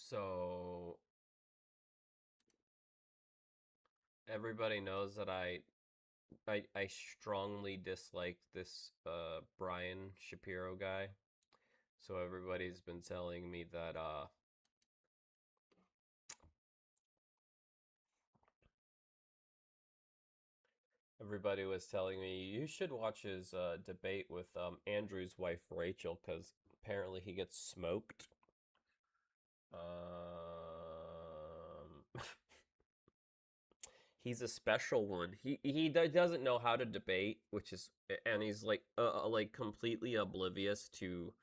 So everybody knows that I strongly dislike this Brian Shapiro guy. So everybody's been telling me that everybody was telling me you should watch his debate with Andrew's wife Rachel because apparently he gets smoked. He's a special one. He doesn't know how to debate, which is, and he's like completely oblivious to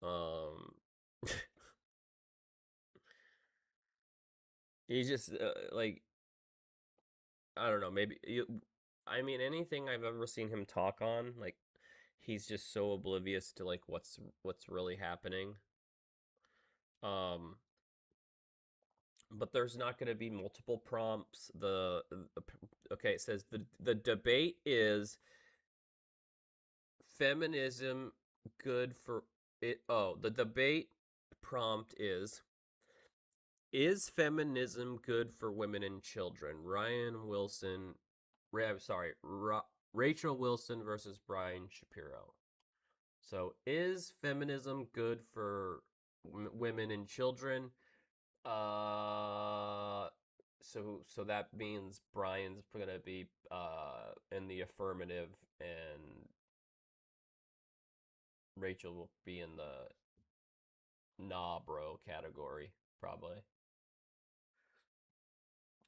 um he's just like, I don't know, maybe I mean anything I've ever seen him talk on, like he's just so oblivious to like what's really happening. Um but there's not going to be multiple prompts. Okay, it says the debate is feminism good for it. Oh, the debate prompt is feminism good for women and children? Ryan Wilson, I'm sorry, Rachel Wilson versus Brian Shapiro. So, is feminism good for women and children? Uh, so that means Brian's gonna be in the affirmative, and Rachel will be in the nah, bro category, probably.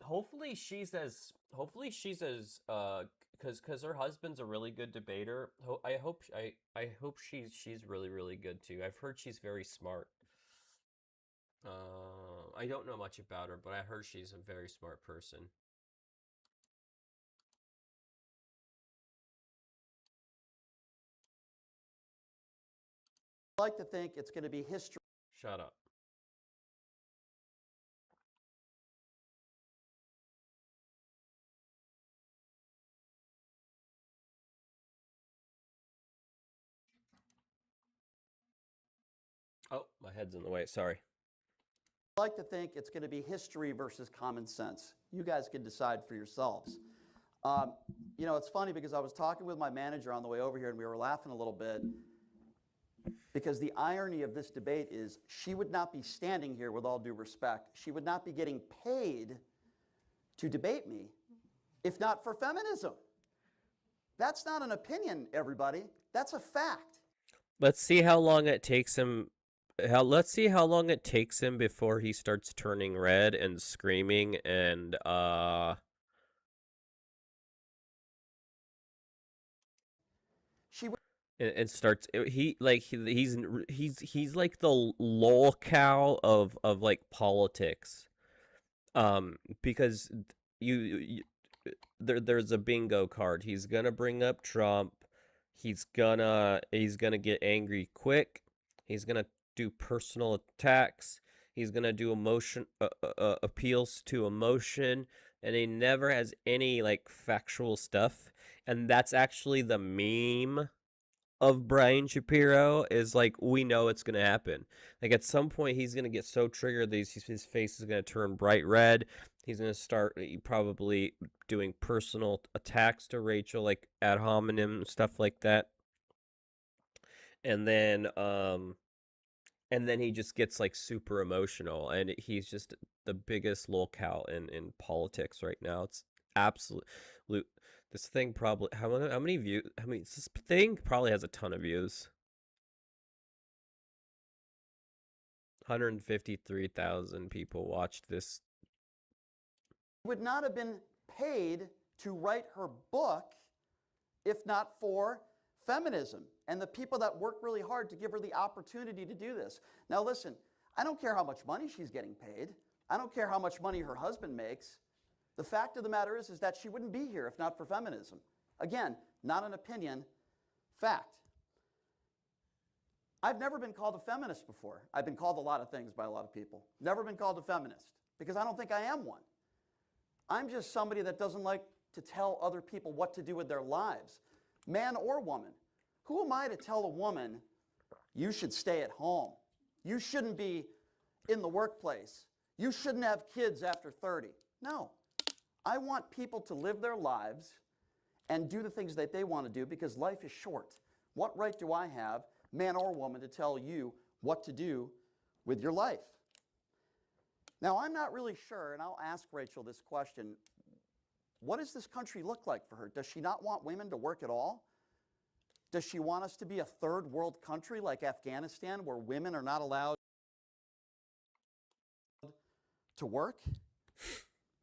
Hopefully she's as because her husband's a really good debater. I hope she's really good too. I've heard she's very smart. I don't know much about her, but I heard she's a very smart person. I like to think it's going to be history. Shut up. Oh, my head's in the way. Sorry. I like to think it's going to be history versus common sense. You guys can decide for yourselves. Um, it's funny because I was talking with my manager on the way over here and we were laughing a little bit because the irony of this debate is she would not be standing here with all due respect. She would not be getting paid to debate me if not for feminism. That's not an opinion, everybody. That's a fact. Let's see how long it takes him. Let's see how long it takes him before he starts turning red and screaming She would and starts he's like the lol cow of like politics. Because you there's a bingo card. He's gonna bring up Trump. He's gonna get angry quick. He's gonna do personal attacks. He's gonna do appeals to emotion, and he never has any like factual stuff. And that's actually the meme of Brian Shapiro, is like, we know it's gonna happen. Like at some point he's gonna get so triggered that his face is gonna turn bright red. He's gonna start probably doing personal attacks to Rachel, like ad hominem stuff like that. And then he just gets like super emotional, and he's just the biggest lolcow in politics right now. It's absolute. This thing probably how many views? This thing probably has a ton of views. 153,000 people watched this. would not have been paid to write her book if not for feminism and the people that work really hard to give her the opportunity to do this. Now listen, I don't care how much money she's getting paid. I don't care how much money her husband makes. The fact of the matter is that she wouldn't be here if not for feminism. Again, not an opinion, fact. I've never been called a feminist before. I've been called a lot of things by a lot of people. Never been called a feminist because I don't think I am one. I'm just somebody that doesn't like to tell other people what to do with their lives, man or woman. Who am I to tell a woman, you should stay at home? You shouldn't be in the workplace. You shouldn't have kids after 30. No. I want people to live their lives and do the things that they want to do because life is short. What right do I have, man or woman, to tell you what to do with your life? Now, I'm not really sure, and I'll ask Rachel this question. What does this country look like for her? Does she not want women to work at all? Does she want us to be a third world country like Afghanistan where women are not allowed to work?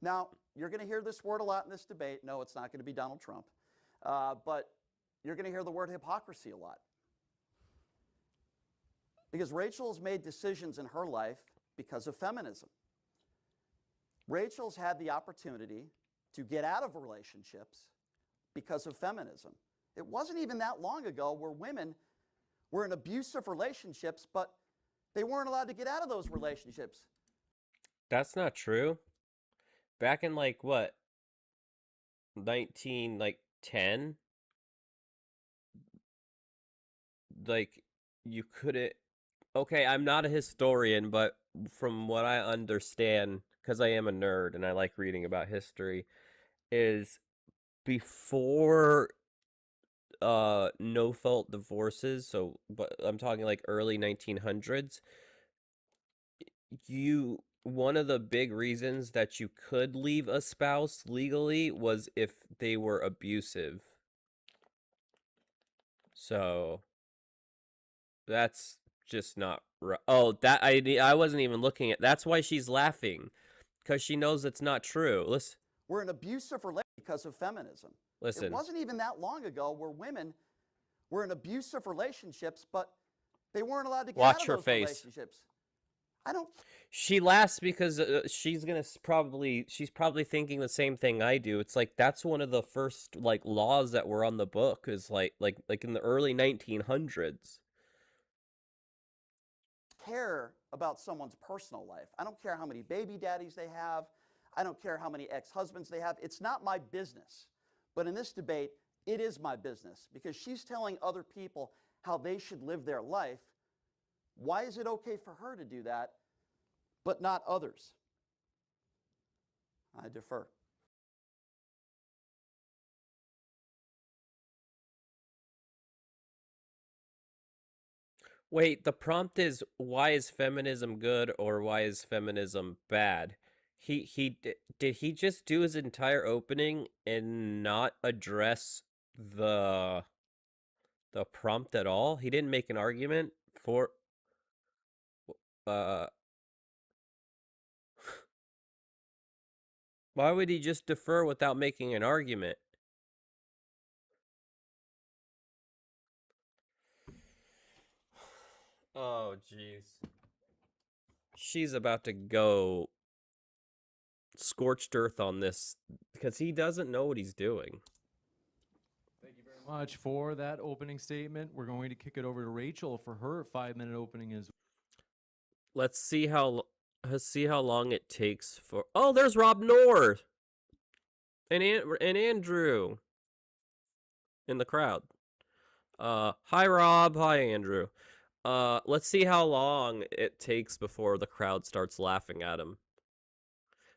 Now, you're going to hear this word a lot in this debate. No, it's not going to be Donald Trump. But you're going to hear the word hypocrisy a lot. Because Rachel's made decisions in her life because of feminism. Rachel's had the opportunity to get out of relationships because of feminism. It wasn't even that long ago where women were in abusive relationships, but they weren't allowed to get out of those relationships. That's not true. Back in like what? 10? Like you couldn't. Okay, I'm not a historian, but from what I understand, because I am a nerd and I like reading about history, is before no fault divorces, so but I'm talking like early 1900s, one of the big reasons that you could leave a spouse legally was if they were abusive. So that's just not right. Oh, that I wasn't even looking at. That's why she's laughing, because she knows it's not true. Listen. We're in abusive relationships because of feminism. Listen. It wasn't even that long ago where women were in abusive relationships, but they weren't allowed to get out of those relationships. I don't. She laughs because she's probably thinking the same thing I do. It's like that's one of the first like laws that were on the book is like in the early 1900s. Care about someone's personal life. I don't care how many baby daddies they have. I don't care how many ex-husbands they have. It's not my business. But in this debate, it is my business because she's telling other people how they should live their life. Why is it okay for her to do that, but not others? I defer. Wait, the prompt is why is feminism good or why is feminism bad? Did he just do his entire opening and not address the prompt at all? He didn't make an argument for uh why would he just defer without making an argument? Oh, jeez. She's about to go scorched earth on this because he doesn't know what he's doing. Thank you very much for that opening statement. We're going to kick it over to Rachel for her 5-minute opening as Let's see how long it takes for. Oh, there's Rob Noor and Andrew in the crowd. Hi Rob, hi Andrew. Let's see how long it takes before the crowd starts laughing at him.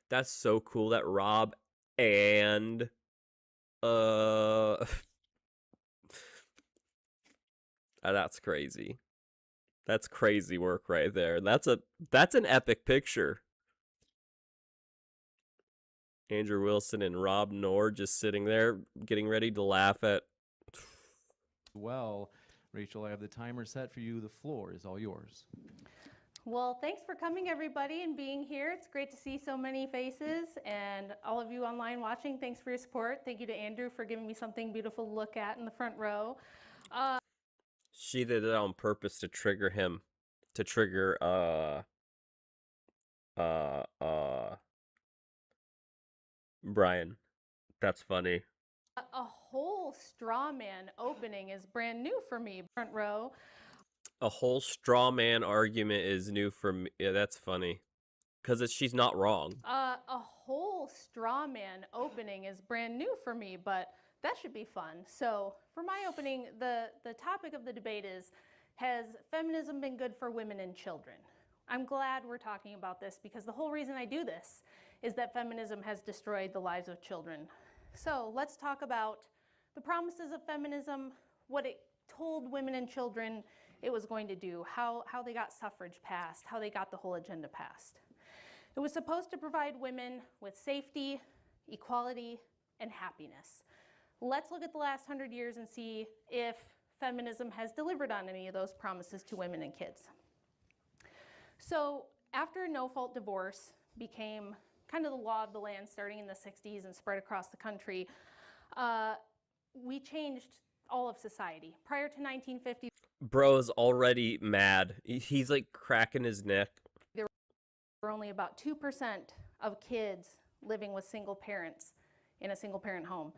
That's so cool that Rob and that's crazy. That's crazy work right there. That's an epic picture. Andrew Wilson and Rob Noor just sitting there getting ready to laugh at. well. Rachel, I have the timer set for you. The floor is all yours. Well, thanks for coming, everybody, and being here. It's great to see so many faces, and all of you online watching, thanks for your support. Thank you to Andrew for giving me something beautiful to look at in the front row. She did it on purpose to trigger him, to trigger Brian. That's funny. A whole straw man opening is brand new for me, front row. A whole straw man argument is new for me. Yeah, that's funny. Because she's not wrong. A whole straw man opening is brand new for me, but that should be fun. So for my opening, the topic of the debate is, has feminism been good for women and children? I'm glad we're talking about this because the whole reason I do this is that feminism has destroyed the lives of children. So let's talk about the promises of feminism, what it told women and children it was going to do, how they got suffrage passed, how they got the whole agenda passed. It was supposed to provide women with safety, equality, and happiness. Let's look at the last 100 years and see if feminism has delivered on any of those promises to women and kids. So after no-fault divorce became kind of the law of the land starting in the 60s and spread across the country, we changed all of society. Prior to 1950, Bro's already mad. He's like cracking his neck. there were only about 2% of kids living with single parents in a single parent home.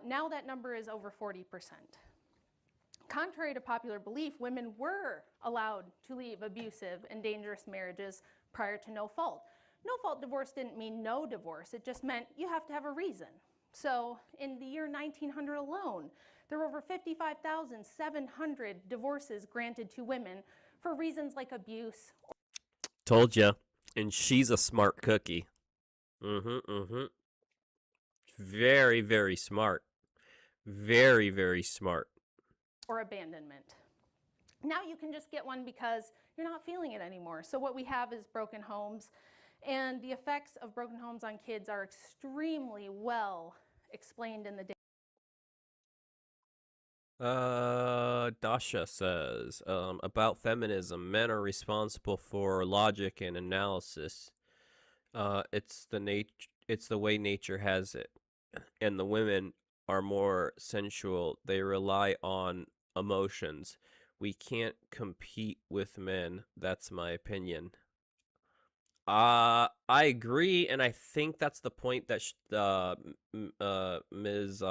Now that number is over 40%. Contrary to popular belief, women were allowed to leave abusive and dangerous marriages prior to no fault. No fault divorce didn't mean no divorce, it just meant you have to have a reason. So in the year 1900 alone, there were over 55,700 divorces granted to women for reasons like abuse. Told ya. And she's a smart cookie. Very, very smart. Very, very smart. Or abandonment. Now you can just get one because you're not feeling it anymore. So what we have is broken homes, and the effects of broken homes on kids are extremely well explained in the data. Dasha says, about feminism, men are responsible for logic and analysis. It's the way nature has it. And the women are more sensual. They rely on emotions. We can't compete with men. That's my opinion. I agree, and I think that's the point that Ms.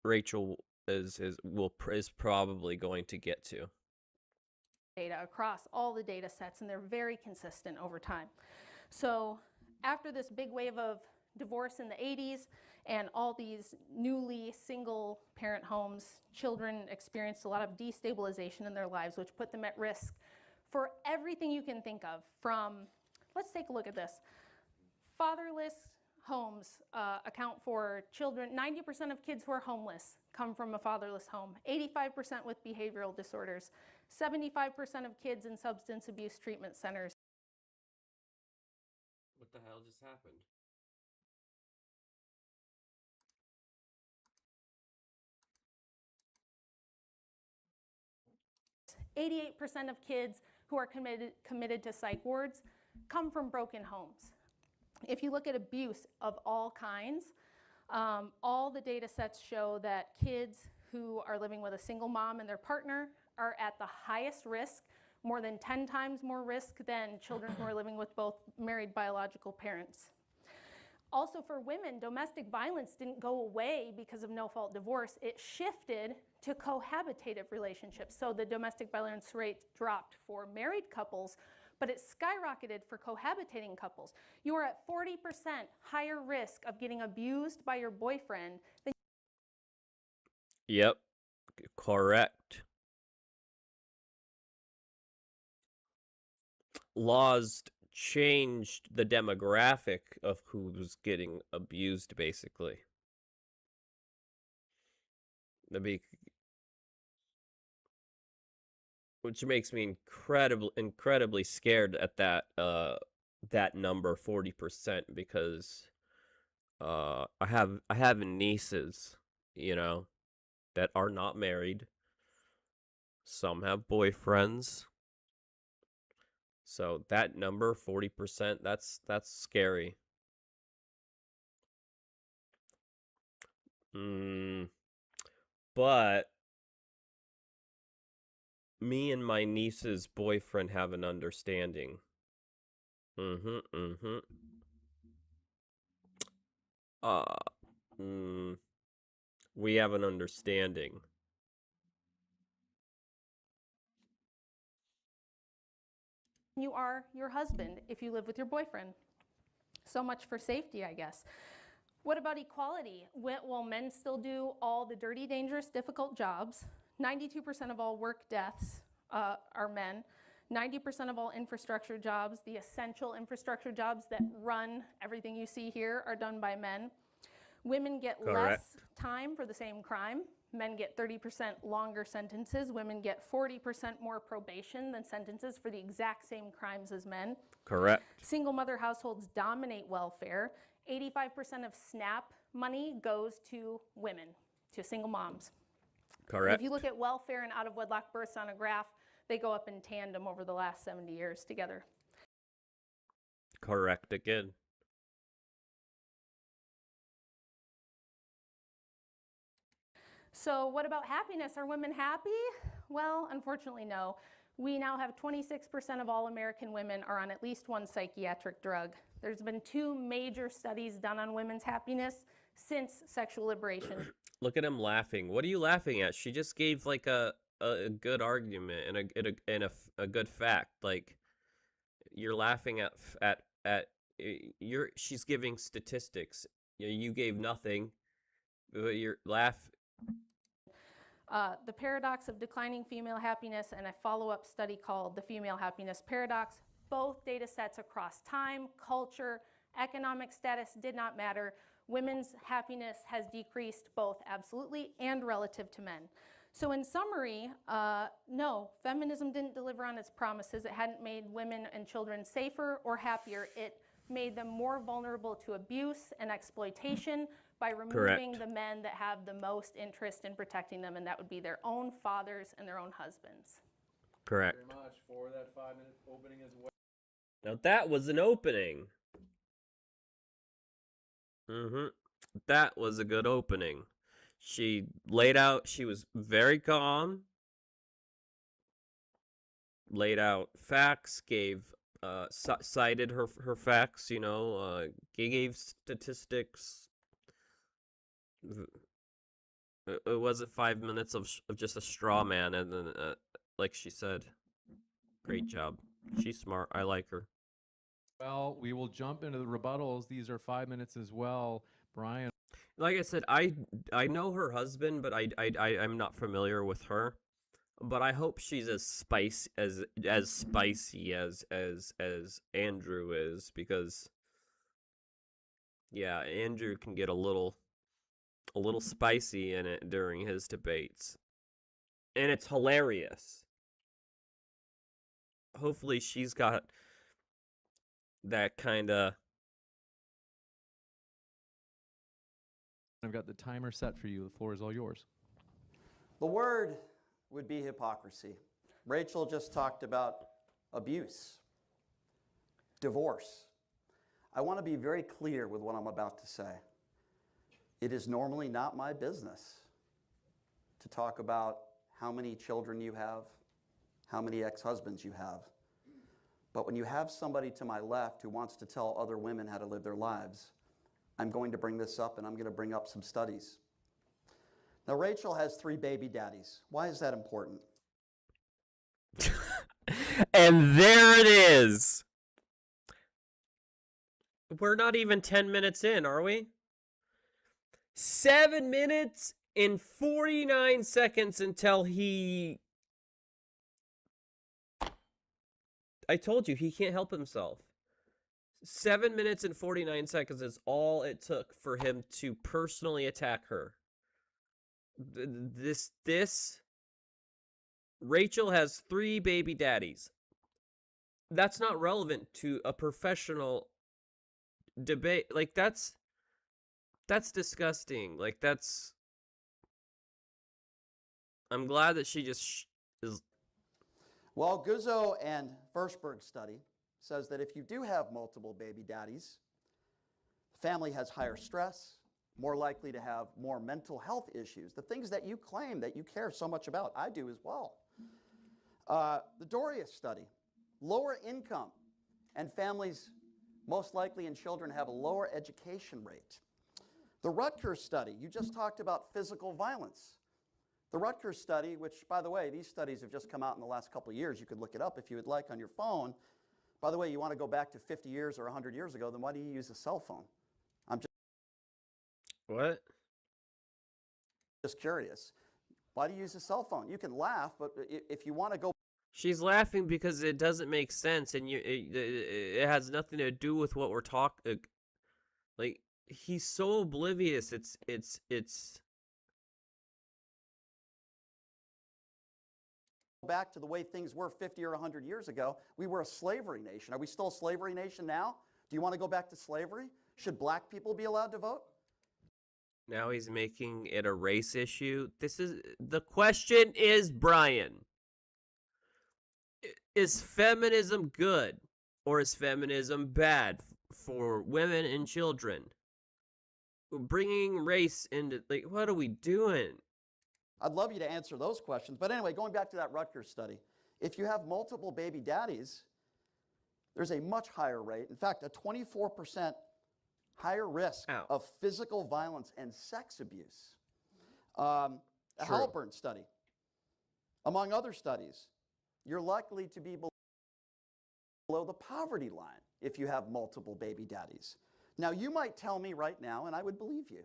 Rachel is probably going to get to. Data across all the data sets, and they're very consistent over time. So after this big wave of divorce in the 80s and all these newly single parent homes, children experienced a lot of destabilization in their lives, which put them at risk for everything you can think of. From, let's take a look at this. Fatherless homes account for children. 90% of kids who are homeless come from a fatherless home. 85% with behavioral disorders. 75% of kids in substance abuse treatment centers. What the hell just happened? 88% of kids who are committed to psych wards come from broken homes. If you look at abuse of all kinds, all the data sets show that kids who are living with a single mom and their partner are at the highest risk, more than 10 times more risk than children who are living with both married biological parents. Also for women, domestic violence didn't go away because of no-fault divorce. It shifted to cohabitative relationships. So the domestic violence rate dropped for married couples, but it skyrocketed for cohabitating couples. You are at 40% higher risk of getting abused by your boyfriend than. Yep, correct. Laws changed the demographic of who's getting abused, basically. Which makes me incredibly scared at that number, 40%, because I have nieces, you know, that are not married. Some have boyfriends. So that number, 40%, that's scary. But me and my niece's boyfriend have an understanding. We have an understanding. You are your husband if you live with your boyfriend. So much for safety, I guess. What about equality? Will men still do all the dirty, dangerous, difficult jobs? 92% of all work deaths are men. 90% of all infrastructure jobs, the essential infrastructure jobs that run everything you see here, are done by men. Women get less time for the same crime. Men get 30% longer sentences. Women get 40% more probation than sentences for the exact same crimes as men. Correct. Single mother households dominate welfare. 85% of SNAP money goes to women, to single moms. Correct. If you look at welfare and out of wedlock births on a graph, they go up in tandem over the last 70 years together. Correct again. So what about happiness? Are women happy? Well, unfortunately, no. We now have 26% of all American women are on at least one psychiatric drug. There's been 2 major studies done on women's happiness since sexual liberation. Look at him laughing. What are you laughing at? She just gave like a good argument and a good fact. Like, you're laughing at she's giving statistics. You gave nothing. But you're The paradox of declining female happiness and a follow-up study called the female happiness paradox. Both data sets across time, culture, economic status did not matter. Women's happiness has decreased both absolutely and relative to men. So in summary, no, feminism didn't deliver on its promises. It hadn't made women and children safer or happier. It made them more vulnerable to abuse and exploitation by removing the men that have the most interest in protecting them, and that would be their own fathers and their own husbands. correct. Very much for that 5-minute opening as well. Now that was an opening. That was a good opening. She laid out, she was very calm, laid out facts, cited her facts, gave statistics. It wasn't 5 minutes of just a straw man, and then, like she said, great job. She's smart. I like her. Well, we will jump into the rebuttals. These are 5 minutes as well. Brian. Like I said, I know her husband, but I'm not familiar with her. But I hope she's as spicy as Andrew is, because yeah, Andrew can get a little spicy in it during his debates. And it's hilarious. Hopefully she's got that kind of... I've got the timer set for you. The floor is all yours. The word would be hypocrisy. Rachel just talked about abuse, divorce. I want to be very clear with what I'm about to say. It is normally not my business to talk about how many children you have, how many ex-husbands you have. But when you have somebody to my left who wants to tell other women how to live their lives, I'm going to bring this up, and I'm going to bring up some studies. Now, Rachel has 3 baby daddies. Why is that important? And there it is. We're not even 10 minutes in, are we? 7 minutes and 49 seconds until he... I told you, he can't help himself. 7 minutes and 49 seconds is all it took for him to personally attack her. Rachel has 3 baby daddies. That's not relevant to a professional debate. Like, that's disgusting. Like, I'm glad that she just is... Well, Guzzo and Firstberg study says that if you do have multiple baby daddies, the family has higher stress, more likely to have more mental health issues, the things that you claim that you care so much about. I do as well. The Doria study, lower income and families most likely in children have a lower education rate. The Rutgers study, you just talked about physical violence. The Rutgers study, which, by the way, these studies have just come out in the last couple of years. You could look it up if you would like on your phone. By the way, you want to go back to 50 years or 100 years ago, then why do you use a cell phone? I'm just curious. Why do you use a cell phone? You can laugh, but if you want to go She's laughing because it doesn't make sense, and it has nothing to do with what we're talking. Like, he's so oblivious. It's. Back to the way things were 50 or 100 years ago, we were a slavery nation. Are we still a slavery nation now? Do you want to go back to slavery? Should black people be allowed to vote? Now he's making it a race issue. The question is, Brian, is feminism good or is feminism bad for women and children? Bringing race into, like, what are we doing? I'd love you to answer those questions. But anyway, going back to that Rutgers study, if you have multiple baby daddies, there's a much higher rate, in fact, a 24% higher risk of physical violence and sex abuse. A Halliburton study, among other studies, you're likely to be below the poverty line if you have multiple baby daddies. Now, you might tell me right now, and I would believe you,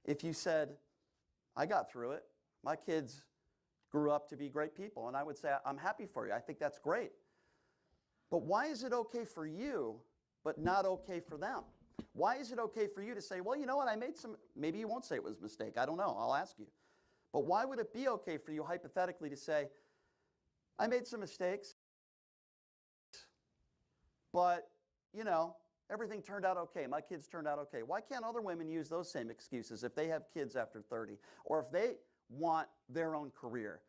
if you said, I got through it, my kids grew up to be great people, and I would say, I'm happy for you. I think that's great. But why is it okay for you, but not okay for them? Why is it okay for you to say, well, you know what, I made some, maybe you won't say it was a mistake, I don't know, I'll ask you. But why would it be okay for you hypothetically to say, I made some mistakes, but, you know, everything turned out okay, my kids turned out okay. Why can't other women use those same excuses if they have kids after 30, or if they want their own career?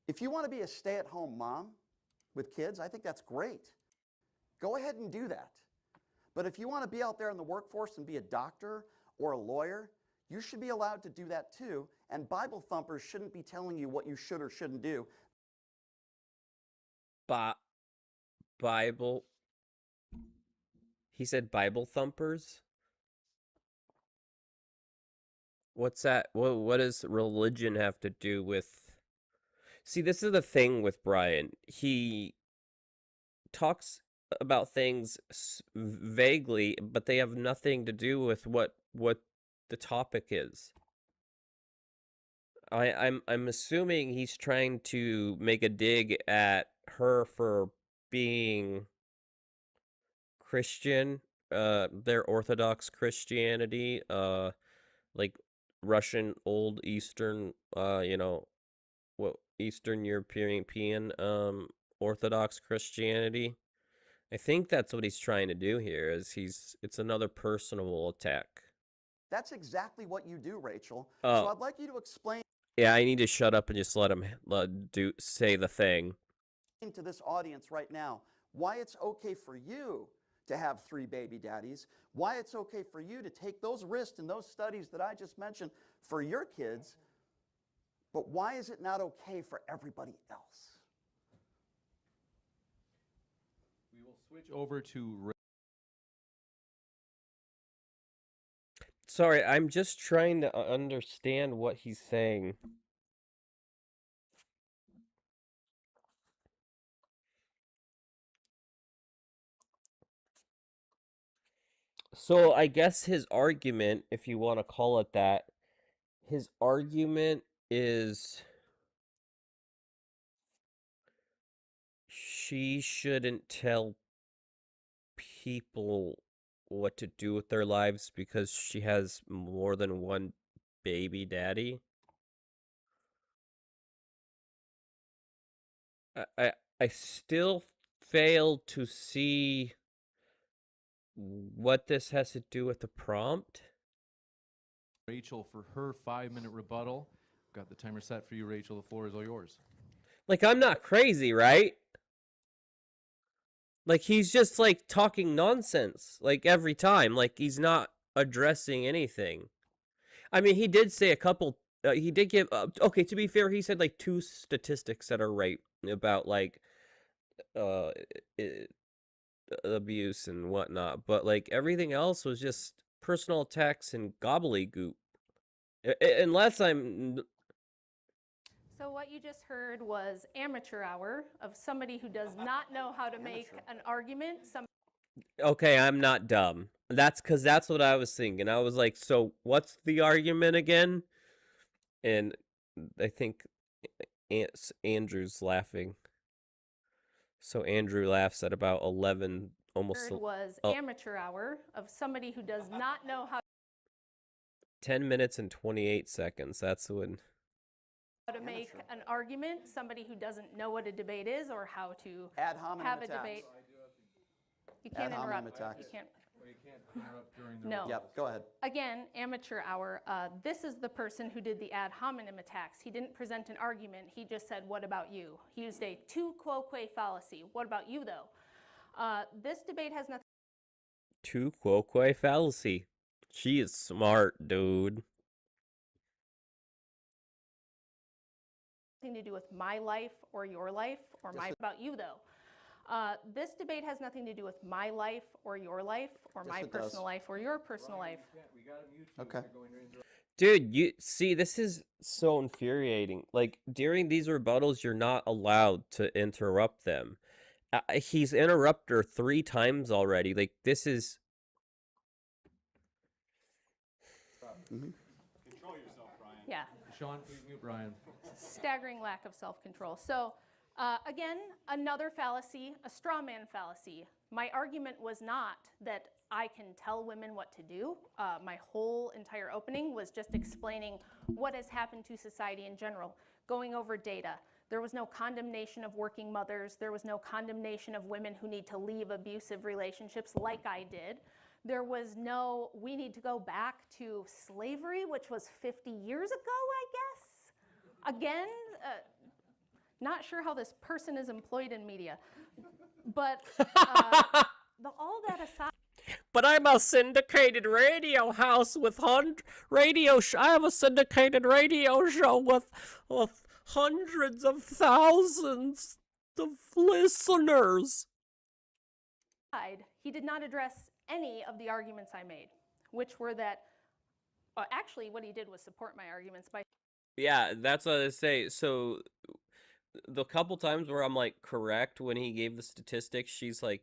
If you want to be a stay-at-home mom with kids, I think that's great. Go ahead and do that. But if you want to be out there in the workforce and be a doctor or a lawyer, you should be allowed to do that too, and Bible thumpers shouldn't be telling you what you should or shouldn't do. Bible. He said Bible thumpers? What's that? What does religion have to do with... See, this is the thing with Brian. He talks about things vaguely, but they have nothing to do with what the topic is. I'm assuming he's trying to make a dig at her for being Christian, their Orthodox Christianity, like Russian Old Eastern, Eastern European, Orthodox Christianity. I think that's what he's trying to do here. It's another personal attack. That's exactly what you do, Rachel. So I'd like you to explain. Yeah, I need to shut up and just let him say the thing. To this audience right now, why it's okay for you to have 3 baby daddies, why it's okay for you to take those risks and those studies that I just mentioned for your kids, but why is it not okay for everybody else? We will switch over to... Sorry, I'm just trying to understand what he's saying. So I guess his argument, if you want to call it that, his argument is she shouldn't tell people what to do with their lives because she has more than one baby daddy. I still fail to see what this has to do with the prompt. Rachel for her 5-minute rebuttal. Got the timer set for you, Rachel. The floor is all yours. Like, I'm not crazy, right? Like, he's just, like, talking nonsense, like, every time. Like, he's not addressing anything. I mean, he did say a couple... he did give... okay, to be fair, he said, like, 2 statistics that are right about, like, abuse and whatnot. But, like, everything else was just personal attacks and gobbledygook. Unless I'm... So what you just heard was amateur hour of somebody who does not know how to make an argument. Okay, I'm not dumb. That's because that's what I was thinking. I was like, so what's the argument again? And I think Andrew's laughing. So Andrew laughs at about 11, almost Third was oh, amateur hour of somebody who does not know how 10 minutes and 28 seconds. That's when. to make an argument, somebody who doesn't know what a debate is or how to Ad hominem have a attacks. debate. You can't Ad hominem interrupt. attacks. You can't. You can't interrupt during the No. Yep, go ahead. Again, amateur hour. This is the person who did the ad hominem attacks. He didn't present an argument. He just said, "What about you?" He used a tu quoque fallacy. What about you, though? This debate has nothing Tu quoque fallacy. She is smart, dude. to do with my life or your life or my about you, though. This debate has nothing to do with my life or your life or Yes, my it does. personal life or your personal life. We gotta mute you. Okay. You're going to interrupt. Dude, you see, this is so infuriating. Like, during these rebuttals, you're not allowed to interrupt them. He's interrupted her 3 times already. Like, this is. Yeah. Sean, please mute Brian. Staggering lack of self-control. So again, another fallacy, a straw man fallacy. My argument was not that I can tell women what to do. My whole entire opening was just explaining what has happened to society in general, going over data. There was no condemnation of working mothers. There was no condemnation of women who need to leave abusive relationships like I did. There was no, we need to go back to slavery, which was 50 years ago, I guess. Again, not sure how this person is employed in media. But all that aside, But I'm a syndicated radio house with I have a syndicated radio show with hundreds of thousands of listeners. he did not address any of the arguments I made, which were that, actually what he did was support my arguments by Yeah, that's what I say. So the couple times where I'm like correct when he gave the statistics, she's like,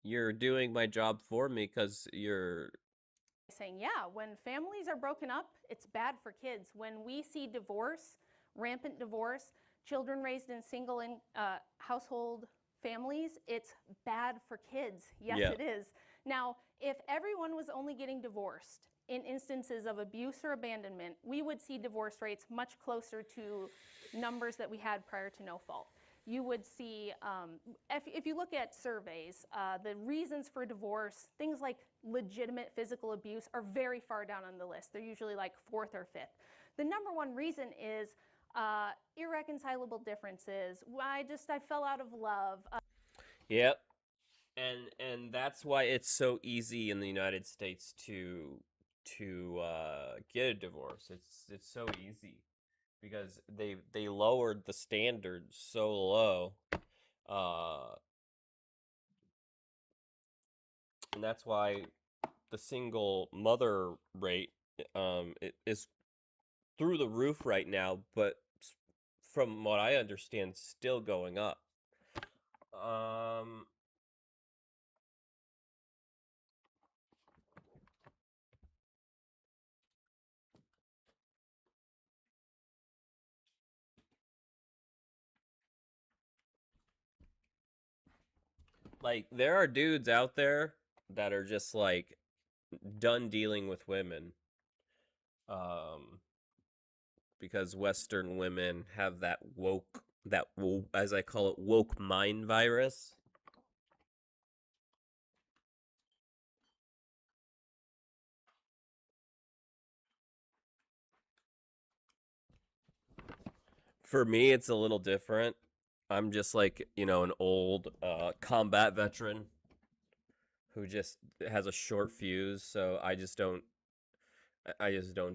"You're doing my job for me because you're." saying, yeah, when families are broken up, it's bad for kids. When we see divorce, rampant divorce, children raised in single household families, it's bad for kids. Yes, Yeah. it is. Now, if everyone was only getting divorced in instances of abuse or abandonment, we would see divorce rates much closer to numbers that we had prior to no fault. You would see, if you look at surveys, the reasons for divorce, things like legitimate physical abuse are very far down on the list. They're usually like 4th or 5th. The number one reason is irreconcilable differences. I fell out of love. Yep. And that's why it's so easy in the United States to get a divorce. It's so easy because they lowered the standards so low. And that's why the single mother rate it is through the roof right now, but from what I understand, still going up. Like, there are dudes out there that are just like done dealing with women. Because Western women have that woke, as I call it, woke mind virus. For me, it's a little different. I'm just like, an old combat veteran who just has a short fuse, so I just don't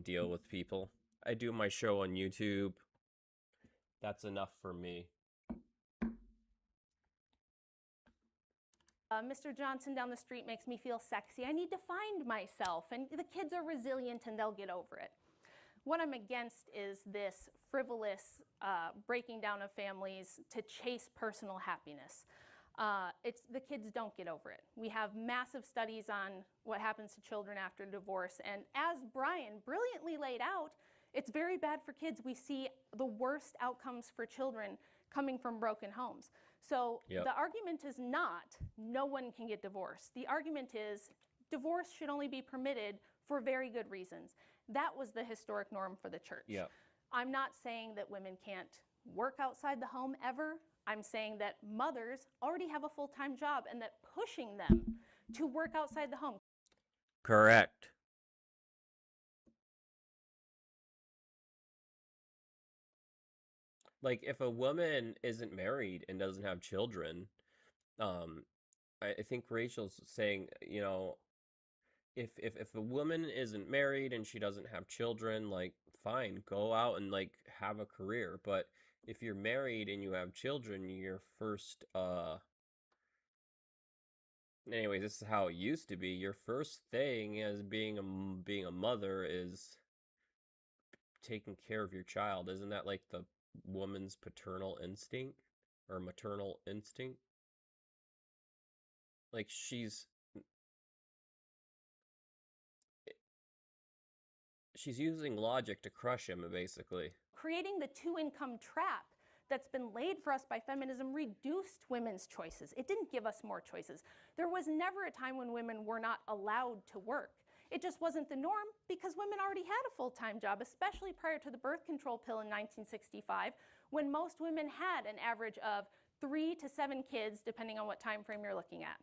deal with people. I do my show on YouTube. That's enough for me. Mr. Johnson down the street makes me feel sexy. I need to find myself, and the kids are resilient and they'll get over it. What I'm against is this frivolous breaking down of families to chase personal happiness. The kids don't get over it. We have massive studies on what happens to children after divorce, and as Brian brilliantly laid out, it's very bad for kids. We see the worst outcomes for children coming from broken homes. So Yep. the argument is not no one can get divorced. The argument is divorce should only be permitted for very good reasons. That was the historic norm for the church. Yep. I'm not saying that women can't work outside the home ever. I'm saying that mothers already have a full-time job and that pushing them to work outside the home. Correct. Like, if a woman isn't married and doesn't have children, I think Rachel's saying, you know, if a woman isn't married and she doesn't have children, like, fine, go out and like have a career. But if you're married and you have children, your first anyway, this is how it used to be. Your first thing as being a mother is taking care of your child. Isn't that like the woman's paternal instinct or maternal instinct? Like she's using logic to crush him, basically. Creating the two-income trap that's been laid for us by feminism reduced women's choices. It didn't give us more choices. There was never a time when women were not allowed to work. It just wasn't the norm because women already had a full-time job, especially prior to the birth control pill in 1965, when most women had an average of 3 to 7 kids, depending on what time frame you're looking at.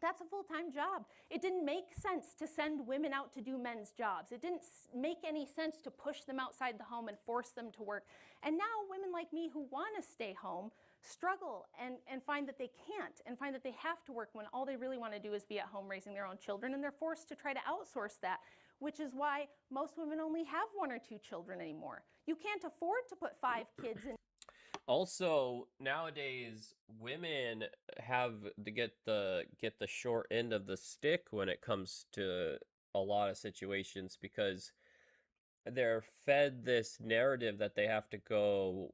That's a full-time job. It didn't make sense to send women out to do men's jobs. It didn't make any sense to push them outside the home and force them to work. And now women like me who want to stay home struggle and find that they can't and find that they have to work when all they really want to do is be at home raising their own children, and they're forced to try to outsource that, which is why most women only have 1 or 2 children anymore. You can't afford to put 5 kids in. Also, nowadays women have to get the short end of the stick when it comes to a lot of situations, because they're fed this narrative that they have to go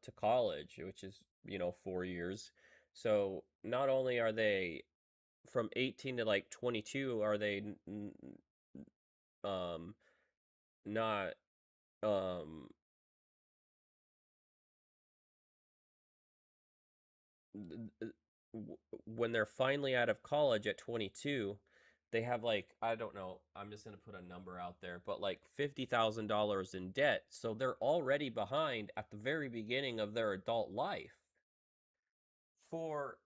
to college, which is, you know, 4 years. So not only are they from 18 to like 22, are they not um when they're finally out of college at 22, they have like, I don't know, I'm just going to put a number out there, but like $50,000 in debt. So they're already behind at the very beginning of their adult life for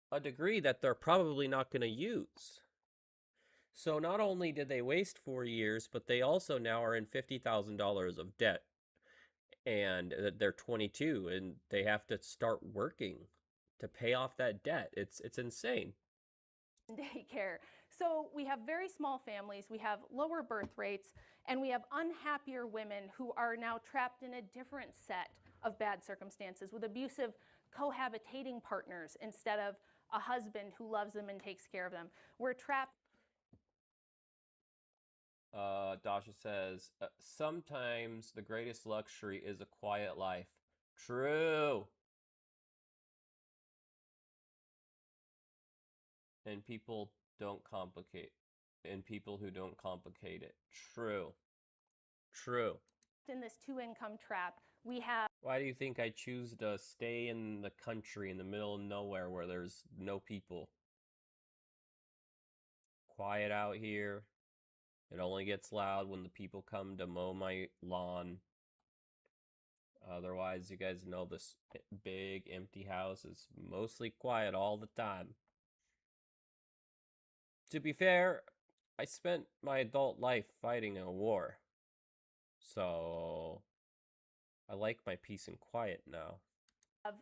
a degree that they're probably not going to use. So not only did they waste 4 years, but they also now are in $50,000 of debt, and they're 22 and they have to start working to pay off that debt. It's insane. Daycare. So we have very small families, we have lower birth rates, and we have unhappier women who are now trapped in a different set of bad circumstances with abusive cohabitating partners instead of a husband who loves them and takes care of them. We're trapped. Dasha says, sometimes the greatest luxury is a quiet life. True. And people don't complicate. And people who don't complicate it. True. True. In this two-income trap. We have. Why do you think I choose to stay in the country in the middle of nowhere where there's no people? Quiet out here. It only gets loud when the people come to mow my lawn. Otherwise, you guys know this big empty house is mostly quiet all the time. To be fair, I spent my adult life fighting a war. So I like my peace and quiet now. Of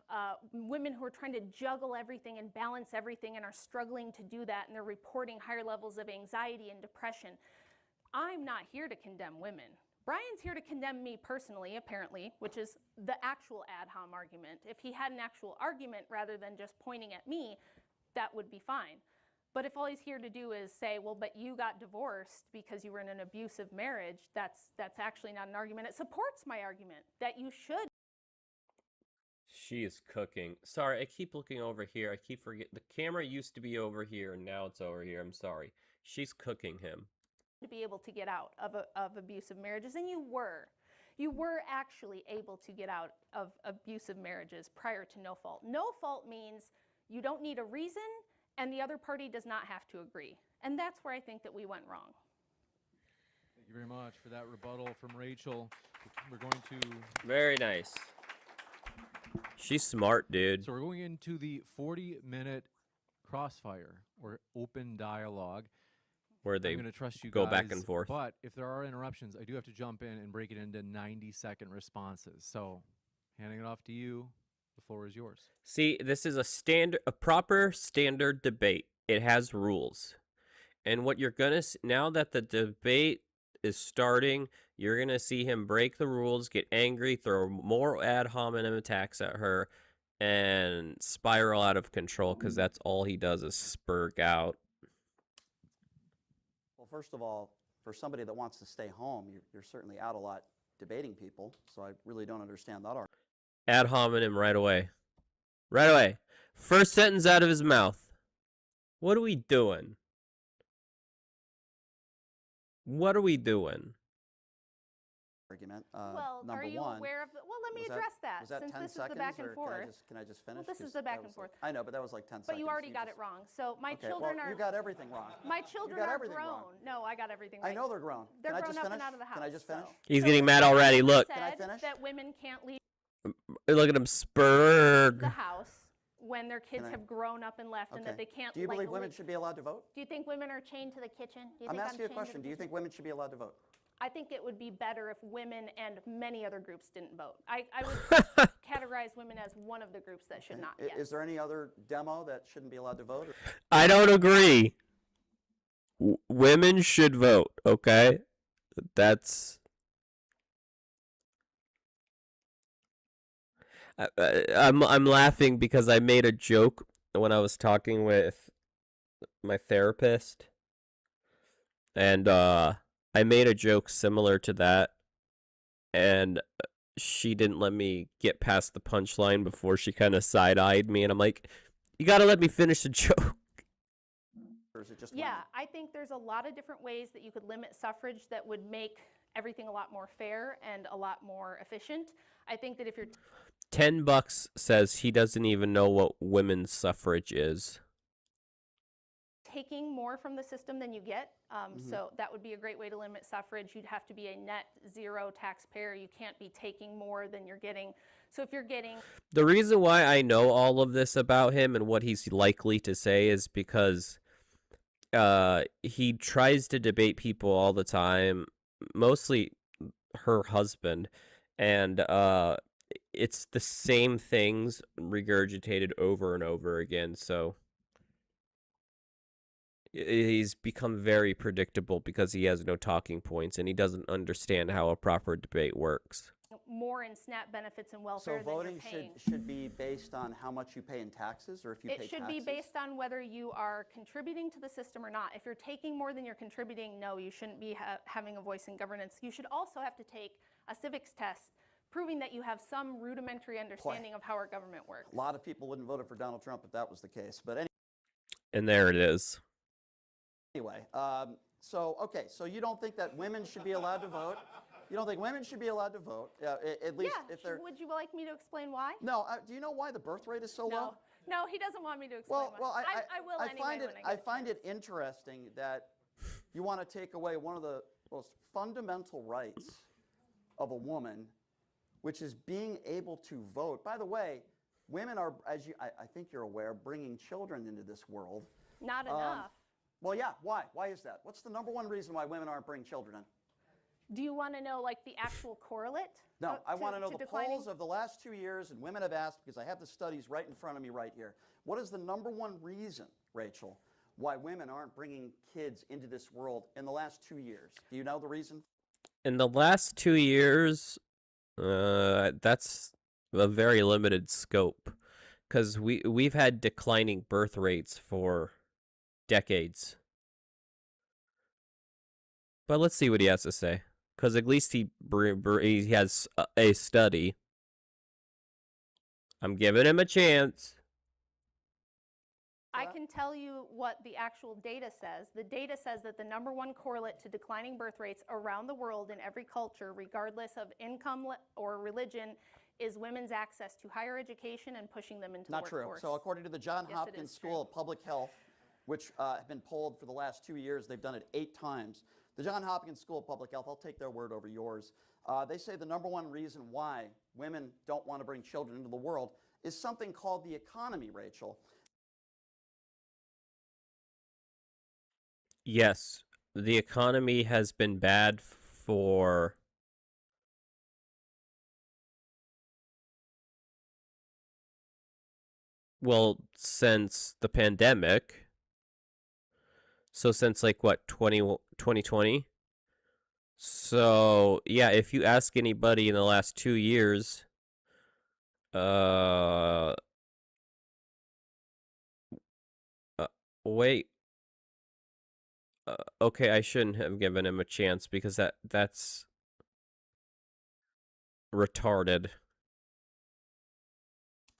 women who are trying to juggle everything and balance everything and are struggling to do that, and they're reporting higher levels of anxiety and depression. I'm not here to condemn women. Brian's here to condemn me personally, apparently, which is the actual ad hom argument. If he had an actual argument rather than just pointing at me, that would be fine. But if all he's here to do is say, well, but you got divorced because you were in an abusive marriage, that's actually not an argument. It supports my argument that you should. She is cooking. Sorry, I keep looking over here. I keep forgetting. The camera used to be over here, and now it's over here. I'm sorry. She's cooking him. To be able to get out of abusive marriages, and you were. you were actually able to get out of abusive marriages prior to no fault. No fault means you don't need a reason and the other party does not have to agree. And that's where I think that we went wrong. Thank you very much for that rebuttal from Rachel. We're going to Very nice. She's smart, dude. So we're going into the 40-minute crossfire or open dialogue. Where they I'm going to trust you go guys, back and forth. But if there are interruptions, I do have to jump in and break it into 90-second responses. So handing it off to you. The floor is yours. See, this is a proper standard debate. It has rules. And what you're going to now that the debate is starting, you're going to see him break the rules, get angry, throw more ad hominem attacks at her, and spiral out of control because that's all he does is spurg out. Well, first of all, for somebody that wants to stay home, you're certainly out a lot debating people, so I really don't understand that argument. Ad hominem right away. Right away. First sentence out of his mouth. What are we doing? What are we doing? Argument. Well, number are you one, aware of the, well, let me was address that, was that since 10 this is seconds, the back and or forth. Can I just finish? Well, this is 'Cause the back that and was forth. I know, but that was like 10 seconds. But you already got just- it wrong. So my Okay, children well, are, you got everything wrong. my children got are everything grown. wrong. No, I got everything right. I know they're grown. They're Can I grown just up finish? and out of the house. Can I just finish? so- He's so getting if mad someone already. Look. Can I said finish? that women can't leave Look at him spurg. the house when their kids Can I- have grown up and left, and that they can't. Do you believe women legally- should be allowed to vote? Do you think women are chained to the kitchen? Do you I'm think asking you a chained to the question. Do you kitchen? think women should be allowed to vote? I think it would be better if women and many other groups didn't vote. I would categorize women as one of the groups that should not. Yes. Is there any other demo that shouldn't be allowed to vote? I don't agree. Women should vote, okay? That's... I'm laughing because I made a joke when I was talking with my therapist. And I made a joke similar to that. And she didn't let me get past the punchline before she kind of side-eyed me. And I'm like, you got to let me finish the joke. Or is it just Yeah, I think there's a lot of different ways that you could limit suffrage that would make everything a lot more fair and a lot more efficient. I think that if you're $10 says he doesn't even know what women's suffrage is. taking more from the system than you get, so that would be a great way to limit suffrage. You'd have to be a net zero taxpayer. You can't be taking more than you're getting. So if you're getting... The reason why I know all of this about him and what he's likely to say is because he tries to debate people all the time, mostly her husband, and it's the same things regurgitated over and over again, so he's become very predictable because he has no talking points and he doesn't understand how a proper debate works. more in SNAP benefits and So welfare than voting you're paying. should be based on how much you pay in taxes, or if you pay It should taxes? be based on whether you are contributing to the system or not. If you're taking more than you're contributing, no, you shouldn't be having a voice in governance. You should also have to take a civics test proving that you have some rudimentary understanding of how our government works. A lot of people wouldn't vote for Donald Trump if that was the case. But And there it is. anyway, okay, so you don't think that women should be allowed to vote? You don't think women should be allowed to vote, at least Yeah, if they're... would you like me to explain why? No, do you know why the birth rate is so low? No, he doesn't want me to explain Well, why. I will anyway find it, when I get I a find chance. it interesting that you want to take away one of the most fundamental rights of a woman, which is being able to vote. By the way, women are, as I think you're aware, bringing children into this world. Not enough. Well, yeah, why? Why is that? What's the number one reason why women aren't bringing children in? Do you want to know like the actual correlate? No, I want to know the declining? polls of the last 2 years, and women have asked, because I have the studies right in front of me right here. What is the number one reason, Rachel, why women aren't bringing kids into this world in the last 2 years? Do you know the reason? In the last 2 years, that's a very limited scope, because we've had declining birth rates for decades. But let's see what he has to say, because at least he has a study. I'm giving him a chance. I that? can tell you what the actual data says. The data says that the #1 correlate to declining birth rates around the world in every culture, regardless of income or religion, is women's access to higher education and pushing them into Not the true. workforce. So according to the Johns Yes, it Hopkins is School true. of Public Health, which have been polled for the last 2 years, they've done it 8 times. The Johns Hopkins School of Public Health, I'll take their word over yours. They say the #1 reason why women don't want to bring children into the world is something called the economy, Rachel. Yes, the economy has been bad for since the pandemic. So since like what, 2020? So, yeah, if you ask anybody in the last 2 years, uh, wait, okay, I shouldn't have given him a chance because that's retarded.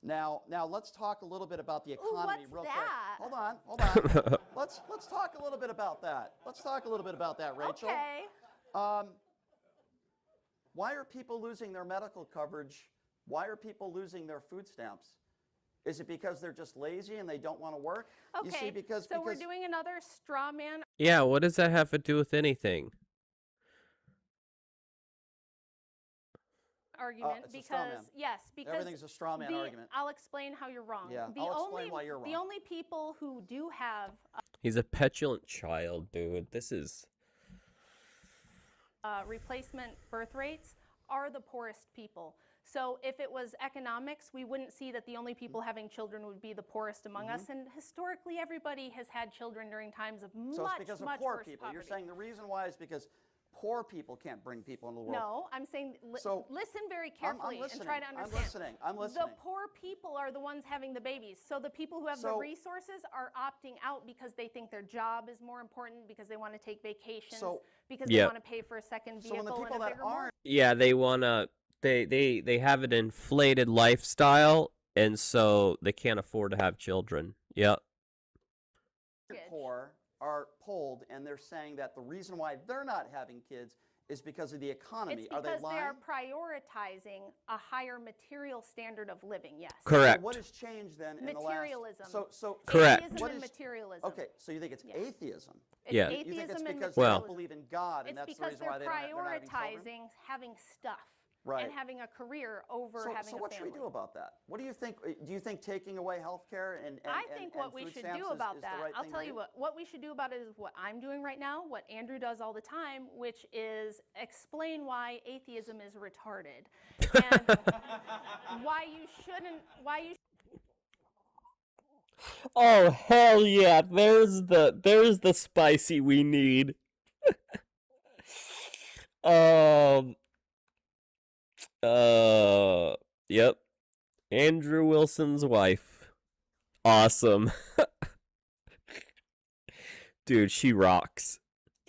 Now let's talk a little bit about the economy what's real that? quick. Hold on. let's talk a little bit about that. Let's talk a little bit about that, Rachel. Okay. Why are people losing their medical coverage? Why are people losing their food stamps? Is it because they're just lazy and they don't want to work? Okay. You see, because we're doing another straw man Yeah, what does that have to do with anything? argument it's a straw man. because everything's a straw man argument. I'll explain how you're wrong. Yeah, I'll explain why you're wrong. The only people who do have He's a petulant child, dude. This is... replacement birth rates are the poorest people. So if it was economics, we wouldn't see that the only people having children would be the poorest among us. And historically, everybody has had children during times of So much, it's because of much poor worse people. poverty. You're saying the reason why is because poor people can't bring people into the world. No, I'm saying So, listen very I'm carefully listening. and try to understand. I'm listening. The poor people are the ones having the babies. So the people who have the resources are opting out because they think their job is more important, because they want to take vacations, because they want to pay for a second vehicle So when the people and a that bigger aren't, Yeah, they wanna... They have an inflated lifestyle, and so they can't afford to have children. Yep. poor are polled, and they're saying that the reason why they're not having kids is because of the economy. It's Are they because lying? they are prioritizing a higher material standard of living, yes. Correct. So what has changed then in the last... Materialism. Correct. Atheism What and is- materialism. Okay, so you think it's atheism? It's Yeah. You think it's atheism and because they Well- don't believe in God, and It's that's the because reason why they're they're not having children? prioritizing having stuff Right. and having a career over So, having so a what should we family. do about that? What do you think? Do you think taking away health care and I think what we food should stamps do about is that, the right I'll thing tell to you do? what we should do about it is what I'm doing right now, what Andrew does all the time, which is explain why atheism is retarded and why you Oh, hell yeah. There's the spicy we need. Yep. Andrew Wilson's wife. Awesome. Dude, she rocks.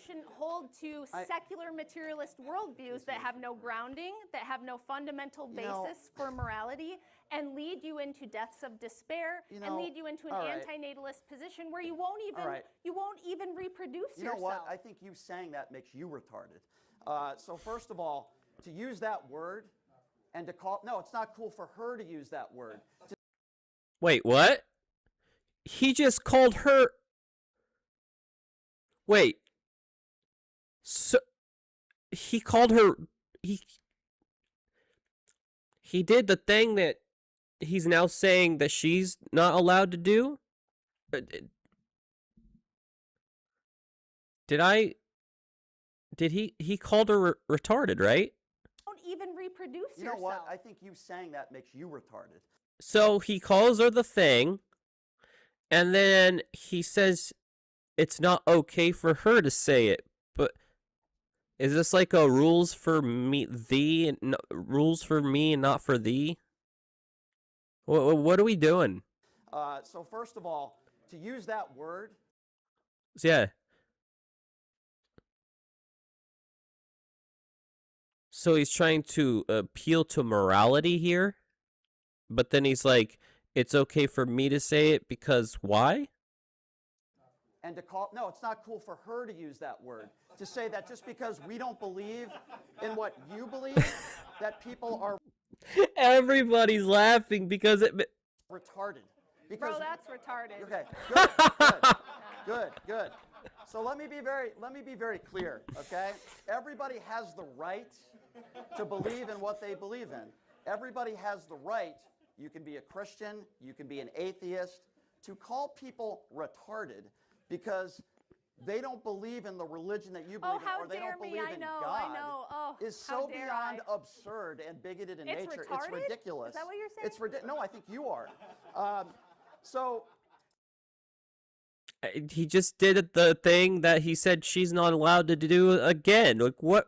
shouldn't hold to secular materialist worldviews that have no grounding, that have no fundamental basis for morality, and lead you into deaths of despair, and lead you into an antinatalist position where you won't even reproduce You know yourself. what? I think you saying that makes you retarded. So first of all, to use that word and to call... No, it's not cool for her to use that word. Wait, what? He just called her... Wait. So... He called her... He did the thing that he's now saying that she's not allowed to do? Did he called her retarded, right? Don't even reproduce You know yourself. what? I think you saying that makes you retarded. So he calls her the thing, and then he says it's not okay for her to say it. But is this like a rules for me, thee, and rules for me and not for thee? What are we doing? So first of all, to use that word... Yeah. So he's trying to appeal to morality here, but then he's like, it's okay for me to say it because why? and to call, no, it's not cool for her to use that word, to say that just because we don't believe in what you believe, that people are Everybody's laughing because it. retarded. Bro, that's retarded. Okay, good. So let me be very clear, okay? Everybody has the right to believe in what they believe in. Everybody has the right, you can be a Christian, you can be an atheist, to call people retarded because they don't believe in the religion that you believe in, or they don't believe in God, is so beyond absurd and bigoted in nature. Retarded? It's ridiculous. Is that what you're saying? It's ridiculous. No, I think you are. So He just did the thing that he said she's not allowed to do again. Like what?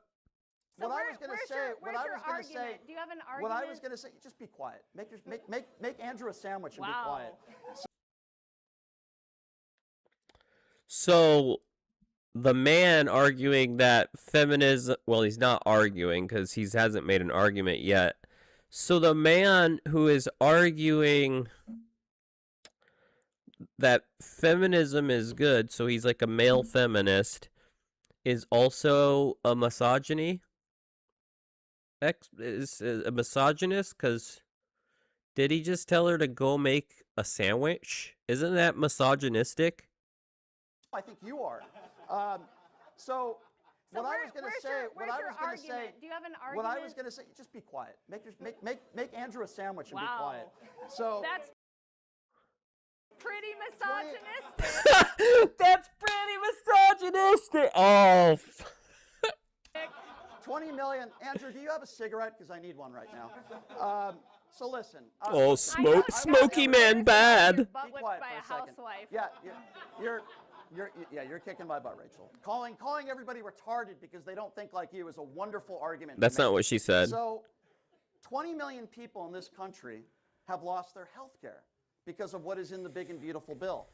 So what I was going to say, where's your argument? Do you have an argument? what I was going to say, just be quiet. Make Andrew a sandwich and be quiet. So the man arguing that feminism, well, he's not arguing because he hasn't made an argument yet. So the man who is arguing that feminism is good, so he's like a male feminist, is also a misogyny. Is a misogynist because did he just tell her to go make a sandwich? Isn't that misogynistic? I think you are. So what I was going to say, do you have an argument? what I was going to say, just be quiet. Make Andrew a sandwich and be quiet. So that's pretty misogynistic. That's pretty misogynistic. Oh. 20 million. Andrew, do you have a cigarette? Because I need one right now. So listen. Smoky man bad. Be quiet for a second. Housewife. Yeah, you're kicking my butt, Rachel. Calling everybody retarded because they don't think like you is a wonderful argument. That's not what she said. So 20 million people in this country have lost their health care because of what is in the big and beautiful bill.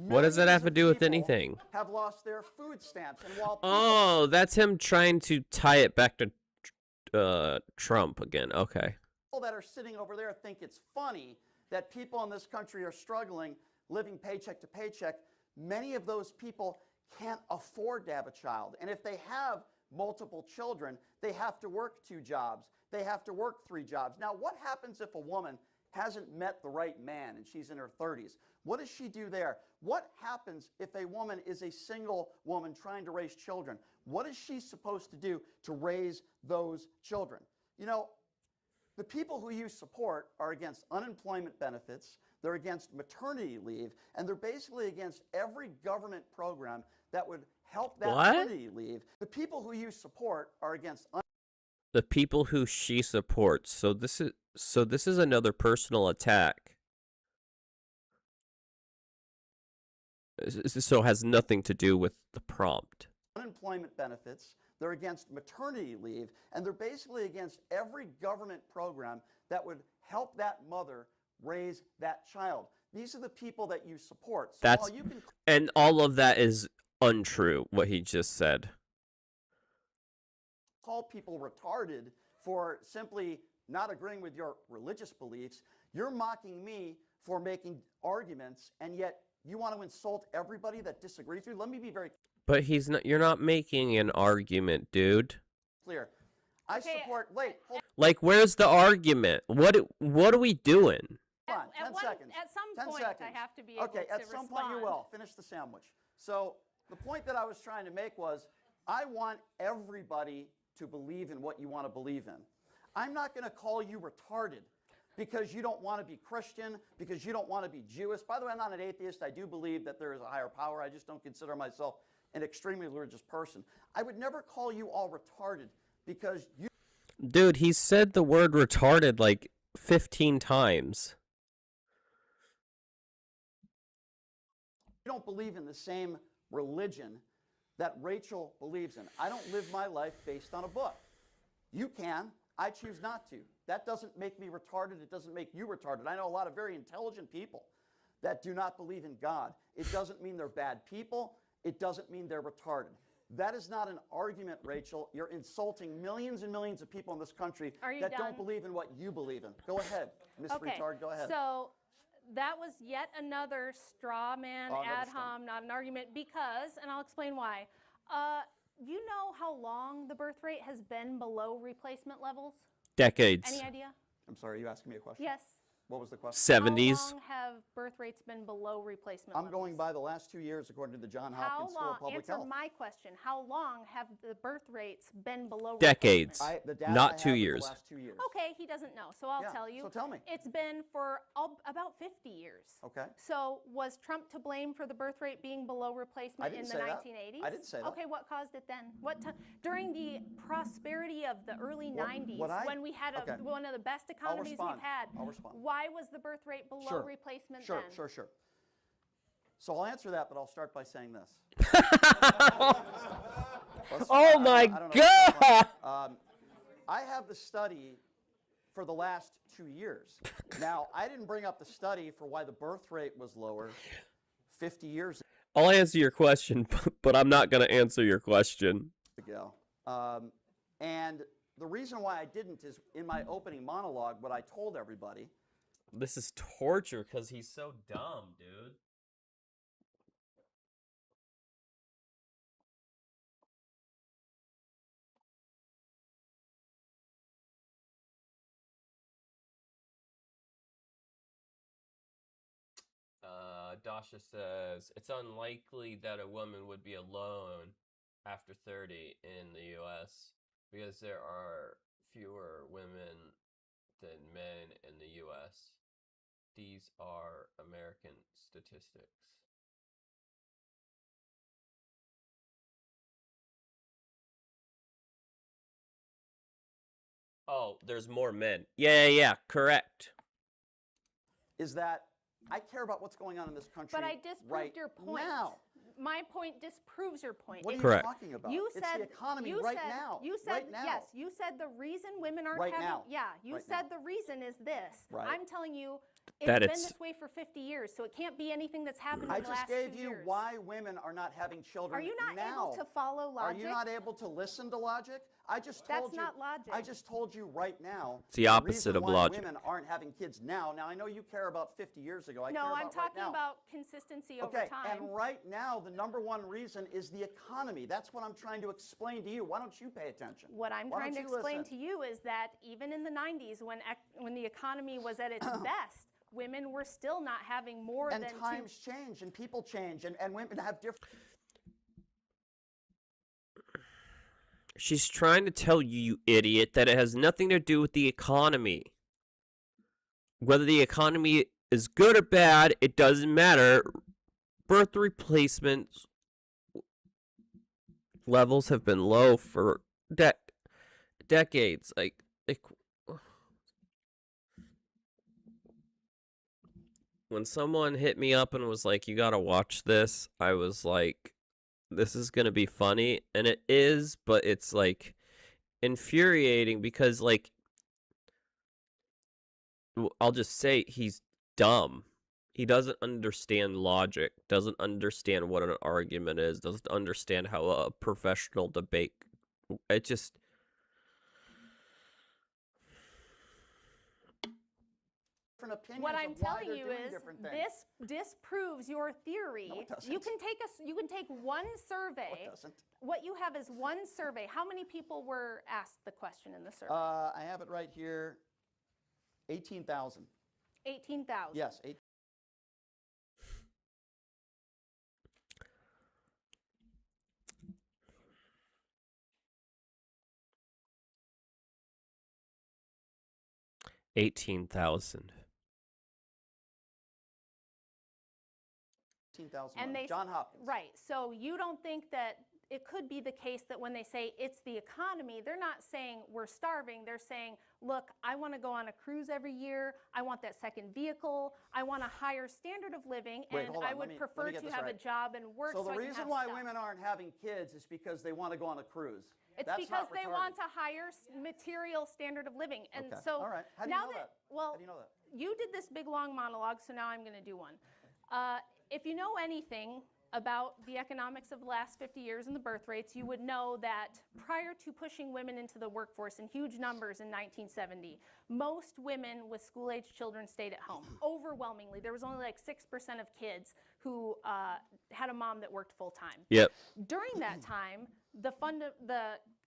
What does that have to do with anything? Have lost their food stamps, and while oh, that's him trying to tie it back to Trump again. Okay. People that are sitting over there think it's funny that people in this country are struggling, living paycheck to paycheck. Many of those people can't afford to have a child, and if they have multiple children, they have to work 2 jobs. They have to work 3 jobs. Now, what happens if a woman hasn't met the right man and she's in her 30s? What does she do there? What happens if a woman is a single woman trying to raise children? What is she supposed to do to raise those children? You know, the people who you support are against unemployment benefits, they're against maternity leave, and they're basically against every government program that would help that maternity leave. The people who you support are against the people who she supports. So this is another personal attack. So it has nothing to do with the prompt. Unemployment benefits, they're against maternity leave, and they're basically against every government program that would help that mother raise that child. These are the people that you support. So and all of that is untrue, what he just said. Call people retarded for simply not agreeing with your religious beliefs. You're mocking me for making arguments, and yet you want to insult everybody that disagrees with you? Let me be very But you're not making an argument, dude. clear. I support, like, where's the argument? What are we doing? Hold on, 10 seconds. At some 10 point, seconds. I have to be able to Okay, at some point you will. Finish the sandwich. So the point that I was trying to make was I want everybody to believe in what you want to believe in. I'm not going to call you retarded because you don't want to be Christian, because you don't want to be Jewish. By the way, I'm not an atheist. I do believe that there is a higher power. I just don't consider myself an extremely religious person. I would never call you all retarded because you... Dude, he said the word retarded like 15 times. You don't believe in the same religion that Rachel believes in. I don't live my life based on a book. You can. I choose not to. That doesn't make me retarded. It doesn't make you retarded. I know a lot of very intelligent people that do not believe in God. It doesn't mean they're bad people. It doesn't mean they're retarded. That is not an argument, Rachel. You're insulting millions and millions of people in this country that don't believe in what you believe in. Go ahead, Miss Retard, go ahead. So that was yet another straw man, Oh, ad another straw. hom, not an argument, because, and I'll explain why. You know how long the birth rate has been below replacement levels? Decades. Any idea? I'm sorry, are you asking me a question? Yes. What was the question? 70s. How long have birth rates been below replacement I'm levels? going by the last 2 years according to the Johns How Hopkins School long, of Public answer Health. my question, how long have the birth rates been below Decades. replacement? The data Not I 2 have is years. the last 2 years. Okay, he doesn't know, so I'll Yeah, tell you. so tell me. It's been for about 50 years. Okay. So was Trump to blame for the birth rate being below replacement in didn't the say that. 1980s? I didn't say that. Okay, what caused it then? During the prosperity of the early 90s, when we had okay. one of the best economies respond. we've had, I'll respond. why was the birth rate below Sure. replacement Sure, then? sure. So I'll answer that, but I'll start by saying this. Oh my I don't know if that's God! I have the study for the last 2 years. Now, I didn't bring up the study for why the birth rate was lower 50 years I'll answer your question, but I'm not going to answer your question. ago. And the reason why I didn't is in my opening monologue, what I told everybody. This is torture because he's so dumb, dude. Dasha says, it's unlikely that a woman would be alone after 30 in the US because there are fewer women than men in the US. These are American statistics. Oh, there's more men. Yeah, correct. Is that I care about what's going on in this country But I disproved right your point. now. My point disproves your point. What are you Correct. talking about? You It's said the economy you right said, now. You said right now. yes. You said the reason women aren't Right having. now. Yeah, you Right said now. the reason is this. Right. I'm telling you, That it's been it's- this way for 50 years, so it can't be anything that's happened I in the just last gave 2 you years. why women are not having children Are you not now. able to follow logic? Are you not able to listen to logic? I just That's told you. not logic. I just told you right now. It's the opposite reason of why logic. Women aren't having kids now. Now I know you care about 50 years ago. I care No, about I'm right talking now. about consistency over Okay, time. and right now the number one reason is the economy. That's what I'm trying to explain to you. Why don't you pay attention? What I'm Why trying to don't you explain listen? to you is that even in the 90s, when the economy was at its best, women were still not having more And than times change and people change and women have different. She's trying to tell you, you idiot, that it has nothing to do with the economy. Whether the economy is good or bad, it doesn't matter. Birth replacement levels have been low for decades. Like when someone hit me up and was like, you gotta watch this, I was like, this is gonna be funny. And it is, but it's like infuriating because, like, I'll just say he's dumb. He doesn't understand logic, doesn't understand what an argument is, doesn't understand how a professional debate. It just. Different opinions What I'm of why telling they're you doing is different things. this disproves your theory. No, it doesn't. You can take one survey. No, it doesn't. What you have is one survey. How many people were asked the question in the survey? I have it right here. 18,000. 18,000. Yes, 18,000. 18,000. And women. they John Hopkins. Right. So you don't think that it could be the case that when they say it's the economy, they're not saying we're starving. They're saying, look, I want to go on a cruise every year. I want that second vehicle. I want a higher standard of living, Wait, and hold I on, would let me prefer get to this have right. a job and work. So the I can reason have why stuff. women aren't having kids is because they want to go on a cruise. It's That's because not they retarded. want a higher material standard of living. And Okay. so All right. How do you now know that? Well, How do you know that? you did this big long monologue, so now I'm going to do one. If you know anything, about the economics of the last 50 years and the birth rates, you would know that prior to pushing women into the workforce in huge numbers in 1970, most women with school-age children stayed at home. Overwhelmingly, there was only like 6% of kids who had a mom that worked full-time. Yep. During that time, the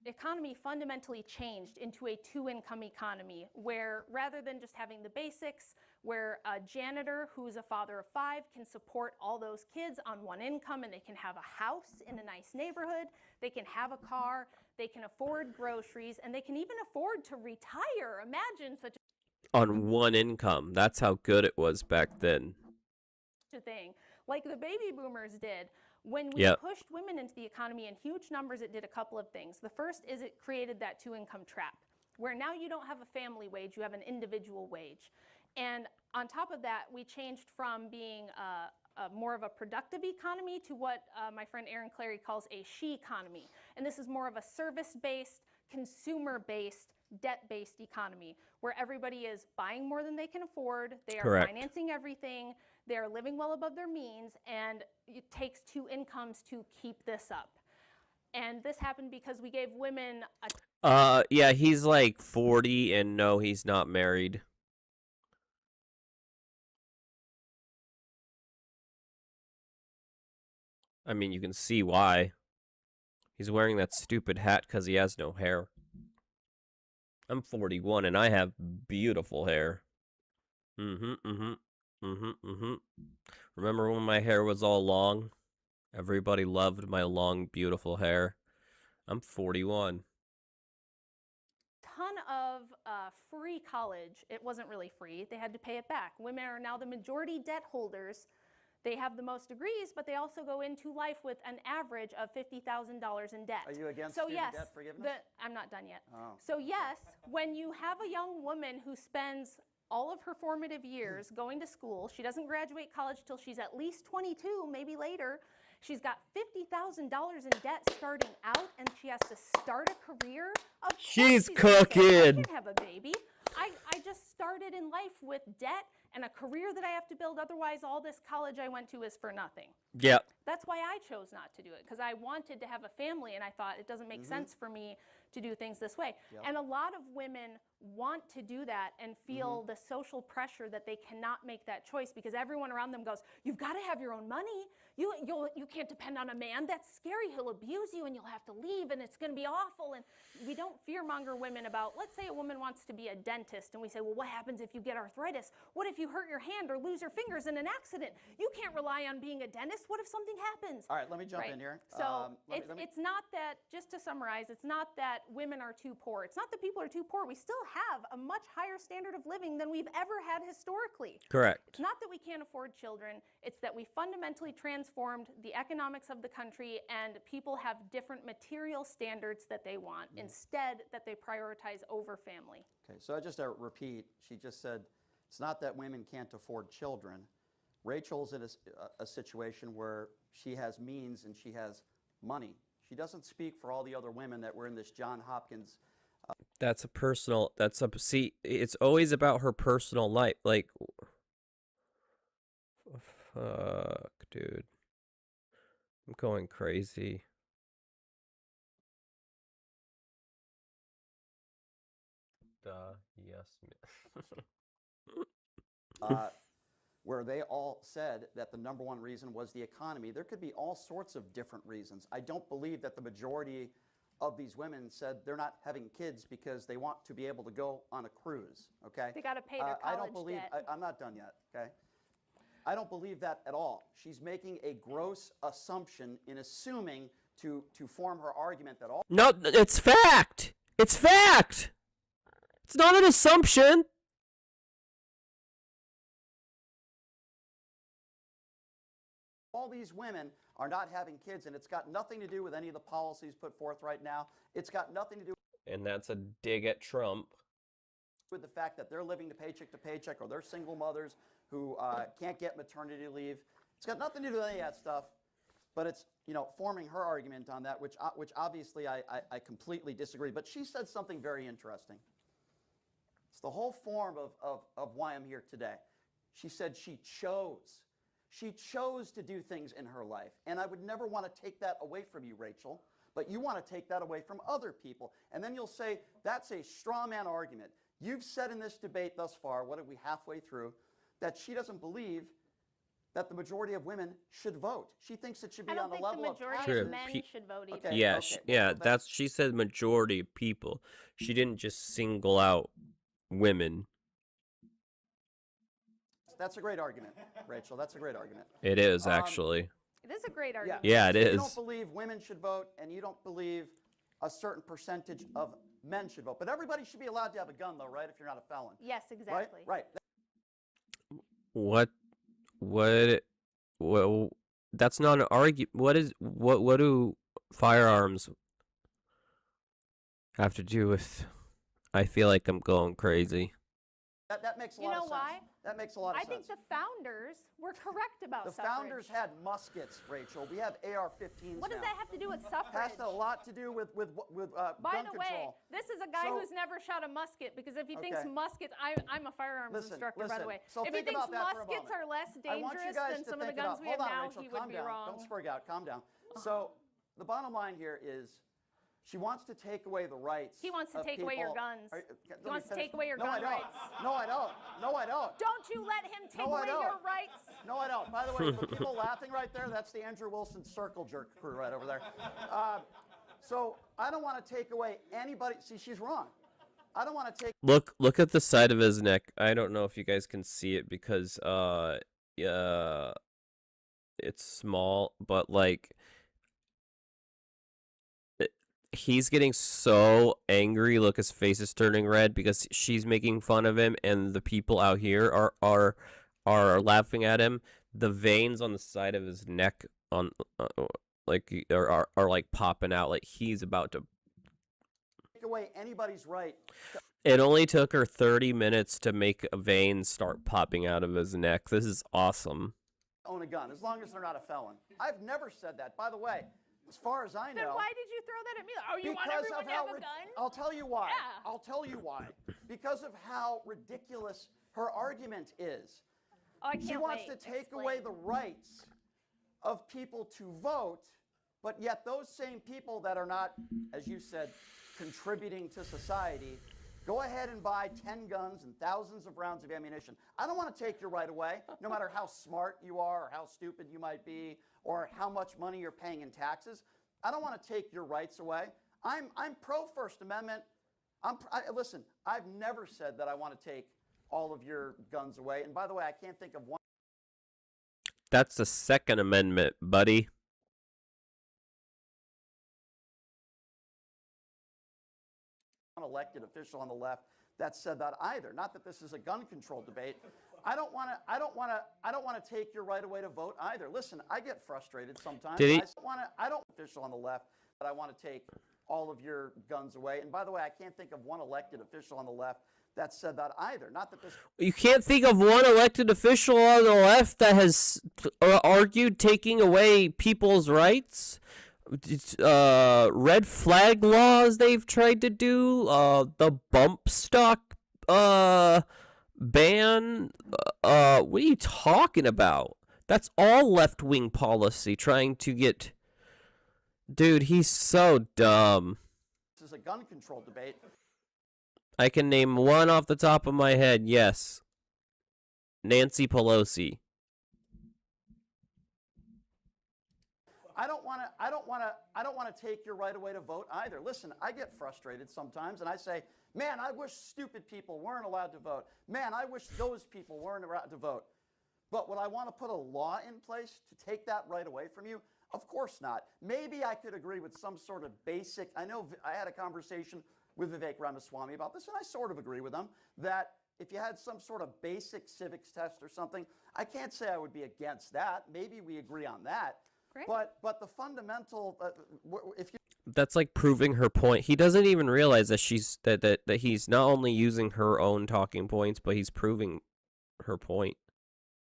economy fundamentally changed into a two-income economy where rather than just having the basics, where a janitor who's a father of 5 can support all those kids on one income and they can have a house in a nice neighborhood, they can have a car, they can afford groceries, and they can even afford to retire. Imagine such On one income. That's how good it was back then. a thing, like the baby boomers did. When we Yep. pushed women into the economy in huge numbers, it did a couple of things. The first is it created that two-income trap, where now you don't have a family wage, you have an individual wage. And on top of that, we changed from being more of a productive economy to what my friend Erin Clary calls a she economy. And this is more of a service-based, consumer-based, debt-based economy, where everybody is buying more than they can afford, they are Correct. financing everything, they are living well above their means, and it takes two incomes to keep this up. And this happened because we gave women a Yeah, he's like 40 and no, he's not married. I mean, you can see why. He's wearing that stupid hat because he has no hair. I'm 41 and I have beautiful hair. Remember when my hair was all long? Everybody loved my long, beautiful hair. I'm 41. ton of free college. It wasn't really free. They had to pay it back. Women are now the majority debt holders. They have the most degrees, but they also go into life with an average of $50,000 in debt. Are you against So student yes, debt forgiveness? I'm not done yet. Oh. So yes, when you have a young woman who spends all of her formative years going to school, she doesn't graduate college till she's at least 22, maybe later. She's got $50,000 in debt starting out, and she has to start a career. Of course She's gonna say, cooking. I can have a baby. I just started in life with debt and a career that I have to build. Otherwise, all this college I went to is for nothing. Yep. That's why I chose not to do it, because I wanted to have a family, and I thought it doesn't make sense for me to do things this way. Yep. And a lot of women want to do that and feel the social pressure that they cannot make that choice because everyone around them goes, you've got to have your own money. You can't depend on a man. That's scary. He'll abuse you and you'll have to leave and it's going to be awful. And we don't fearmonger women about, let's say a woman wants to be a dentist and we say, well, what happens if you get arthritis? What if you hurt your hand or lose your fingers in an accident? You can't rely on being a dentist. What if something happens? All right, let me jump Right. in here. So Let me- it's not that, just to summarize, it's not that women are too poor. It's not that people are too poor. We still have a much higher standard of living than we've ever had historically. Correct. It's not that we can't afford children. It's that we fundamentally transformed the economics of the country and people have different material standards that they want instead that they prioritize over family. Okay, so just to repeat, she just said, it's not that women can't afford children. Rachel's in a situation where she has means and she has money. She doesn't speak for all the other women that were in this John Hopkins. That's a personal, see, it's always about her personal life. Like, fuck, dude. I'm going crazy. Yes. Where they all said that the number one reason was the economy. There could be all sorts of different reasons. I don't believe that the majority of these women said they're not having kids because they want to be able to go on a cruise, okay? They got to pay their college I don't believe, debt. I'm not done yet, okay? I don't believe that at all. She's making a gross assumption in assuming to form her argument that all No, it's fact. It's fact. It's not an assumption. these women are not having kids, and it's got nothing to do with any of the policies put forth right now. It's got nothing to do And that's a dig at Trump. with the fact that they're living to paycheck, or they're single mothers who can't get maternity leave. It's got nothing to do with any of that stuff, but it's, you know, forming her argument on that, which obviously I completely disagree. But she said something very interesting. It's the whole form of why I'm here today. She said she chose. She chose to do things in her life. And I would never want to take that away from you, Rachel, but you want to take that away from other people. And then you'll say, that's a straw man argument. You've said in this debate thus far, what are we halfway through, that she doesn't believe that the majority of women should vote. She thinks it should be on the level of I don't think the majority Sure, of men should vote either. Okay. Yeah, well, yeah, then- that's she said majority of people. She didn't just single out women. That's a great argument, Rachel. That's a great argument. It is actually. It is a great argument. Yeah, it You is. don't believe women should vote, and you don't believe a certain percentage of men should vote. But everybody should be allowed to have a gun, though, right? If you're not a felon. Yes, exactly. Right. What well, that's not an argument. What do firearms have to do with? I feel like I'm going crazy. That makes a You lot know of sense. why? That makes a lot of I sense. think the founders were correct about The suffrage. founders had muskets, Rachel. We have AR-15s What does now. that have to do with Has suffrage? a lot to do with By gun the way, control. this is a guy So- who's never shot a musket, because if he thinks Okay. muskets, I'm a firearms instructor, by the way. So If he think thinks about that for a muskets moment. are less I want you dangerous guys than to some of the think guns about, we have hold on, now, Rachel, he calm would be down. wrong. Don't sprig out, calm down. So the bottom line here is she wants to take away the rights. He wants to of take away your people- guns. Are you- He let me wants to finish. take away your No, gun I don't. rights. No, I don't. No, I don't. Don't you let him take No, I away don't. your rights. No, I don't. By the way, the people laughing right there, that's the Andrew Wilson circle jerk crew right over there. So I don't want to take away anybody. See, she's wrong. I don't want to take. Look at the side of his neck. I don't know if you guys can see it because it's small, but like he's getting so angry. Look, his face is turning red because she's making fun of him, and the people out here are laughing at him. The veins on the side of his neck on like are like popping out, like he's about to. Take away anybody's right. It only took her 30 minutes to make a vein start popping out of his neck. This is awesome. Own a gun, as long as they're not a felon. I've never said that. By the way, as far as I know. Then why did you throw that at me? Oh, you want because everyone of to have how a gun? I'll tell you why. Yeah. I'll tell you why. Because of how ridiculous her argument is. Oh, I can't She wants wait. to take away the rights of people to vote, but yet those same people that are not, as you said, contributing to society, go ahead and buy 10 guns and thousands of rounds of ammunition. I don't want to take your right away, no matter how smart you are or how stupid you might be or how much money you're paying in taxes. I don't want to take your rights away. I'm pro First Amendment. Listen, I've never said that I want to take all of your guns away. And by the way, I can't think of one That's the Second Amendment, buddy. elected official on the left that said that either. Not that this is a gun control debate. I don't want to take your right away to vote either. Listen, I get frustrated sometimes. Did he- I don't official on the left that I want to take all of your guns away. And by the way, I can't think of one elected official on the left that said that either. Not that this. You can't think of one elected official on the left that has argued taking away people's rights. Red flag laws they've tried to do. The bump stock ban. What are you talking about? That's all left wing policy trying to get. Dude, he's so dumb. This is a gun control debate. I can name one off the top of my head. Yes. Nancy Pelosi. I don't want to take your right away to vote either. Listen, I get frustrated sometimes, and I say, man, I wish stupid people weren't allowed to vote. Man, I wish those people weren't allowed to vote. But would I want to put a law in place to take that right away from you? Of course not. Maybe I could agree with some sort of basic. I know I had a conversation with Vivek Ramaswamy about this, and I sort of agree with him that if you had some sort of basic civics test or something, I can't say I would be against that. Maybe we agree on that. Great. But the fundamental, if you That's like proving her point. He doesn't even realize that that he's not only using her own talking points, but he's proving her point.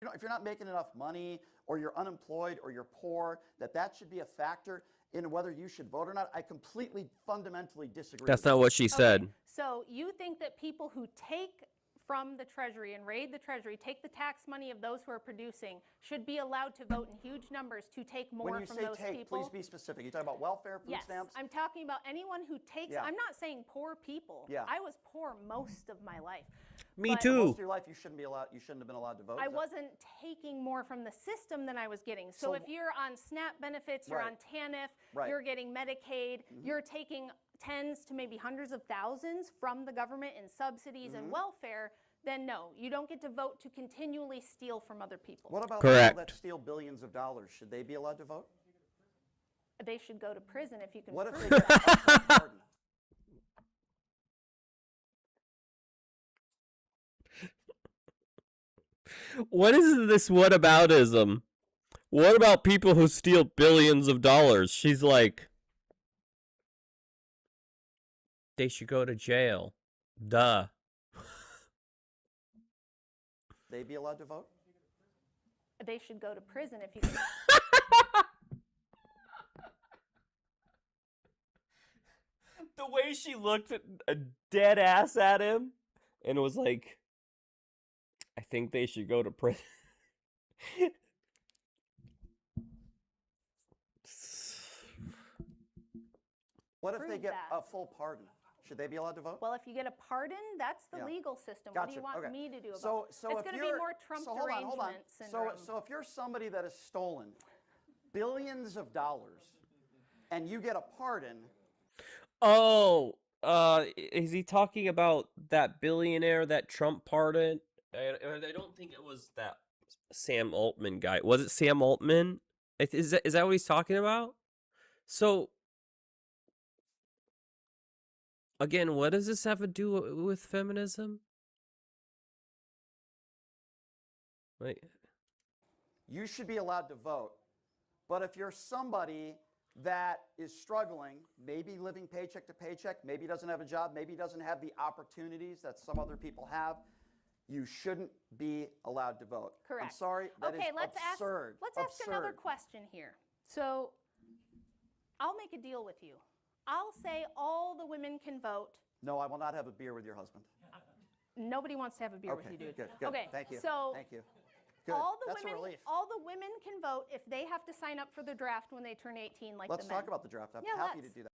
if you're not making enough money or you're unemployed or you're poor, that should be a factor in whether you should vote or not. I completely fundamentally disagree. That's with not that. what she said. So you think that people who take from the Treasury and raid the Treasury, take the tax money of those who are producing, should be allowed to vote in huge numbers to take more When you from say those take, people. please be specific. You talking about welfare, food Yes, stamps? I'm talking about anyone who takes, Yeah. I'm not saying poor people. Yeah. I was poor most of my life. Me But For most too. of your life, you shouldn't have been allowed to vote. I Is that- wasn't taking more from the system than I was getting. So So- if you're on SNAP benefits, you're Right. on TANF, Right. you're getting Medicaid, you're taking tens to maybe hundreds of thousands from the government in subsidies and welfare, then no, you don't get to vote to continually steal from other people. What about Correct. people that steal billions of dollars? Should they be allowed to vote? They should go to prison if you can What if prove they it. get a full pardon? What is this whataboutism? What about people who steal billions of dollars? She's like, they should go to jail. Duh. They be allowed to vote? They should go to prison if you can. The way she looked at a dead ass at him and was like, I think they should go to prison. What if they Prove get that. a full pardon? Should they be allowed to vote? Well, if you get a pardon, that's the Yeah. legal system. What do you Gotcha. want Okay. me to do about So, it? so It's if going to be you're- more Trump so hold on, hold on. derangement syndrome. So if you're somebody that has stolen billions of dollars and you get a pardon, Oh, is he talking about that billionaire that Trump pardoned? I don't think it was that Sam Altman guy. Was it Sam Altman? Is that what he's talking about? So, again, what does this have to do with feminism? Like, you should be allowed to vote. But if you're somebody that is struggling, maybe living paycheck to paycheck, maybe doesn't have a job, maybe doesn't have the opportunities that some other people have, you shouldn't be allowed to vote. I'm Correct. sorry, that is Okay, let's absurd. ask another question here. So I'll make a deal with you. I'll say all the women can vote. No, I will not have a beer with your husband. Nobody wants to have a beer Okay, with you, dude. good, good. Okay, Thank you. so Thank you. Good. That's a relief. all the women can vote if they have to sign up for the draft when they turn 18, like Let's the men. talk about the draft. I'm Yeah, happy to let's. do that.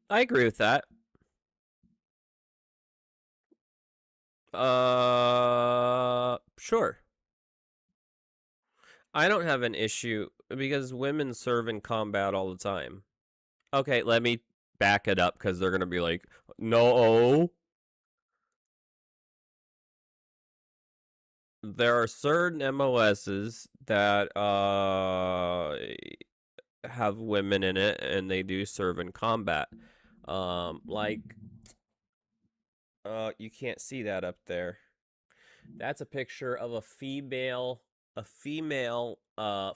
I agree with that. Sure. I don't have an issue because women serve in combat all the time. Okay, let me back it up because they're gonna be like, no. There are certain MOSs that have women in it and they do serve in combat. Like you can't see that up there. That's a picture of a female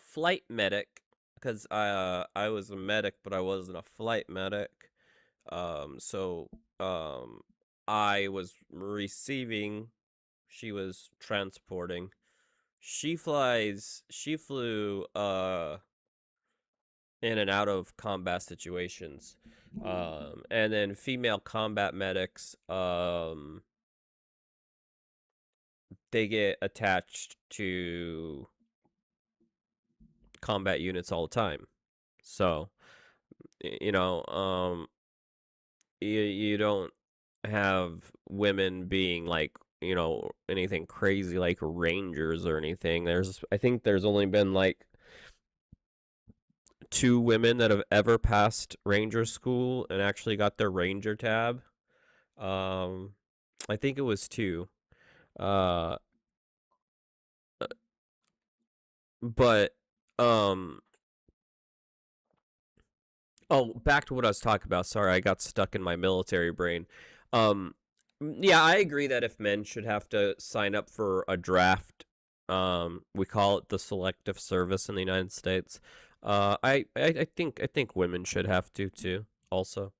flight medic because I was a medic but I wasn't a flight medic. So I was receiving, she was transporting. She flew in and out of combat situations. And then female combat medics, they get attached to combat units all the time. So, you know, you don't have women being like, you know, anything crazy like rangers or anything. I think there's only been like 2 women that have ever passed ranger school and actually got their ranger tab. I think it was 2. But oh, back to what I was talking about. Sorry, I got stuck in my military brain. Yeah, I agree that if men should have to sign up for a draft, we call it the selective service in the United States. I think women should have to too. Also,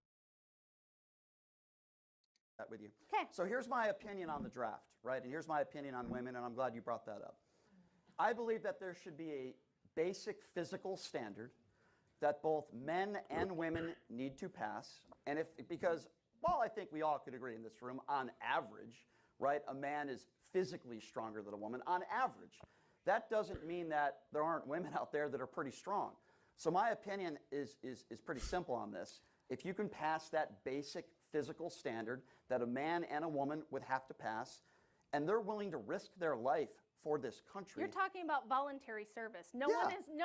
That with you. Okay. So here's my opinion on the draft, right? And here's my opinion on women, and I'm glad you brought that up. I believe that there should be a basic physical standard that both men and women need to pass, and because Well, I think we all could agree in this room, on average, right, a man is physically stronger than a woman, on average. That doesn't mean that there aren't women out there that are pretty strong. So my opinion is pretty simple on this. If you can pass that basic physical standard that a man and a woman would have to pass, and they're willing to risk their life for this country. You're talking about voluntary service. No Yeah.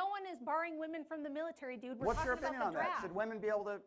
one is barring women from the military, dude. We're What's your talking opinion about on the that? draft. Should women be able to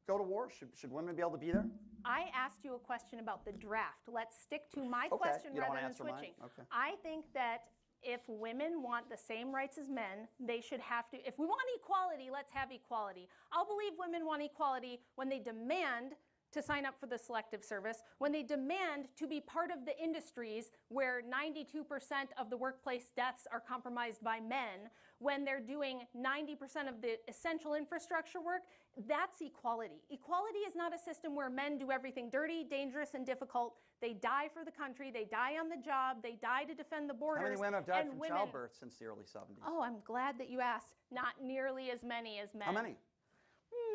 go to war? Should women be able to be there? I asked you a question about the draft. Let's stick to my Okay, question you don't rather wanna than answer mine? switching. Okay. I think that if women want the same rights as men, they should have to. If we want equality, let's have equality. I'll believe women want equality when they demand to sign up for the selective service, when they demand to be part of the industries where 92% of the workplace deaths are compromised by men, when they're doing 90% of the essential infrastructure work. That's equality. Equality is not a system where men do everything dirty, dangerous, and difficult. They die for the country, they die on the job, they die to defend the borders. How many women have died and from women, childbirth since the early 70s? Oh, I'm glad that you asked. Not nearly as many as men. How many?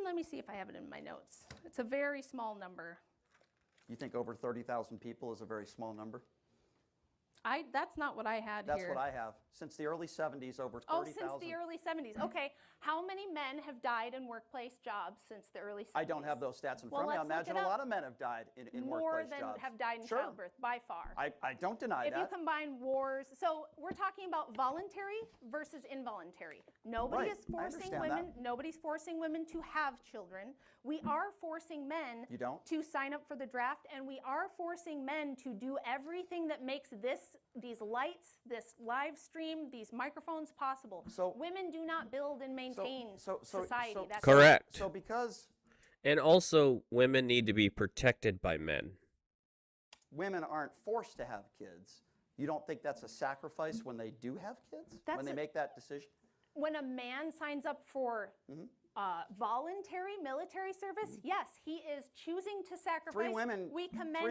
Let me see if I have it in my notes. It's a very small number. You think over 30,000 people is a very small number? That's not what I had That's here. what I have. Since the early 70s, over 30,000. Oh, since the early 70s. Okay. How many men have died in workplace jobs since the early 70s? I don't have those stats in Well, front of me. I let's look imagine it a up. lot of men have died in More workplace than jobs. have died in Sure. childbirth, by far. I don't deny If you that. combine wars, so we're talking about voluntary versus involuntary. Nobody Right, is I forcing understand women. that. Nobody's forcing women to have children. We are forcing men You don't? to sign up for the draft, and we are forcing men to do everything that makes these lights, this live stream, these microphones possible. So- women do not build and maintain society. That's Correct. So because And also, women need to be protected by men. women aren't forced to have kids, you don't think that's a sacrifice when they do have kids? That's When they a- make that decision? When a man signs up for voluntary military service, yes, he is choosing to sacrifice. Three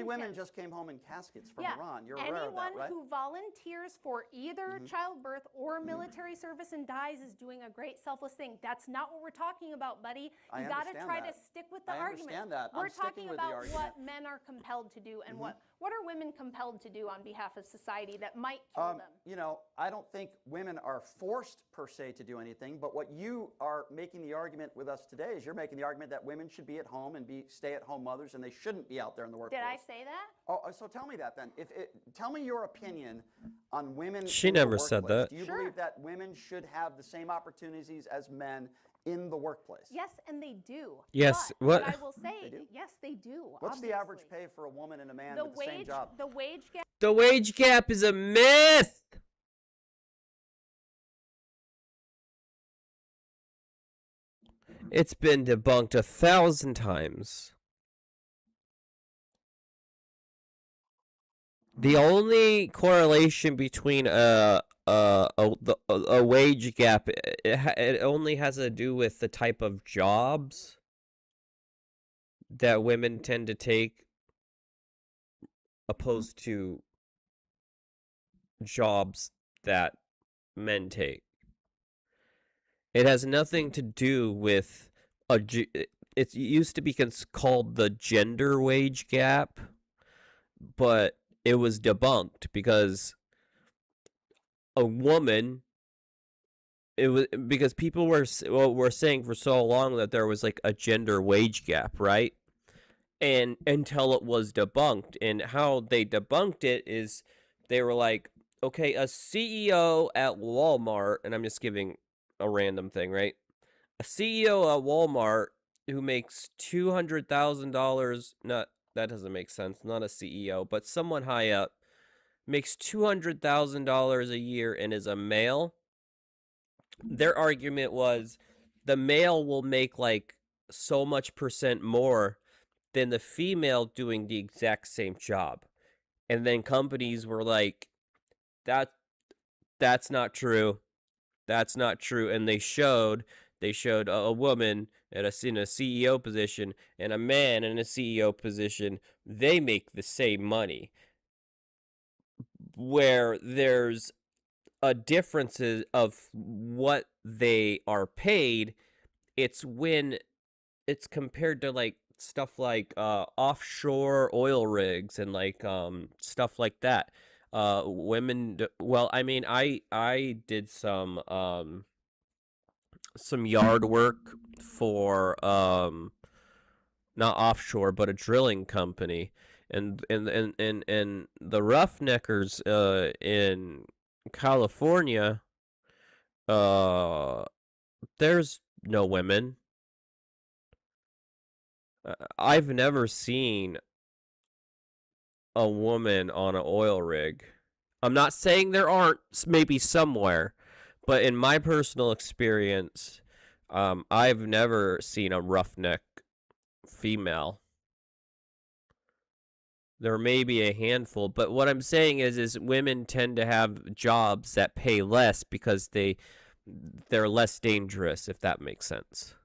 women him. just came home in caskets from Yeah. Iran. You're aware of Anyone that, right? who volunteers for either childbirth or military service and dies is doing a great selfless thing. That's not what we're talking about, buddy. I You got to understand try that. to stick with the I argument. understand that. We're I'm sticking talking with the about argument. what men are compelled to do and what are women compelled to do on behalf of society that might kill them. You know, I don't think women are forced per se to do anything, but what you are making the argument with us today is you're making the argument that women should be at home and be stay-at-home mothers and they shouldn't be out there in the workplace. Did I say that? Oh, so tell me that then. Tell me your opinion on women. She in the never said workplace. that. Do you Sure. believe that women should have the same opportunities as men in the workplace? Yes, and they do. Yes, But what- I will say, They do? yes, they do. What's the average obviously. pay for a woman and a man The with the same job? the wage gap. The wage gap is a myth! It's been debunked 1,000 times. The only correlation between a wage gap, it only has to do with the type of jobs that women tend to take opposed to jobs that men take. It has nothing to do with it used to be called the gender wage gap, but it was debunked because a woman, because people were saying for so long that there was like a gender wage gap, right? And until it was debunked. And how they debunked it is they were like, okay, a CEO at Walmart, and I'm just giving a random thing, right? A CEO at Walmart who makes $200,000, that doesn't make sense, not a CEO, but someone high up, makes $200,000 a year and is a male. Their argument was the male will make like so much percent more than the female doing the exact same job. And then companies were like, that's not true. That's not true. And they showed a woman in a CEO position and a man in a CEO position. They make the same money. Where there's a difference of what they are paid, it's when it's compared to like stuff like offshore oil rigs and like stuff like that. Well, I mean, I did some yard work for not offshore but a drilling company, and the Roughneckers in California, uh there's no women. I've never seen a woman on an oil rig. I'm not saying there aren't, maybe somewhere, but in my personal experience, I've never seen a roughneck female. There may be a handful, but what I'm saying is women tend to have jobs that pay less because they're less dangerous, if that makes sense.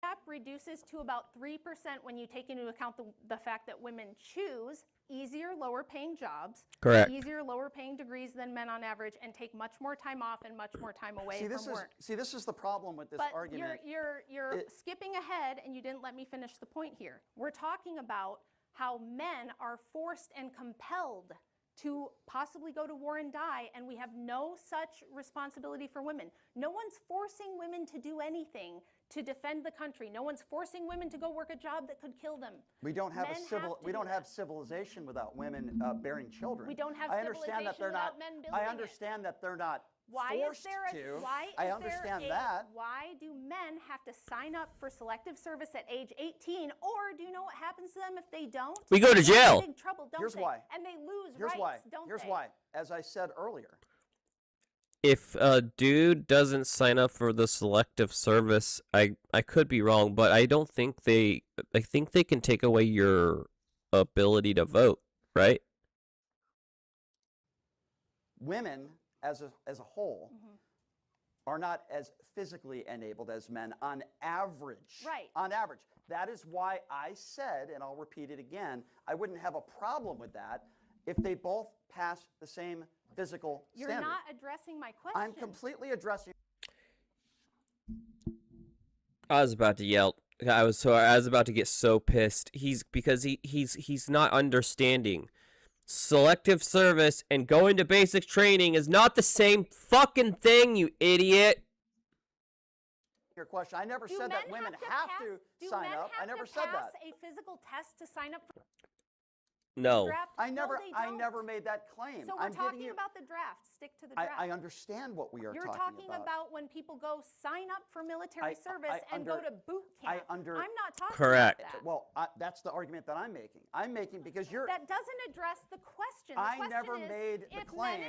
Gap reduces to about 3% when you take into account the fact that women choose easier, lower paying jobs, Correct. easier, lower paying degrees than men on average, and take much more time off and much more time away from work. See, this is the problem with this But argument. you're skipping ahead, and you didn't let me finish the point here. We're talking about how men are forced and compelled to possibly go to war and die, and we have no such responsibility for women. No one's forcing women to do anything to defend the country. No one's forcing women to go work a job that could kill them. We don't have Men have civilization without women bearing children. We don't have I understand that they're civilization without not. men building I it. understand that they're not Why forced is there a, to. why is I understand there a, that. Why do men have to sign up for selective service at age 18? Or do you know what happens to them if they don't? We go to They're jail. in big trouble, don't Here's they? why. And they lose Here's rights, why. don't Here's they? why. As I said earlier, If a dude doesn't sign up for the selective service, I could be wrong, but I think they can take away your ability to vote, right? women as a whole are not as physically enabled as men on average. Right. On average. That is why I said, and I'll repeat it again, I wouldn't have a problem with that if they both pass the same physical You're standard. not addressing my question. I'm completely addressing. I was about to yell. I was about to get so pissed. He's not understanding. Selective service and going to basic training is not the same fucking thing, you idiot. Your question. I never Do said that men women have have to to sign up. I never said that. a physical test to sign up for No. the draft? I never No, they I don't. never made that claim. So we're I'm giving talking you, about the draft. Stick to the draft. I understand what we are You're talking talking about when people go sign up for military service I and go to boot camp. I'm not talking Correct. about that. Well, that's the argument that I'm making. I'm making because you're. That doesn't address the question. The I question never is, made the claim.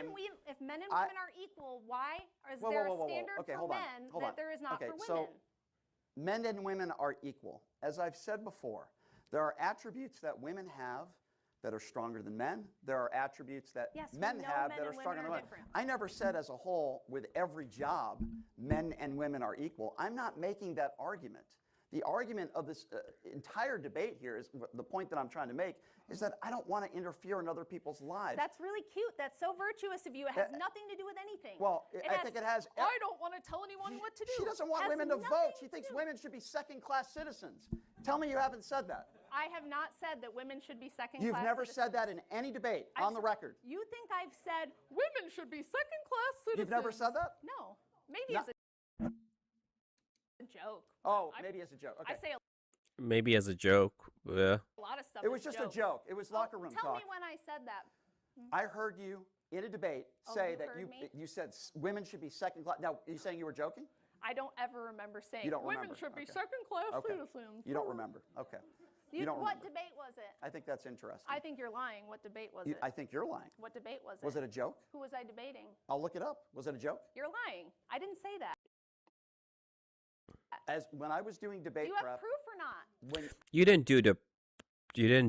If men and women are equal, why is Whoa, there whoa, whoa, a whoa. standard Okay, for hold on, men hold that on. there is not Okay, for women? so men and women are equal. As I've said before, there are attributes that women have that are stronger than men. There are attributes that Yes, we men know have men that are and women stronger are than women. different. I never said as a whole, with every job, men and women are equal. I'm not making that argument. The argument of this entire debate here is the point that I'm trying to make is that I don't want to interfere in other people's lives. That's really cute. That's so virtuous of you. It has nothing to do with anything. Well, I think it has. I don't want to tell anyone what to do. She doesn't want Has women to nothing vote. She to thinks do. women should be second-class citizens. Tell me you haven't said that. I have not said that women should be second You've class never citizens. said that in any debate I've on the record. You think I've said women should be second class citizens? You've never said that? No. Maybe No. as a joke. Oh, maybe as a joke. Okay. I say Maybe as a joke. Yeah. a lot of stuff. It was as just jokes. a joke. It was locker room Tell talk. me when I said that. I heard you in a debate say you that heard me? you said women should be second class. Now, are you saying you were joking? I don't ever remember saying You don't women remember. should be Okay. second class Okay. citizens. You don't remember. Okay. You don't What remember. debate was it? I think that's interesting. I think you're lying. What debate was it? I think you're lying. What debate was it? Was it a joke? Who was I debating? I'll look it up. Was it a joke? You're lying. I didn't say that. As when I was doing Do debate you have prep, proof or not? when You didn't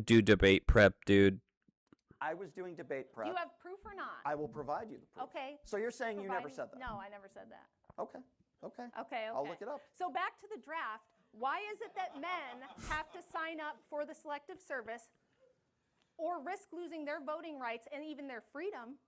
do debate prep, dude. I was doing debate Do prep, you have proof or not? I will provide you the proof. Okay. So you're saying you never Provide- said that? No, I never said that. Okay. Okay. Okay, okay. I'll look it up. So back to the draft. Why is it that men have to sign up for the selective service or risk losing their voting rights and even their freedom,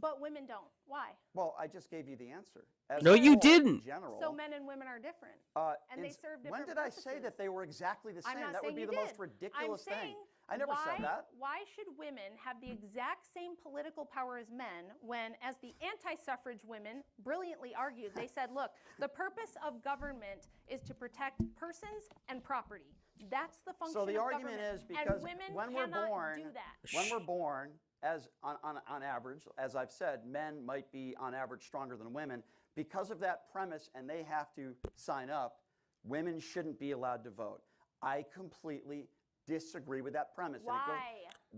But women don't. Why? Well, I just gave you the answer. As No, a you whole, didn't. In general, So men and women are different. And they serve different When did I say that purposes. they were exactly the same? I'm not That would saying be you the most did. ridiculous I'm saying, thing. I never said that. Why should women have the exact same political power as men when, as the anti-suffrage women brilliantly argued, they said, look, the purpose of government is to protect persons and property. That's the function So the of argument government. is because and women when we're cannot born, do that. when we're born, as on average, as I've said, men might be on average stronger than women. Because of that premise, and they have to sign up, women shouldn't be allowed to vote. I completely disagree with that premise. Why?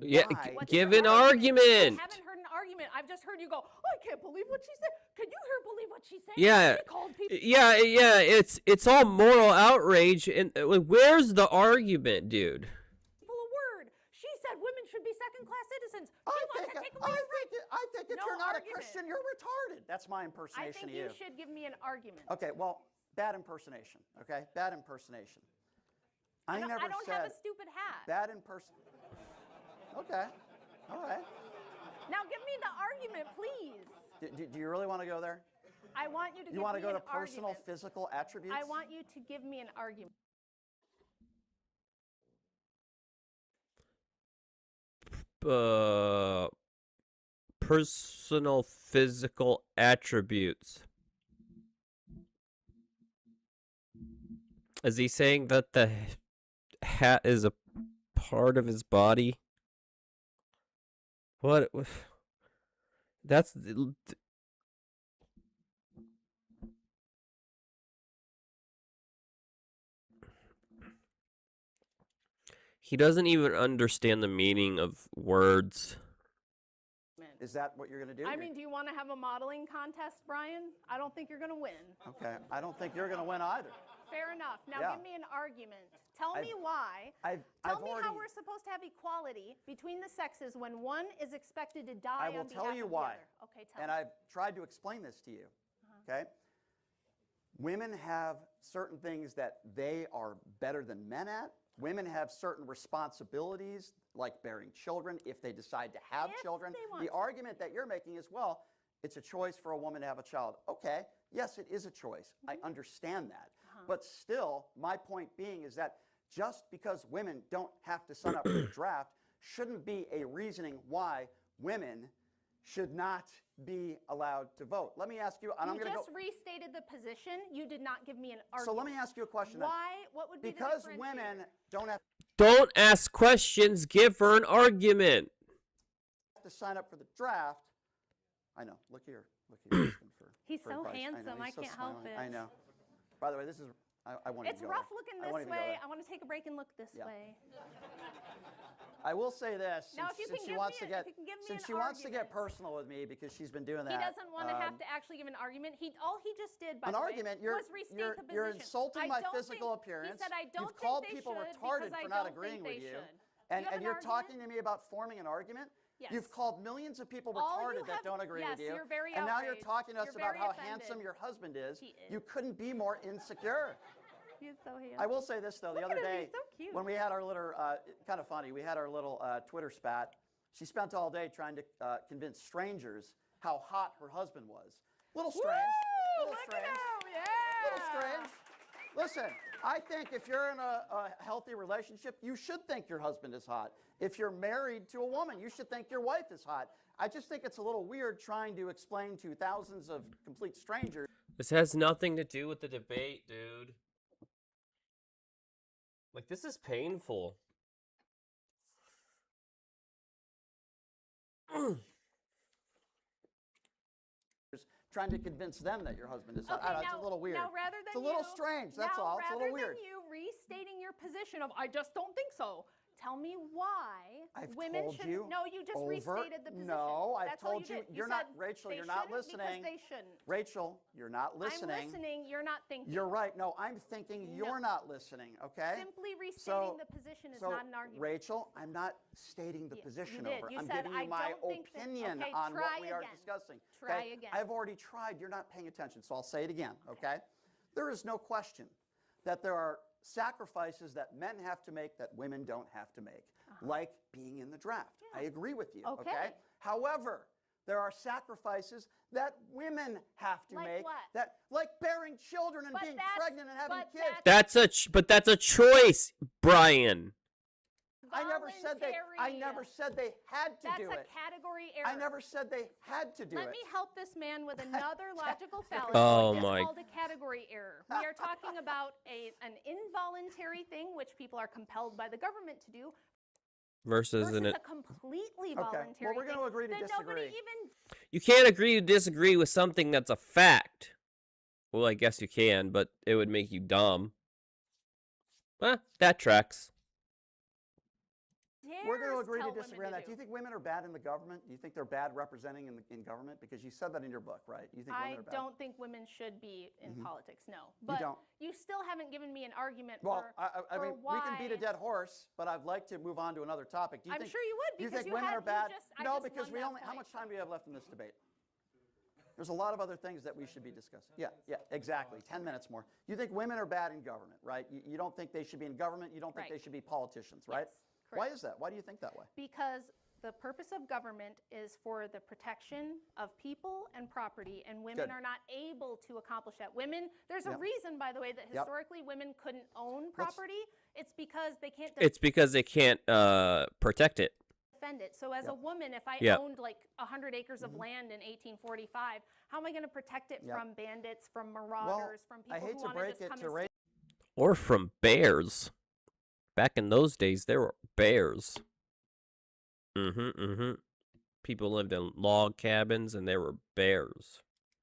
Yeah, Why? give an argument. I haven't heard an argument. I've just heard you go, oh, I can't believe what she said. Can you believe what she said? Yeah, She called people. yeah. It's all moral outrage, and where's the argument, dude? A word. She said women should be second-class citizens. I She wants think, to take away your rights. I think if No you're not argument. a Christian, you're retarded. That's my I impersonation think of you. you should give me an argument. Okay, well, bad impersonation. Okay, bad impersonation. I don't never have said a stupid hat. bad impersonation. Okay, all right. Now give me the argument, please. Do you really want to go there? I want you to You give want me to go an to personal, argument. physical attributes? I want you to give me an argument. Personal physical attributes. Is he saying that the hat is a part of his body? What? That's he doesn't even understand the meaning of words. Is that what you're going to do? I mean, do you want to have a modeling contest, Brian? I don't think you're going to win. Okay, I don't think you're going to win either. Fair enough. Now Yeah. give me an argument. Tell me why. I've Tell me how we're supposed to have equality between the sexes when one is expected to die I on will behalf tell you of why. the other. Okay, tell And me. I've tried to explain this to you. Okay? Women have certain things that they are better than men at. Women have certain responsibilities, like bearing children, if they decide to have If children. they want The to. argument that you're making is, well, it's a choice for a woman to have a child. Okay, yes, it is a choice. I understand that. But still, my point being is that just because women don't have to sign up for the draft shouldn't be a reasoning why women should not be allowed to vote. Let me ask you, and I'm You going to go. just restated the position. You did not give me an argument. So let me ask you a question then. Why? What would be Because the differentiator? women don't have Don't ask questions, give her an argument. to sign up for the draft. I know. Look here. Look here. Asking He's for so advice. handsome, He's I so can't help smiling. it. I know. By the way, this is. I want It's to go rough there. looking I this won't even go way. there. I want to take a break and look this Yeah. way. I will say this, Now, if you since can she give wants me to a- get if you can give me since an she wants to get argument. personal with me because she's been doing that. He doesn't want to have to actually give an argument. All he just did, by An the way, argument. was restate the position. You're insulting I my don't physical think, appearance. He said, I don't You've called think they people should retarded because I for not don't agreeing think they with you. should. And, Do you have and an you're argument? talking to me about forming an argument? Yes. You've called millions of people All you retarded that have- don't agree yes, with you. you're very and now you're outraged. talking to us You're about very how offended. handsome your husband is. He is. You couldn't be more insecure. He is so handsome. I will say this, though. The Look other at him, day, he's so cute. when we had our little, kind of funny, we had our little Twitter spat, she spent all day trying to convince strangers how hot her husband was. Little strange. Woo! Little Look strange. at him. Yeah. Little strange. Listen, I think if you're in a healthy relationship, you should think your husband is hot. If you're married to a woman, you should think your wife is hot. I just think it's a little weird trying to explain to thousands of complete strangers. This has nothing to do with the debate, dude. Like, this is painful. Trying to convince them that your husband is hot. Okay, I know, now, it's a little weird. Now, rather than It's a little you, strange, that's now, all. It's a little weird. Rather than you restating your position of, I just don't think so, tell me why I've women told should. you No, you just over- restated the position. No, I've That's all told you. did. You're not, said Rachel, they you're not shouldn't listening. Because they shouldn't. Rachel, you're not listening. I'm listening. You're not thinking. You're right. No, I'm thinking you're not listening, okay? Simply restating the position is so, not an argument. Rachel, I'm not stating the Yeah, position you did. over. You I'm said, giving you "I my don't think that-" opinion Okay, on what try we are again. discussing. Try okay? again. I've already tried. You're not paying attention, so I'll say it again, okay? There is no question that there are sacrifices that men have to make that women don't have to make, like being in the draft. I agree with you, Okay. However, There are sacrifices that women have to Like make. what? Like bearing children and But being that's- pregnant and having but kids. That's a choice, Brian. I never said they had to do That's it. a category error. I never said they had to do Let it. me help this man with another logical fallacy. Oh It's my- called a category error. We are talking about an involuntary thing, which people are compelled by the government to do, Versus versus an a completely voluntary well, we're thing going to agree to that nobody disagree. even. You can't agree to disagree with something that's a fact. Well, I guess you can, but it would make you dumb. That tracks. We're going to dares agree to tell women disagree on that. Do you think women are bad in the government? Do you think they're bad representing in government? Because you said that in your book, right? You think I women are bad? don't think women should be in politics, no. You But don't? you still haven't given me an argument Well, for, I mean, why. we can beat a dead horse, but I'd like to move on to another topic. Do you I'm think, sure you would, do you because think you women had- are bad? you just- I No, just because won we that only. How point, much time so. do we have left in this debate? There's a lot of other things that we should be discussing. Yeah, exactly. 10 minutes more. You think women are bad in government, right? You don't think they should be in government. You don't think Right. they should be politicians, right? Yes, Why correct. is that? Why do you think that way? Because the purpose of government is for the protection of people and property, and women Good. are not able to accomplish that. Women, there's a Yep. reason, by the way, that Yep. historically women couldn't own property. It's because they can't It's because they can't protect it. defend it. So as a Yep. woman, if I Yep. owned like 100 acres of land in 1845, how am I going to protect it Yep. from bandits, from marauders, from people I hate who to want to break just it come to and Ray. Or from bears. Back in those days, there were bears. People lived in log cabins, and there were bears.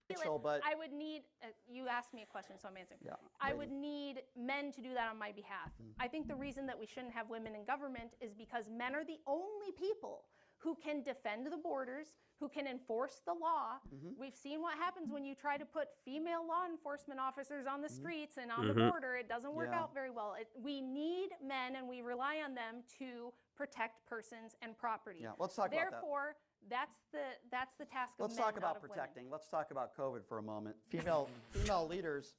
Rachel, but I would need, you asked me a question, so I'm answering. yeah, I Brady. would need men to do that on my behalf. I think the reason that we shouldn't have women in government is because men are the only people who can defend the borders, who can enforce the law. We've seen what happens when you try to put female law enforcement officers on the streets and on the border. It doesn't work Yeah. out very well. We need men, and we rely on them to protect persons and property. Yeah, let's talk about that. Therefore, that's the task of Let's men, talk not about of women. protecting. Let's talk about COVID for a moment. Female leaders.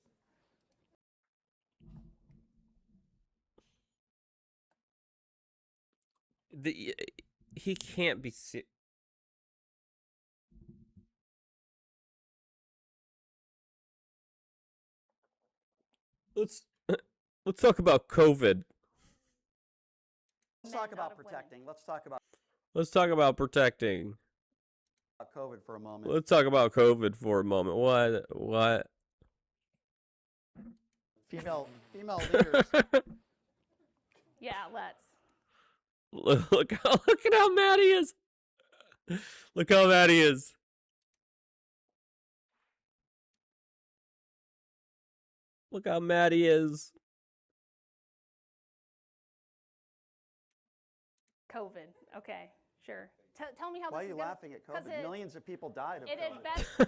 He can't be. Let's talk about COVID. Let's Men, talk not about of women. protecting. Let's talk about Let's talk about protecting. COVID for a moment. Let's talk about COVID for a moment. What? Female leaders. Yeah, let's. Look at how mad he is. Look how mad he is. Look how mad he is. COVID. Okay, sure. Tell me how Why are this you is gonna, laughing at 'cause COVID? Millions of people died of It COVID. is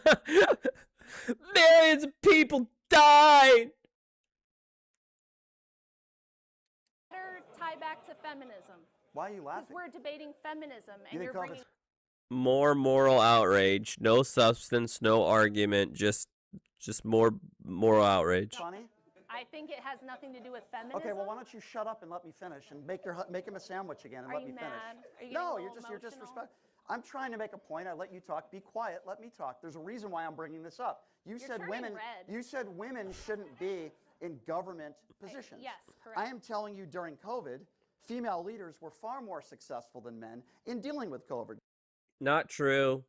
best. Millions of people died. Better tie back to feminism. Why are you Because laughing? we're debating feminism, You and think you're COVID's bringing. More moral outrage, no substance, no argument, just more moral outrage. funny? I think it has nothing to do with feminism. Okay, well, why don't you shut up and let me finish and make him a sandwich again and Are let you me mad? finish. Are you No, getting a you're little emotional? disrespectful. I'm trying to make a point. I let you talk. Be quiet. Let me talk. There's a reason why I'm bringing this up. You said turning women. red. You said women shouldn't be in government positions. yes, correct. I am telling you, during COVID, female leaders were far more successful than men in dealing with COVID. Not true.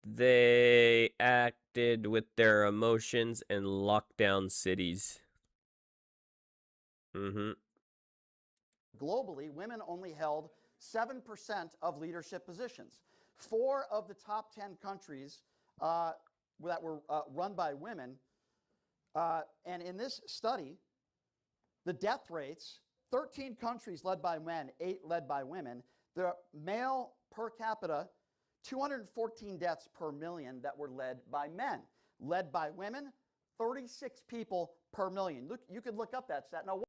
They acted with their emotions and locked down cities. Globally, women only held 7% of leadership positions. 4 of the top 10 countries that were run by women, and in this study, the death rates, 13 countries led by men, 8 led by women, the male per capita, 214 deaths per million that were led by men. Led by women, 36 people per million. Look, you could look up that stat. Now,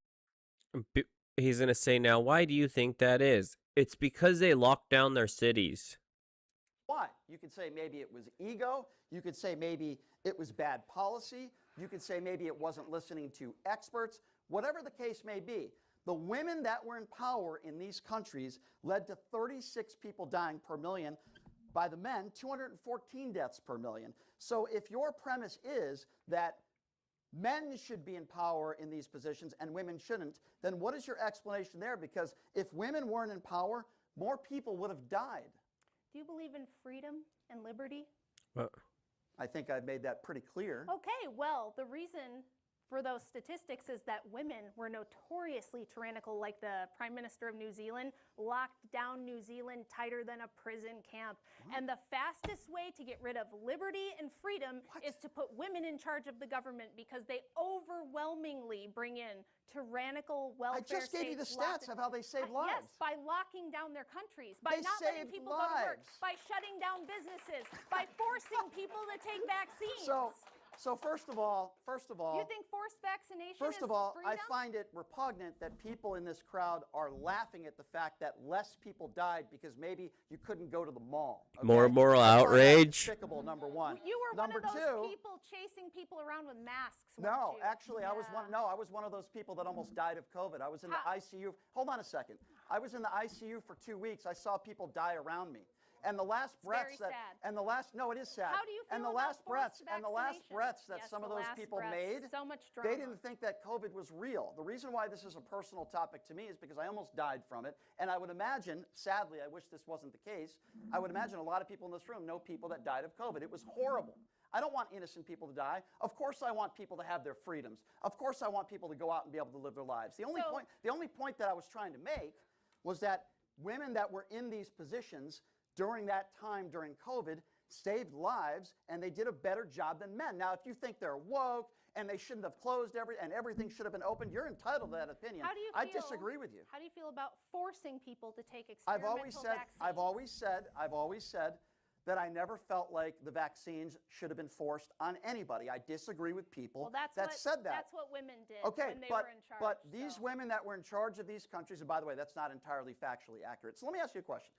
He's going to say, now, why do you think that is? It's because they locked down their cities. why? You could say maybe it was ego. You could say maybe it was bad policy. You could say maybe it wasn't listening to experts. Whatever the case may be, The women that were in power in these countries led to 36 people dying per million. By the men, 214 deaths per million. So if your premise is that men should be in power in these positions and women shouldn't, then what is your explanation there? Because if women weren't in power, more people would have died. Do you believe in freedom and liberty? I think I've made that pretty clear. Okay, well, the reason for those statistics is that women were notoriously tyrannical, like the Prime Minister of New Zealand locked down New Zealand tighter than a prison camp. And the fastest way to get rid of liberty and freedom is to put women in charge of the government, because they overwhelmingly bring in tyrannical welfare I just gave you the states stats of how they save lives. Yes, by locking down their countries, by They not letting saved people go to work, lives. by shutting down businesses, by forcing people to take vaccines. So first of all, You think forced vaccination first is of all, freedom? I find it repugnant that people in this crowd are laughing at the fact that less people died because maybe you couldn't go to the mall. Okay? More moral I find that outrage. despicable, number one. You were Number one of those two, people chasing people around with masks. no, weren't you? actually, I was Yeah. I was one of those people that almost died of COVID. I was in the How- ICU. Hold on a second. I was in the ICU for 2 weeks. I saw people die around me. And the last breaths very that, sad. and the last, no, it is sad. How do you feel and the about last forced breaths, and the last vaccination? breaths that Yes, some of the those last people breaths. made, So much drama. they didn't think that COVID was real. The reason why this is a personal topic to me is because I almost died from it. And I would imagine, sadly, I wish this wasn't the case, I would imagine a lot of people in this room know people that died of COVID. It was horrible. I don't want innocent people to die. Of course I want people to have their freedoms. Of course I want people to go out and be able to live their lives. The only point that I was trying to make was that women that were in these positions during that time, during COVID, saved lives, and they did a better job than men. Now, if you think they're woke and they shouldn't have closed everything should have been open, you're entitled to that opinion. How do you I feel- disagree with you. How do you feel about forcing people to take I've experimental always said, vaccines? I've always said that I never felt like the vaccines should have been forced on anybody. I disagree with people Well, that's that what, said that. That's what women did Okay, when they but, were in charge. but these so. women that were in charge of these countries, and by the way, that's not entirely factually accurate. So let me ask you a question.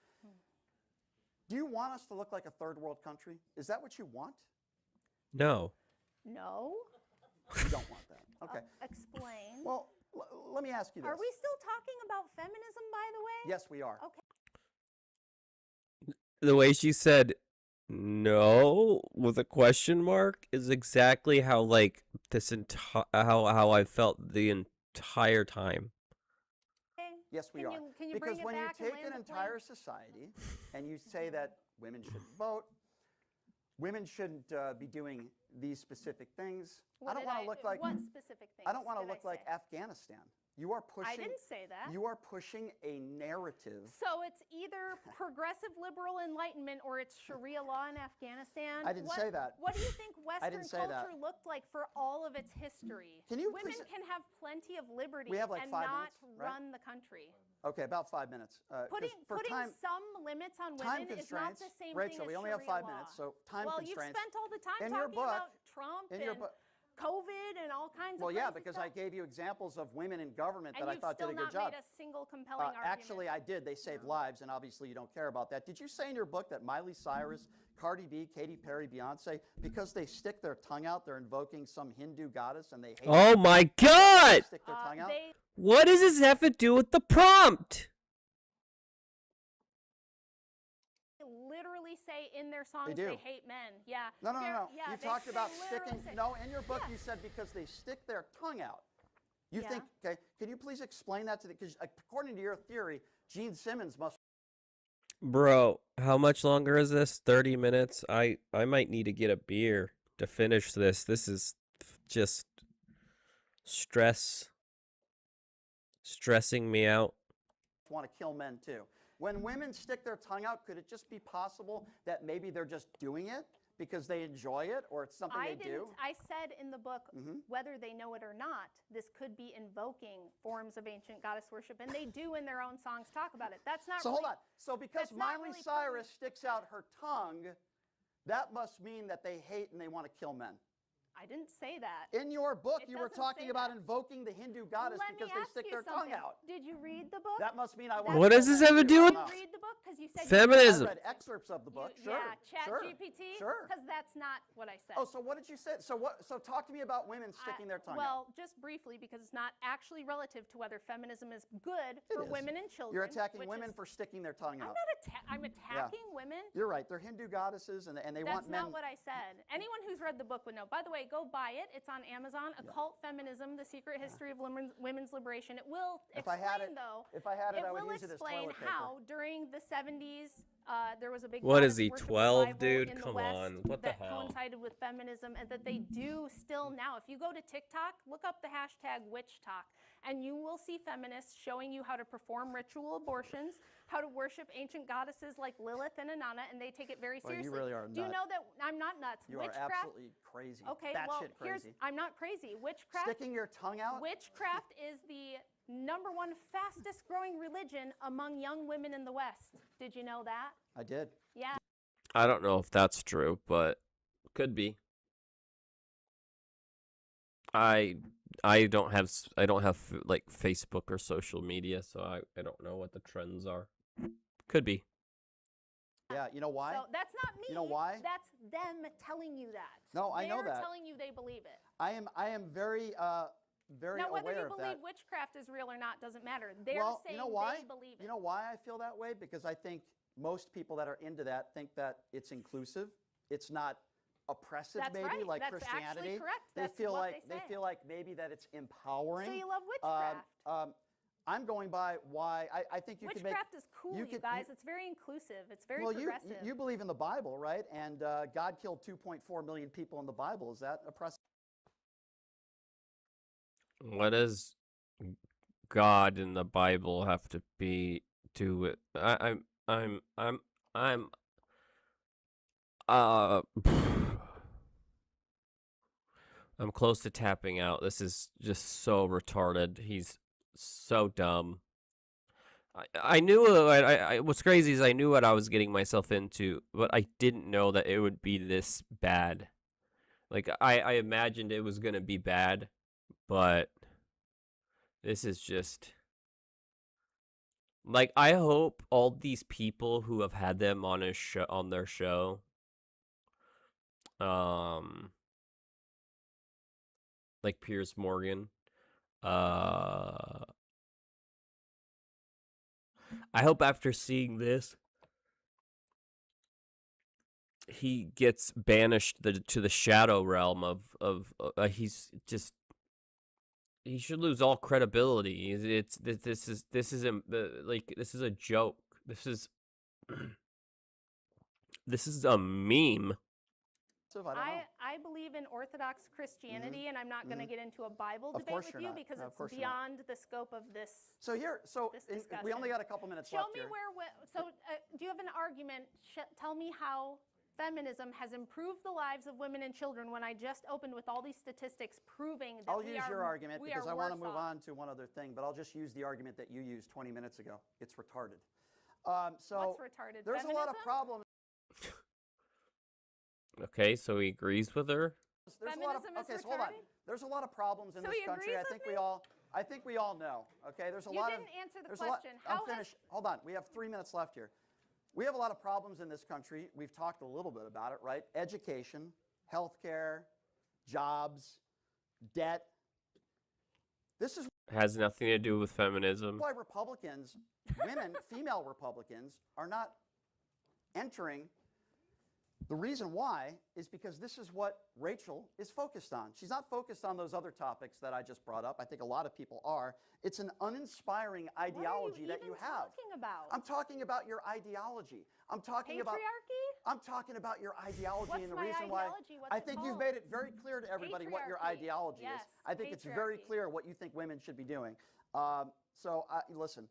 Do you want us to look like a third world country? Is that what you want? No. No? You don't want that. Okay. Explain. Well, let me ask you this. Are we still talking about feminism, by the way? Yes, we are. Okay. The way she said no with a question mark is exactly how like this how I felt the entire time. Yes, we are. Can you Because bring it when you back and take land an the plane? entire society and you say that women shouldn't vote, women shouldn't be doing these specific things, I don't want to look like What specific things? I don't want to did look like say? Afghanistan. You are pushing. I didn't say that. You are pushing a narrative. So it's either progressive liberal enlightenment or it's Sharia law in Afghanistan. I didn't say that. What do you think Western didn't say that. culture looked like for all of its history? Can you Women please- can have plenty of liberty We have like and 5 not minutes, right? run the country. Okay, about 5 minutes. 'Cause Putting for time, some limits on time women is not constraints. the same Rachel, thing as we only have Sharia 5 law. minutes, so time well, constraints. you've spent all the time In your talking book- about Trump in and your book- COVID and all kinds Well, of yeah, crazy because stuff. I gave you examples of women in government and that I you've thought did still a good not job. made a single compelling argument. Actually, I did. They saved lives, and obviously you don't care about that. Did you say in your book that Miley Cyrus, Cardi B, Katy Perry, Beyonce, because they stick their tongue out, they're invoking some Hindu goddess, and they hate Oh my they god! stick their tongue out? They What does this have to do with the prompt? literally say in their songs do. they hate men. Yeah. No. Yeah, You they- talked they about literally sticking. say- No, in your book Yeah. you said because they stick their tongue out. You Yeah. think? Okay. Can you please explain that to the? Because according to your theory, Gene Simmons must. Bro, how much longer is this? 30 minutes? I might need to get a beer to finish this. This is just stressing me out. Want to kill men too. When women stick their tongue out, could it just be possible that maybe they're just doing it because they enjoy it, or it's something I they didn't. do? I said in the book, Mhm. whether they know it or not, this could be invoking forms of ancient goddess worship, and they do in their own songs talk about it. That's not. So really, hold on. So because that's not Miley really Cyrus sticks out her tongue, that must mean that they hate and they want to kill men. I didn't say that. In your book, It you were doesn't say talking about that. invoking the Hindu goddess Let me because they ask stick you their tongue something. out. Did you read the book? That must mean I That's want What does this have to do with Did you read the book? Because you said feminism? I read excerpts of the book. You, Sure. yeah, Chat sure. GPT. Sure. Because that's not what I said. Oh, so what did you say? So what? So talk to me about women sticking their tongue out. Well, just briefly, because it's not actually relative to whether feminism is good It for is. women and children. You're attacking which women is- for sticking their tongue I'm out. not I'm attacking women. You're right. They're Hindu goddesses, and they That's want men. not what I said. Anyone who's read the book would know. By the way, go buy it. It's on Amazon. Occult Feminism: The Secret History of Women's Liberation. It will If I explain, had it, though. if I had it, I would will use it as explain toilet paper. how during the 70s there was a big What is goddess he, worship 12, revival dude? in the Come West on. What the that hell? coincided with feminism, and that they do still now. If you go to TikTok, look up the hashtag witch talk, and you will see feminists showing you how to perform ritual abortions, how to worship ancient goddesses like Lilith and Inanna, and they take it very Well, you seriously. really are Do you nut. know that I'm not nuts? You Witchcraft. are absolutely crazy. Okay, Batshit well, crazy. I'm not crazy. Witchcraft. Sticking your tongue out. Witchcraft is the #1 fastest growing religion among young women in the West. Did you know that? I did. Yeah. I don't know if that's true, but could be. I don't have like Facebook or social media, so I don't know what the trends are. Could be. Yeah. You know why? So that's not me. You know why? That's them telling you that. No, I know They're that. telling you they believe it. I am very very Now, whether aware you of believe that. witchcraft is real or not doesn't matter. They're Well, saying you know why? they believe it. You know why I feel that way? Because I think most people that are into that think that it's inclusive. It's not oppressive, That's maybe right. like That's Christianity. actually correct. They That's feel what like they say. feel like maybe that it's empowering. So you love witchcraft. I'm going by why I think you can make. Witchcraft is cool, you guys. It's very inclusive. It's very Well, progressive. you believe in the Bible, right? And God killed 2.4 million people in the Bible. Is that oppressive? What does God in the Bible have to do with? I'm I'm close to tapping out. This is just so retarded. He's so dumb. I knew what's crazy is I knew what I was getting myself into, but I didn't know that it would be this bad. Like I imagined it was gonna be bad, but this is just like I hope all these people who have had them on their show, like Piers Morgan, I hope after seeing this, he gets banished to the shadow realm of he should lose all credibility. This is this is a joke. This is this is a meme. I don't know. I believe in Orthodox Christianity, and I'm not going to get into a Bible Of debate course with you're you not. because No, of it's course you're not. beyond the scope of this. So This we only discussion. got a couple minutes Show left me here. do you have an argument? Tell me how feminism has improved the lives of women and children when I just opened with all these statistics proving that I'll we use are your argument we because are I want to worse move off. on to one other thing, but I'll just use the argument that you used 20 minutes ago. It's retarded. So What's retarded? there's a lot of Feminism? problems. Okay, so he agrees with her. There's a lot of, Feminism is okay, so hold on. retarded? There's a lot of problems in So this he country. agrees I with think we all know. Okay, there's a You lot didn't of. answer the there's a lot- question. I'm How has- finished. Hold on. We have 3 minutes left here. We have a lot of problems in this country. We've talked a little bit about it, right? Education, healthcare, jobs, debt. This is Has nothing to do with feminism. why Republicans, female Republicans, are not entering. The reason why is because this is what Rachel is focused on. She's not focused on those other topics that I just brought up. I think a lot of people are. It's an uninspiring ideology that you have. Talking about? I'm talking about your ideology. I'm talking about your ideology. What's and the my reason why ideology? What's I it think you've called? made it very clear to everybody what your Patriarchy. ideology Yes, is. I think it's very patriarchy. clear what you think women should be doing. Listen,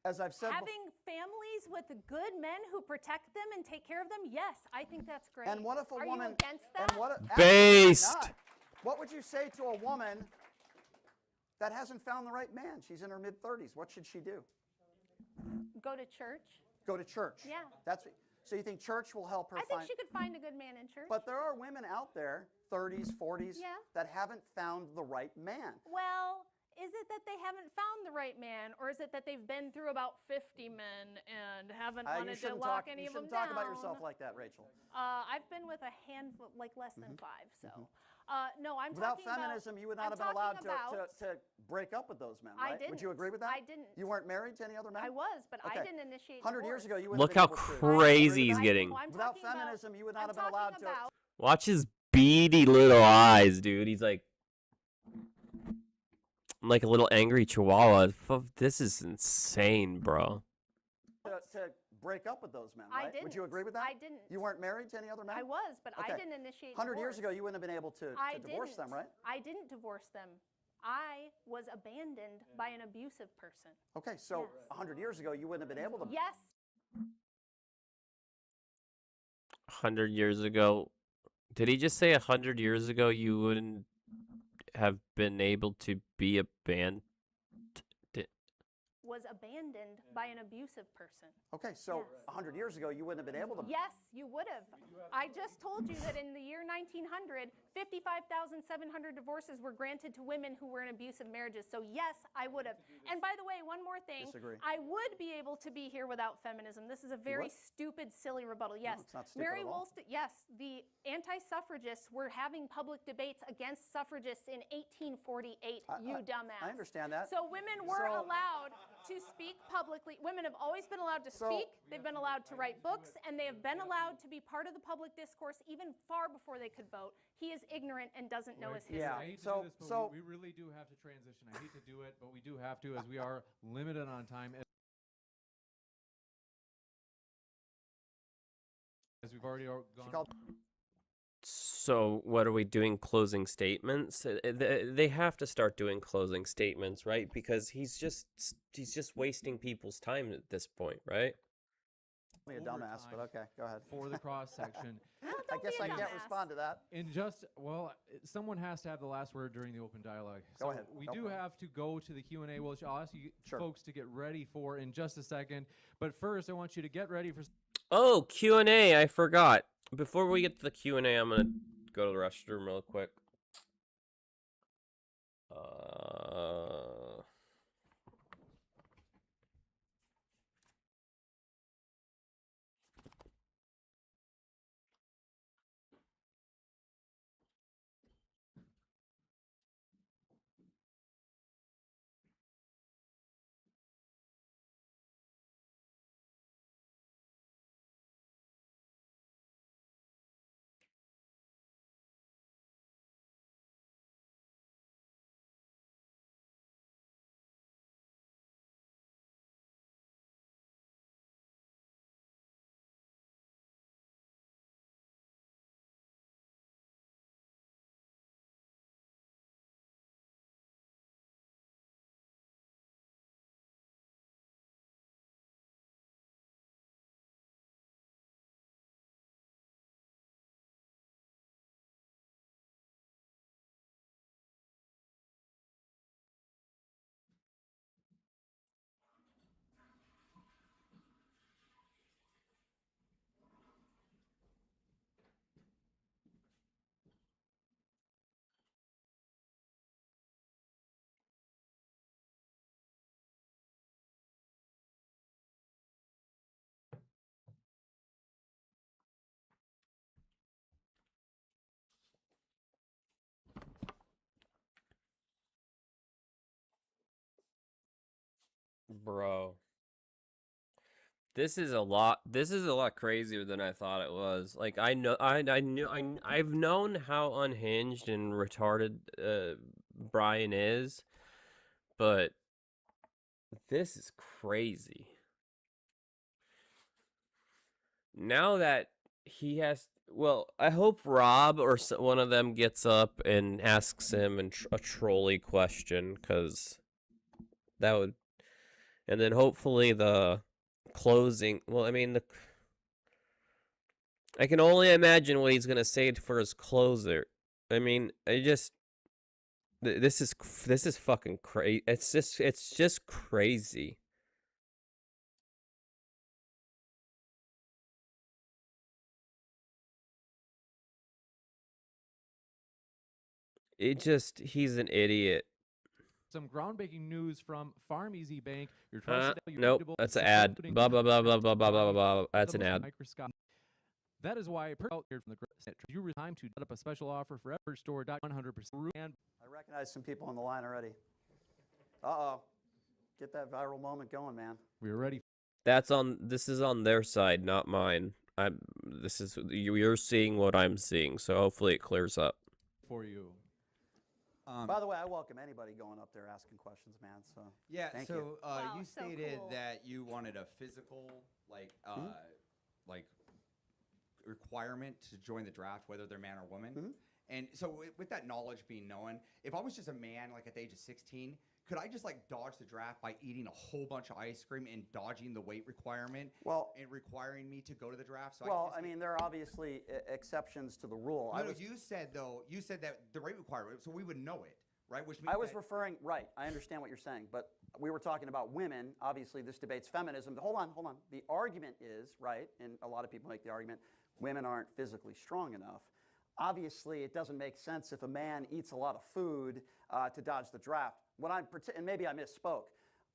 as I've said before, Having families with good men who protect them and take care of them, yes, I think that's great. and what if a Are woman you against that? and what if, Based. absolutely not. What would you say to a woman that hasn't found the right man? She's in her mid-30s. What should she do? Go to church? Go to church. Yeah. So you think church will help her I think find? she could find a good man in church. But there are women out there, 30s, 40s, Yeah. that haven't found the right man. Well, is it that they haven't found the right man, or is it that they've been through about 50 men and haven't You wanted to shouldn't lock talk. any You of them shouldn't talk down? about yourself like that, Rachel. I've been with a handful, like less than 5. So, no, I'm Without talking feminism, about. you would not I'm have been allowed talking about- to break up with those men, I right? Would you didn't. agree with that? I didn't. You weren't married to any other men? I was, but I Okay. didn't initiate. 100 years ago, divorce. you would Look have how been able to. crazy he's I- getting. well, I'm Without talking about- feminism, you would not I'm have been allowed talking to. about- Watch his beady little eyes, dude. He's like a little angry chihuahua. This is insane, bro. To break up with those men, I right? didn't. Would you agree with that? I didn't. You weren't married to any other men? I was, but I Okay. didn't initiate. 100 years ago, divorce. you wouldn't have been able to I divorce them, didn't. right? I didn't divorce them. I was abandoned by an abusive person. Okay, so Yes. 100 years ago, you wouldn't have been able to. Yes. 100 years ago. Did he just say 100 years ago you wouldn't have been able to be abandoned? Was abandoned by an abusive person. Okay, so Yes. 100 years ago, you wouldn't have been able to. Yes, you would have. I just told you that in the year 1900, 55,700 divorces were granted to women who were in abusive marriages. So yes, I would have. And by the way, one more thing. Disagree. I would be able to be here without feminism. This is a very would? stupid, silly rebuttal. Yes. it's not stupid Mary at all. Wollstonecraft, yes, the anti-suffragists were having public debates against suffragists in 1848, you dumbass. I understand that. So women were So- allowed to speak publicly. Women have always been allowed to So- speak. They've been allowed to write books, and they have been allowed to be part of the public discourse even far before they could vote. He is ignorant and doesn't know his history. Yeah. I hate to So- do this, but so- we really do have to transition. I hate to do it, but we do have to, as we are limited on time. As we've already gone. called- So, what are we doing? Closing statements? They have to start doing closing statements, right? Because he's just wasting people's time at this point, right? Me a dumbass, but Overtime. okay, go ahead. For the cross section. Well, I don't guess be a I can't dumbass. respond to that. And just, well, someone has to have the last word during the open dialogue. Go So ahead. we Go do for it. have to go to the Q&A, which I'll ask you Sure. folks to get ready for in just a second. But first, I want you to get ready for... Oh, Q&A, I forgot. Before we get to the Q&A, I'm going to go to the restroom real quick. Bro. This is a lot crazier than I thought it was. Like I've known how unhinged and retarded Brian is, but this is crazy. Now that he has, well, I hope Rob or one of them gets up and asks him a trolley question, because that would, and then hopefully the closing, well, I mean, I can only imagine what he's gonna say for his closer. I mean, this is fucking crazy. It's just crazy. He's an idiot. Some groundbreaking news from Farm Easy Bank. Your trusted Nope, that's an ad. Blah blah blah blah blah blah blah blah. That's an ad. That is why I out here from the you were time to set up a special offer for Effort Store 100% and I recognize some people on the line already. Uh-oh. Get that viral moment going, man. we are ready This is on their side, not mine. You're seeing what I'm seeing, so hopefully it clears up. for you. By the way, I welcome anybody going up there asking questions, man. So Yeah, thank so you. Wow, you so stated cool. that you wanted a physical, like requirement to join the draft, whether they're man or woman. And so with that knowledge being known, if I was just a man, like at the age of 16, could I just like dodge the draft by eating a whole bunch of ice cream and dodging the weight requirement Well, and requiring me to go to the draft? So well, I mean, there are obviously exceptions to the rule. no, you said that the weight requirement, so we would know it, right? Which means I was that- referring, right, I understand what you're saying, but we were talking about women. Obviously, this debate's feminism. Hold on. The argument is, right, and a lot of people make the argument, women aren't physically strong enough. Obviously, it doesn't make sense if a man eats a lot of food to dodge the draft. And maybe I misspoke.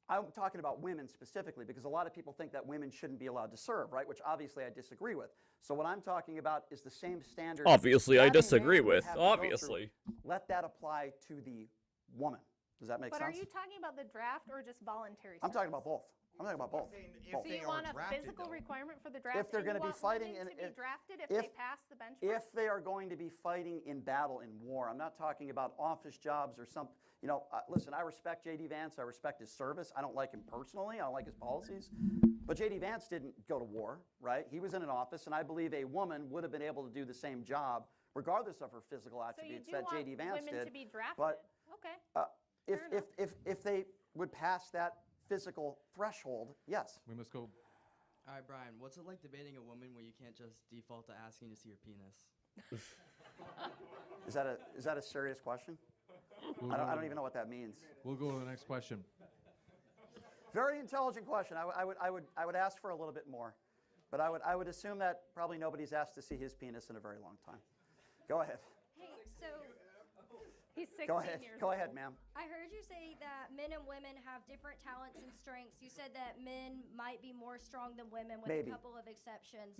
I'm talking about women specifically because a lot of people think that women shouldn't be allowed to serve, right? Which obviously I disagree with. So what I'm talking about is the same standard. Obviously, I that a disagree man would with. have to go through. Obviously. Let that apply to the woman. Does that make But sense? are you talking about the draft or just voluntary I'm talking service? about both. I'm talking about both. saying if Both. So they you are want a drafted, physical though. requirement for the draft? If they're and you gonna be want fighting women in- to be drafted if if- they pass the benchmark? If they are going to be fighting in battle in war, I'm not talking about office jobs or something. You know, listen, I respect J.D. Vance. I respect his service. I don't like him personally. I don't like his policies. But J.D. Vance didn't go to war, right? He was in an office, and I believe a woman would have been able to do the same job, regardless of her physical so you attributes do that want J.D. Vance women did. to be drafted. but, Okay. If, Fair enough. if they would pass that physical threshold, yes. We must go. All right, Brian, what's it like debating a woman where you can't just default to asking to see her penis? Is that a serious question? I don't even know what that means. We'll go to the next question. Very intelligent question. I would ask for a little bit more, but I would assume that probably nobody's asked to see his penis in a very long time. Go ahead. Hey, so He's 16 Go ahead. years Go old. ahead, ma'am. I heard you say that men and women have different talents and strengths. You said that men might be more strong than women with Maybe. a couple of exceptions.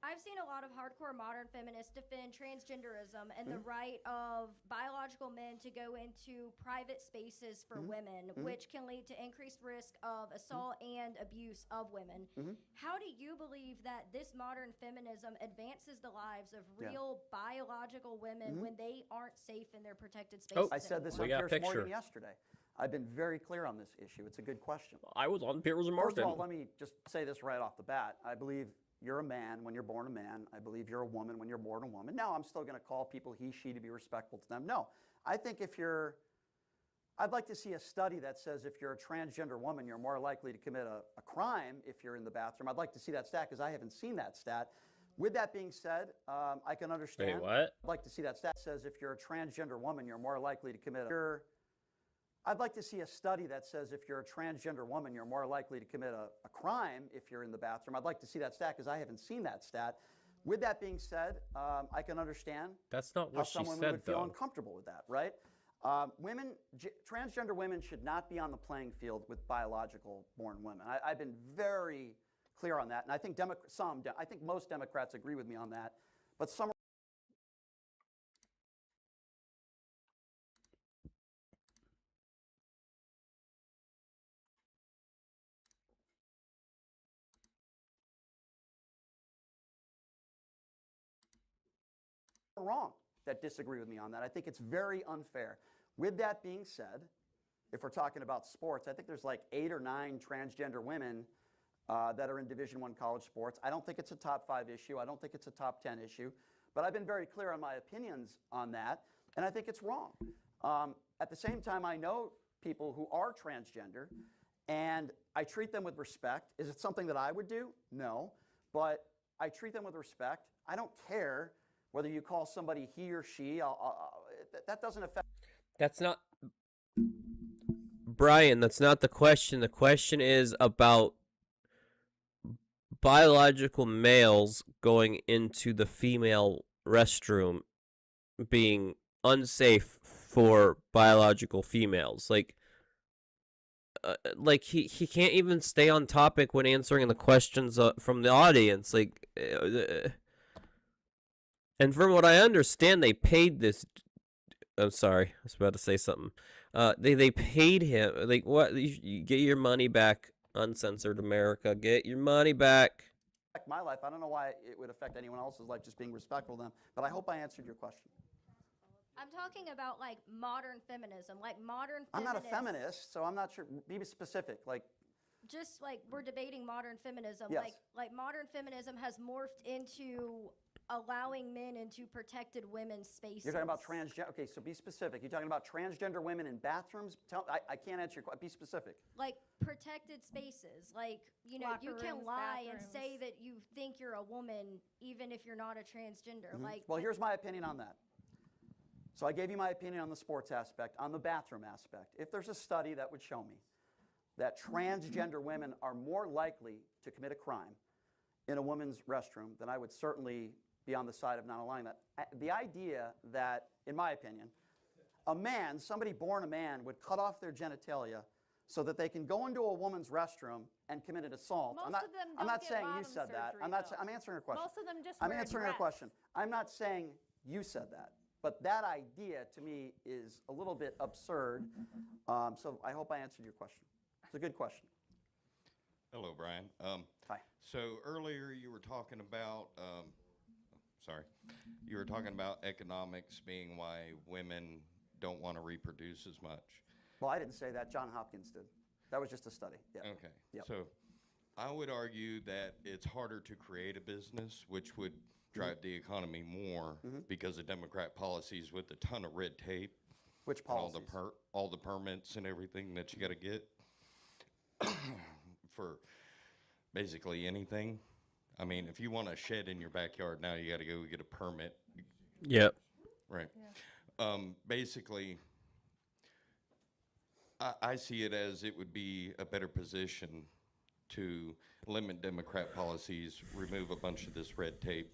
I've seen a lot of hardcore modern feminists defend transgenderism and the right of biological men to go into private spaces for women, which can lead to increased risk of assault and abuse of women. How do you believe that this modern feminism advances the lives of Yeah. real biological women when they aren't safe in their protected spaces? I said this anymore? on We got a Piers Morgan picture. yesterday. I've been very clear on this issue. It's a good question. I was on Piers and First of all, Marsden. let me just say this right off the bat. I believe you're a man when you're born a man. I believe you're a woman when you're born a woman. Now, I'm still going to call people he, she to be respectful to them. No, I think I'd like to see a study that says if you're a transgender woman, you're more likely to commit a crime if you're in the bathroom. I'd like to see that stat because I haven't seen that stat. With that being said, I can understand. Wait, what? I'd like to see that stat says if you're a transgender woman, you're more likely to commit I'd like to see a study that says if you're a transgender woman, you're more likely to commit a crime if you're in the bathroom. I'd like to see that stat because I haven't seen that stat. With that being said, I can understand That's not how what she someone said, would feel though. uncomfortable with that, right? Transgender women should not be on the playing field with biological born women. I've been very clear on that, and I think I think most Democrats agree with me on that, but some are wrong that disagree with me on that. I think it's very unfair. With that being said, if we're talking about sports, I think there's like 8 or 9 transgender women that are in Division I college sports. I don't think it's a top 5 issue. I don't think it's a top 10 issue. But I've been very clear on my opinions on that, and I think it's wrong. At the same time, I know people who are transgender, and I treat them with respect. Is it something that I would do? No. But I treat them with respect. I don't care whether you call somebody he or she. That doesn't affect. That's not. Brian, that's not the question. The question is about biological males going into the female restroom being unsafe for biological females. Like he can't even stay on topic when answering the questions from the audience. And from what I understand, they paid this. I'm sorry, I was about to say something. They paid him. Like, what? You get your money back, Uncensored America. Get your money back. My life. I don't know why it would affect anyone else's life, just being respectful of them. But I hope I answered your question. I'm talking about like modern feminism, like modern I'm not a feminists. feminist, so I'm not sure. Be specific. Like, Just like we're debating modern feminism, Yes. like modern feminism has morphed into allowing men into protected women's spaces. you're talking about transgender. Okay, so be specific. You're talking about transgender women in bathrooms. I can't answer your question. Be specific. Like protected spaces, like you know, you Locker can rooms, lie and bathrooms. say that you think you're a woman even if you're not a transgender. Like, Well, here's my opinion on that. So I gave you my opinion on the sports aspect, on the bathroom aspect. If there's a study that would show me that transgender women are more likely to commit a crime in a woman's restroom, then I would certainly be on the side of not allowing that. The idea that, in my opinion, a man, somebody born a man, would cut off their genitalia so that they can go into a woman's restroom and commit an assault. Most I'm not, of them I'm don't not get saying you bottom said that. surgery, I'm not. though. I'm answering your question. Most of them just I'm wear a answering your dress. question. I'm not saying you said that. But that idea, to me, is a little bit absurd. So I hope I answered your question. It's a good question. Hello, Brian. Hi. So earlier you were talking about, you were talking about economics being why women don't want to reproduce as much. Well, I didn't say that. John Hopkins did. That was just a study. Yeah. Okay. Yep. So I would argue that it's harder to create a business, which would drive the economy more because of Democrat policies with a ton of red tape. Which and all policies? all the permits and everything that you got to get for basically anything. I mean, if you want a shed in your backyard now, you got to go get a permit. Yep. Right. Basically, I see it as it would be a better position to limit Democrat policies, remove a bunch of this red tape.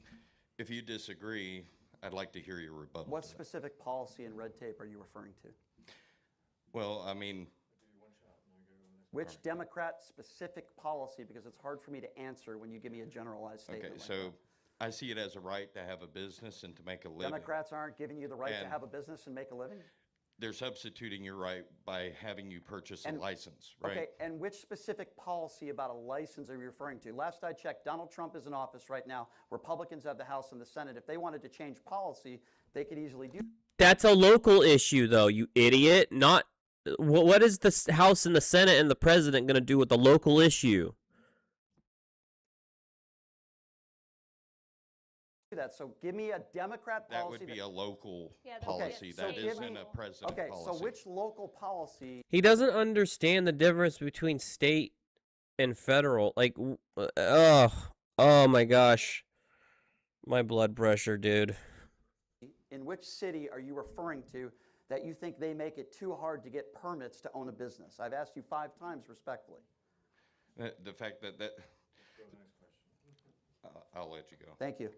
If you disagree, I'd like to hear your rebuttal. What to that. specific policy and red tape are you referring to? Well, I mean, Which Democrat-specific policy? Because it's hard for me to answer when you give me a generalized statement. okay, like so I see it as a right to have a business and to make a that. living. Democrats aren't giving you the right to And- have a business and make a living? They're substituting your right by having you purchase a And- license, right? Okay, and which specific policy about a license are you referring to? Last I checked, Donald Trump is in office right now. Republicans have the House and the Senate. If they wanted to change policy, they could easily do. That's a local issue, though, you idiot. Not what is the House and the Senate and the president going to do with the local issue? that. So give me a Democrat That policy. would be a local Yeah, that's policy. so That give isn't me- a president Okay, policy. so which local policy? He doesn't understand the difference between state and federal. Like, oh my gosh, my blood pressure, dude. In which city are you referring to that you think they make it too hard to get permits to own a business? I've asked you 5 times respectfully. The fact that I'll let you go. Thank you.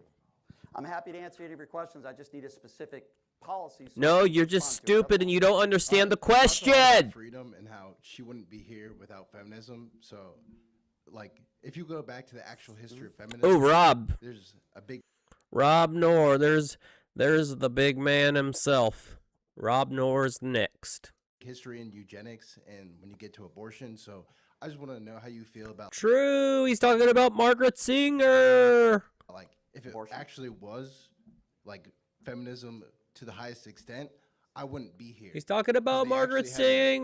I'm happy to answer any of your questions. I just need a specific policy. So No, I can you're just respond to it. stupid and you don't understand the Talked a lot about question. freedom and how she wouldn't be here without feminism. So, like, if you go back to the actual history of feminism, Oh, Rob. there's a big Rob Knorr. There's the big man himself. Rob Knorr's next. history in eugenics and when you get to abortion. So, I just want to know how you feel about, True. He's talking about Margaret Singer. like, if it Abortion. actually was, like, feminism to the highest extent, I wouldn't be here. He's talking about They Margaret actually had a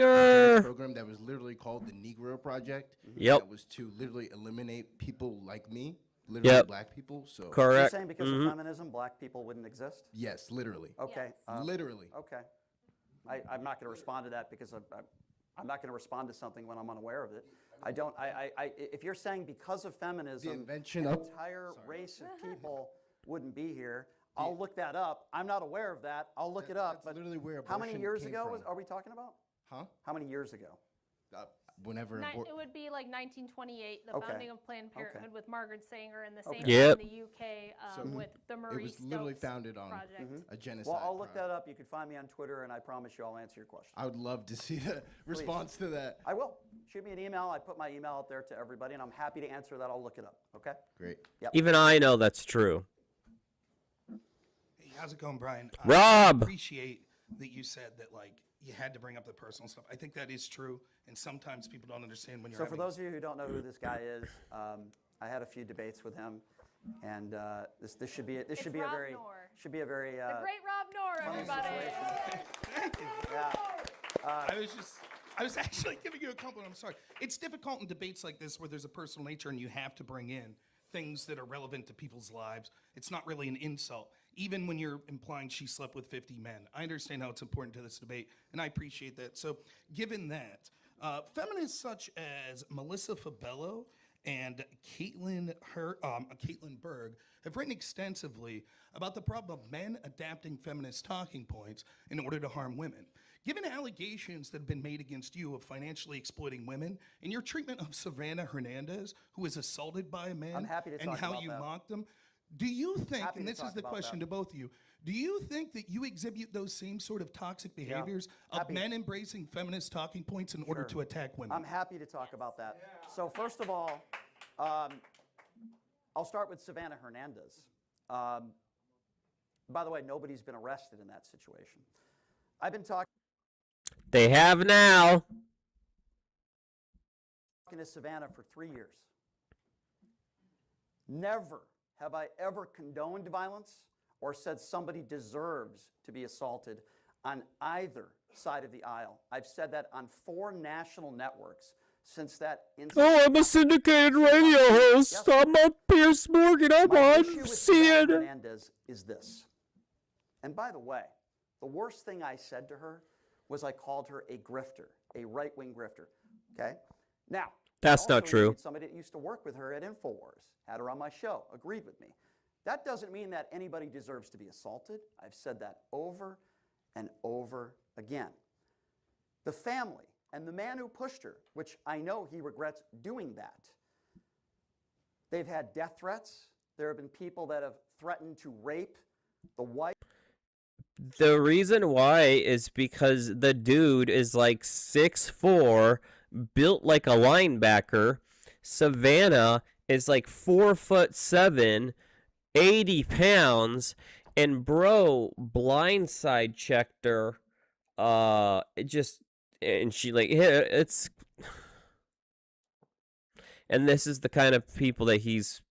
Singer. program that was literally called the Negro Project. Yep. That was to literally eliminate people like me, literally Yep. black people. So, You're Correct. saying because of feminism, black people wouldn't exist? yes, literally. Okay. Literally. Okay. I'm not going to respond to that because I'm not going to respond to something when I'm unaware of it. If you're saying because of feminism, The invention an of- entire race of people wouldn't be here, I'll look that up. I'm not aware of that. I'll look it up. That's literally where how many abortion years came ago from. are we talking about? Huh? How many years ago? whenever It would be like 1928, the Okay. founding of Planned Okay. Parenthood with Margaret Sanger, and the same Okay. Yep. in the UK So, with the Marie it was literally Stopes founded on project. a genocide. Well, I'll look crime. that up. You can find me on Twitter, and I promise you I'll answer your question. I would love to see the response to that. I will. Shoot me an email. I put my email out there to everybody, and I'm happy to answer that. I'll look it up. Okay? Great. Even I know that's true. Hey, how's it going, Brian? Rob! I appreciate that you said that, like, you had to bring up the personal stuff. I think that is true, and sometimes people don't understand when you're So for having those of you who don't know who this guy is, I had a few debates with him, and this should be a Rob very Knorr. should be a very The great Rob Knorr, everybody. Thank you. yeah. I was actually giving you a compliment. I'm sorry. It's difficult in debates like this where there's a personal nature and you have to bring in things that are relevant to people's lives. It's not really an insult, even when you're implying she slept with 50 men. I understand how it's important to this debate, and I appreciate that. So, given that, feminists such as Melissa Fabello and Caitlin Berg have written extensively about the problem of men adapting feminist talking points in order to harm women. Given allegations that have been made against you of financially exploiting women and your treatment of Savannah Hernandez, who was assaulted by a man, I'm happy to and talk how about you that. mocked them, do you think, Happy and to this is talk the about question that. to both of you, do you think that you exhibit those same sort of toxic behaviors of Happy. men embracing feminist talking points in order to attack women? I'm happy to talk about that. So first of all, I'll start with Savannah Hernandez. By the way, nobody's been arrested in that situation. I've been talking They have now. to Savannah for 3 years. Never have I ever condoned violence or said somebody deserves to be assaulted on either side of the aisle. I've said that on 4 national networks since that incident. Oh, I'm a syndicated radio host. I'm on Pierce Morgan. I'm My on issue with Savannah CNN. Hernandez is this. And by the way, the worst thing I said to her was I called her a grifter, a right-wing grifter. Okay? Now, That's I not also true. interviewed somebody that used to work with her at InfoWars, had her on my show, agreed with me. That doesn't mean that anybody deserves to be assaulted. I've said that over and over again. The family and the man who pushed her, which I know he regrets doing that, they've had death threats. There have been people that have threatened to rape the wife. The reason why is because the dude is like 6'4", built like a linebacker. Savannah is like 4'7", 80 pounds, and bro blindside checked her. And she like it's, and this is the kind of people that he's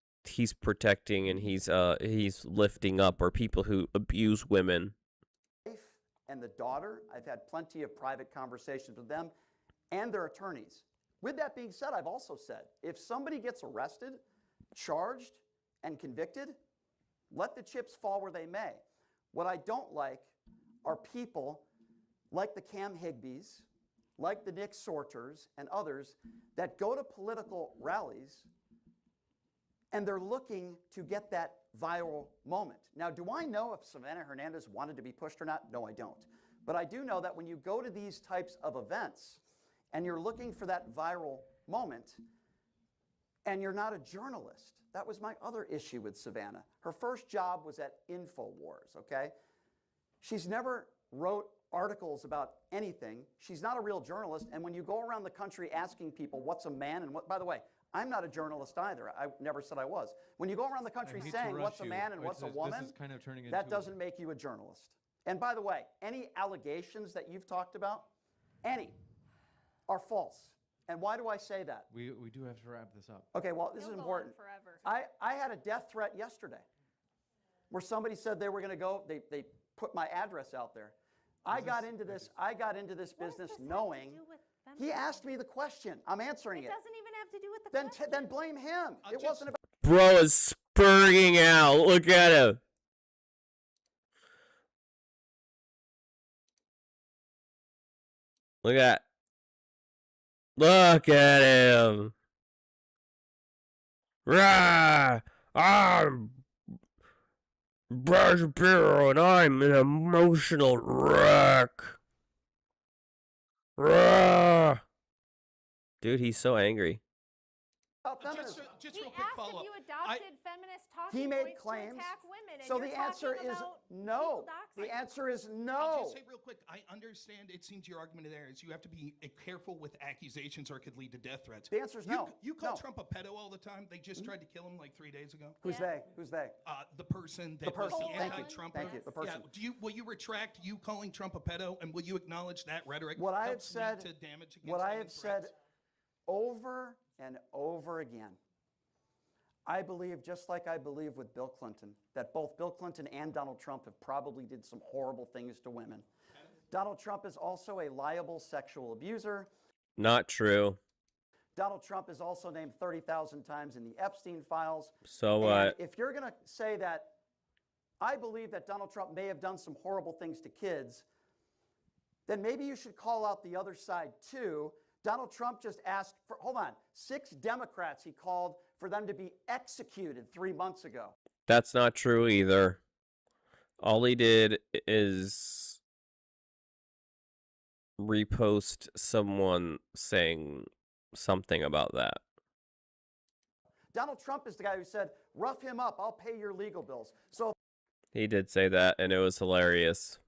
protecting and he's lifting up, are people who abuse women. And the daughter, I've had plenty of private conversations with them and their attorneys. With that being said, I've also said, if somebody gets arrested, charged, and convicted, let the chips fall where they may. What I don't like are people like the Cam Higbees, like the Nick Sorters, and others that go to political rallies and they're looking to get that viral moment. Now, do I know if Savannah Hernandez wanted to be pushed or not? No, I don't. But I do know that when you go to these types of events and you're looking for that viral moment and you're not a journalist, that was my other issue with Savannah. Her first job was at InfoWars, okay? She's never wrote articles about anything. She's not a real journalist. And when you go around the country asking people what's a man and what, by the way, I'm not a journalist either. I never said I was. When you go around the country I hate to saying rush what's a you. man and what's a woman, This is kind of turning that into doesn't make you a journalist. And by the way, any allegations that you've talked about, any, are false. And why do I say that? We do have to wrap this up. Okay, well, this You'll is go on important. forever. I had a death threat yesterday where somebody said they were going to go, they put my address out there. I got into this business knowing, he asked me the question, I'm answering It it. doesn't even have to do with the question. Then blame him. It wasn't about. Bro is spurting out. Look at him. Look at him. Rah! I'm Brad Shapiro and I'm an emotional wreck. Rah! Dude, he's so angry. About feminism. Just He real quick asked follow if up. you adopted feminist talking He made points claims. to attack women, and So you're the answer talking is about no. people doxing. The answer is I'll no. just say real quick, I understand it seems your argument there is you have to be careful with accusations or it could lead to death threats. The answer is no. You call No. Trump a pedo all the time. They just tried to kill him like 3 days ago. Who's they? Who's they? The person that The person. was the Thank you. anti-Trumper. Thank you. The person. Yeah. Will you retract you calling Trump a pedo, and will you acknowledge that rhetoric What I have helps lead said, to damage against what I women have said threats? over and over again, I believe, just like I believe with Bill Clinton, that both Bill Clinton and Donald Trump have probably did some horrible things to women. Donald Trump is also a liable sexual abuser. Not true. Donald Trump is also named 30,000 times in the Epstein files. So And what? if you're going to say that I believe that Donald Trump may have done some horrible things to kids, then maybe you should call out the other side too. Donald Trump just asked for, hold on, 6 Democrats he called for them to be executed 3 months ago. That's not true either. All he did is repost someone saying something about that. Donald Trump is the guy who said, rough him up, I'll pay your legal bills. So He did say that, and it was hilarious.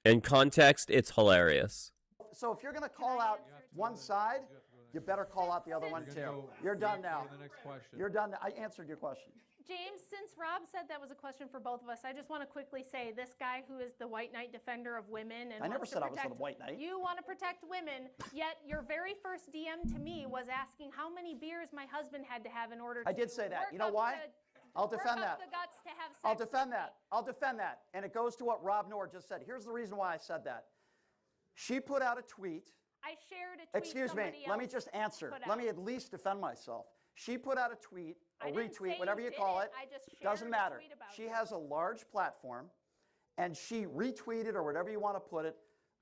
In context, it's hilarious. if you're going to call out one side, you better call out the other one too. You're done now. The next question. You're done now. I answered your question. James, since Rob said that was a question for both of us, I just want to quickly say this guy who is the white knight defender of women and I never wants to said I was protect, the white knight. You want to protect women, yet your very first DM to me was asking how many beers my husband had to have in order to I did say that. work You know up why? I'll defend work up that. the guts to have sex I'll with defend me. that. I'll defend that. And it goes to what Rob Noor just said. Here's the reason why I said that. She put out a tweet. I shared a tweet Excuse me. somebody Let me else just answer. put Let me out. at least defend myself. She put out a tweet, I a didn't say retweet, whatever you did call it. I just shared Doesn't a matter. tweet about She it. has a large platform, and she retweeted, or whatever you want to put it,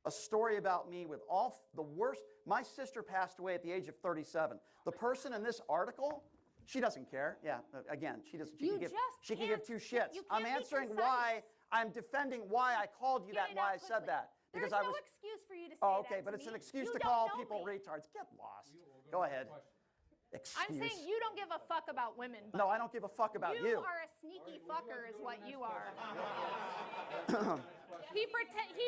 a story about me with all the worst. My sister passed away at the age of 37. The person in this article, she doesn't care. Yeah, again, she doesn't. She You can give, just she can give can't- 2 shits. you I'm can't be answering concise. why. I'm defending why I called you Get that it and why I out said quickly. that. There's Because I no was. excuse for you to say Oh, okay, that but to it's an me. excuse You to don't call know people me. retards. Get lost. Go ahead. Excuse. I'm saying you don't give a fuck about women. No, I don't give a fuck about You you. are a sneaky fucker, is what you are. He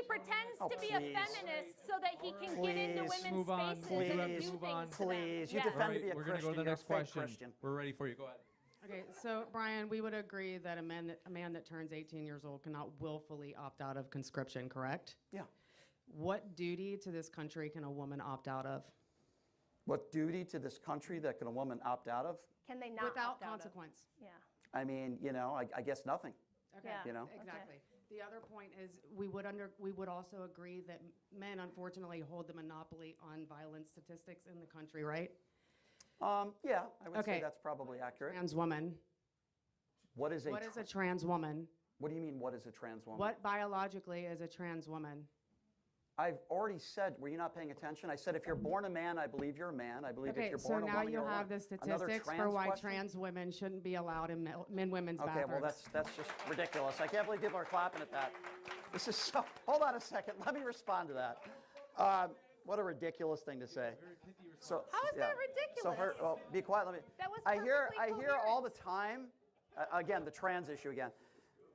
pretends Oh, to be a please. feminist so that he can get into Please. women's Move on, spaces please, and do move things on. to them. Please, you Yeah. defend All to be a we're going to go Christian. to the You're a next fake question. Christian. We're ready for you. Go ahead. Okay, so Brian, we would agree that a man that turns 18 years old cannot willfully opt out of conscription, correct? Yeah. What duty to this country can a woman opt out of What duty to this country that can a woman opt out of? Can they not without opt out of? consequence? Yeah. I mean, I guess nothing. Okay, Yeah. You know? exactly. The other point is we would also agree that men unfortunately hold the monopoly on violence statistics in the country, right? Yeah, I would say Okay. that's probably accurate. Trans woman. What is a What is a trans woman? What do you mean, what is a trans woman? What biologically is a trans woman? I've already said, were you not paying attention? I said if you're born a man, I believe you're a man. I believe if Okay, you're so born a now woman, you you're a have the woman. Another statistics for trans why question? trans women shouldn't be allowed in women's Okay, bathrooms. well, that's just ridiculous. I can't believe people are clapping at that. This is so, hold on a second. Let me respond to that. What a ridiculous thing to say. So, How is that So, ridiculous? well, be quiet. Let me. That was I hear perfectly all the time, again, the trans issue again.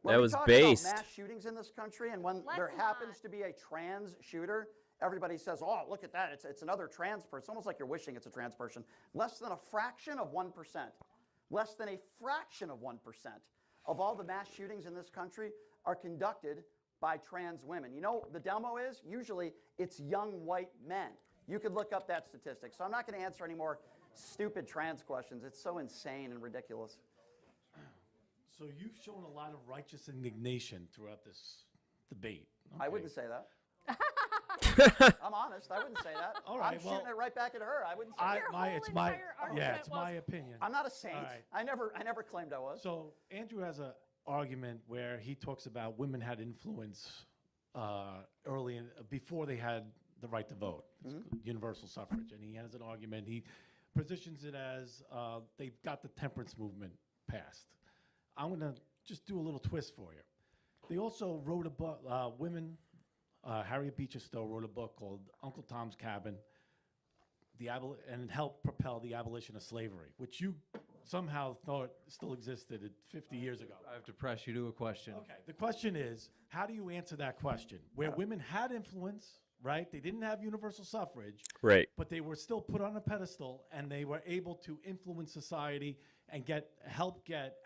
That When we was talk based. about mass shootings in this country, and when Let's there happens not. to be a trans shooter, everybody says, oh, look at that. It's another trans person. It's almost like you're wishing it's a trans person. Less than a fraction of 1%. Less than a fraction of 1% of all the mass shootings in this country are conducted by trans women. You know, the demo is usually it's young white men. You could look up that statistic. So I'm not going to answer any more stupid trans questions. It's so insane and ridiculous. So you've shown a lot of righteous indignation throughout this debate. I Okay. wouldn't say that. I'm honest. I wouldn't say that. All I'm right, shooting well, it right back at her. I wouldn't say Your that. it's whole my entire argument it's was- my opinion. I'm not a saint. All right. I never claimed I was. So Andrew has an argument where he talks about women had influence early before they had the right to vote, universal suffrage, and he has an argument. He positions it as they got the temperance movement passed. I'm going to just do a little twist for you. They also wrote a book. Harriet Beecher Stowe wrote a book called Uncle Tom's Cabin. and helped propel the abolition of slavery, which you somehow thought still existed 50 years ago. I have to press you to a question. Okay, the question is, how do you answer that question? Where women had influence, right? They didn't have universal suffrage, Right. but they were still put on a pedestal, and they were able to influence society and help get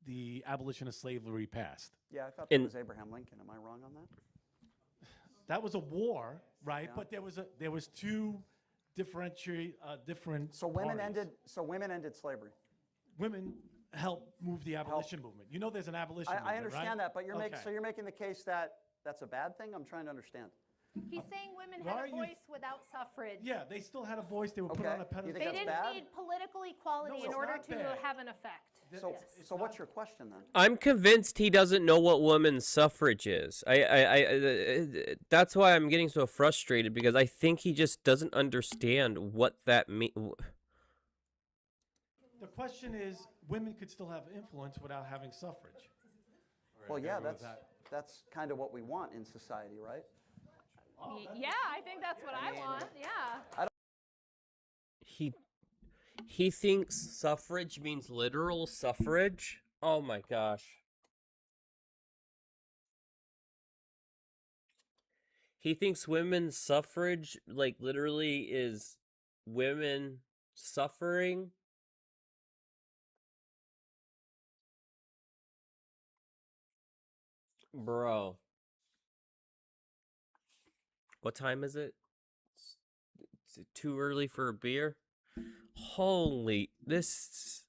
the abolition of slavery passed. Yeah, I thought that was Abraham Lincoln. Am I wrong on that? That was a war, right? Yeah. But there was two different So women parties. ended slavery. Women helped move the abolition movement. You know, there's an abolition movement, I understand right? that, but you're making the case that that's a bad thing. I'm trying to understand. He's saying women Why had are a you- voice without suffrage. Yeah, they still had a voice. They were put Okay. on a You pedestal. think They that's didn't bad? need political equality No, in it's order not to bad. have an effect. So what's your question then? I'm convinced he doesn't know what women's suffrage is. That's why I'm getting so frustrated, because I think he just doesn't understand what that means. The question is, women could still have influence without having suffrage. Well, yeah, that's kind of what we want in society, right? Yeah, I think that's what I want. Yeah. He thinks suffrage means literal suffrage. Oh my gosh. He thinks women's suffrage, like, literally is women suffering. Bro. What time is it? Is it too early for a beer? Holy, this...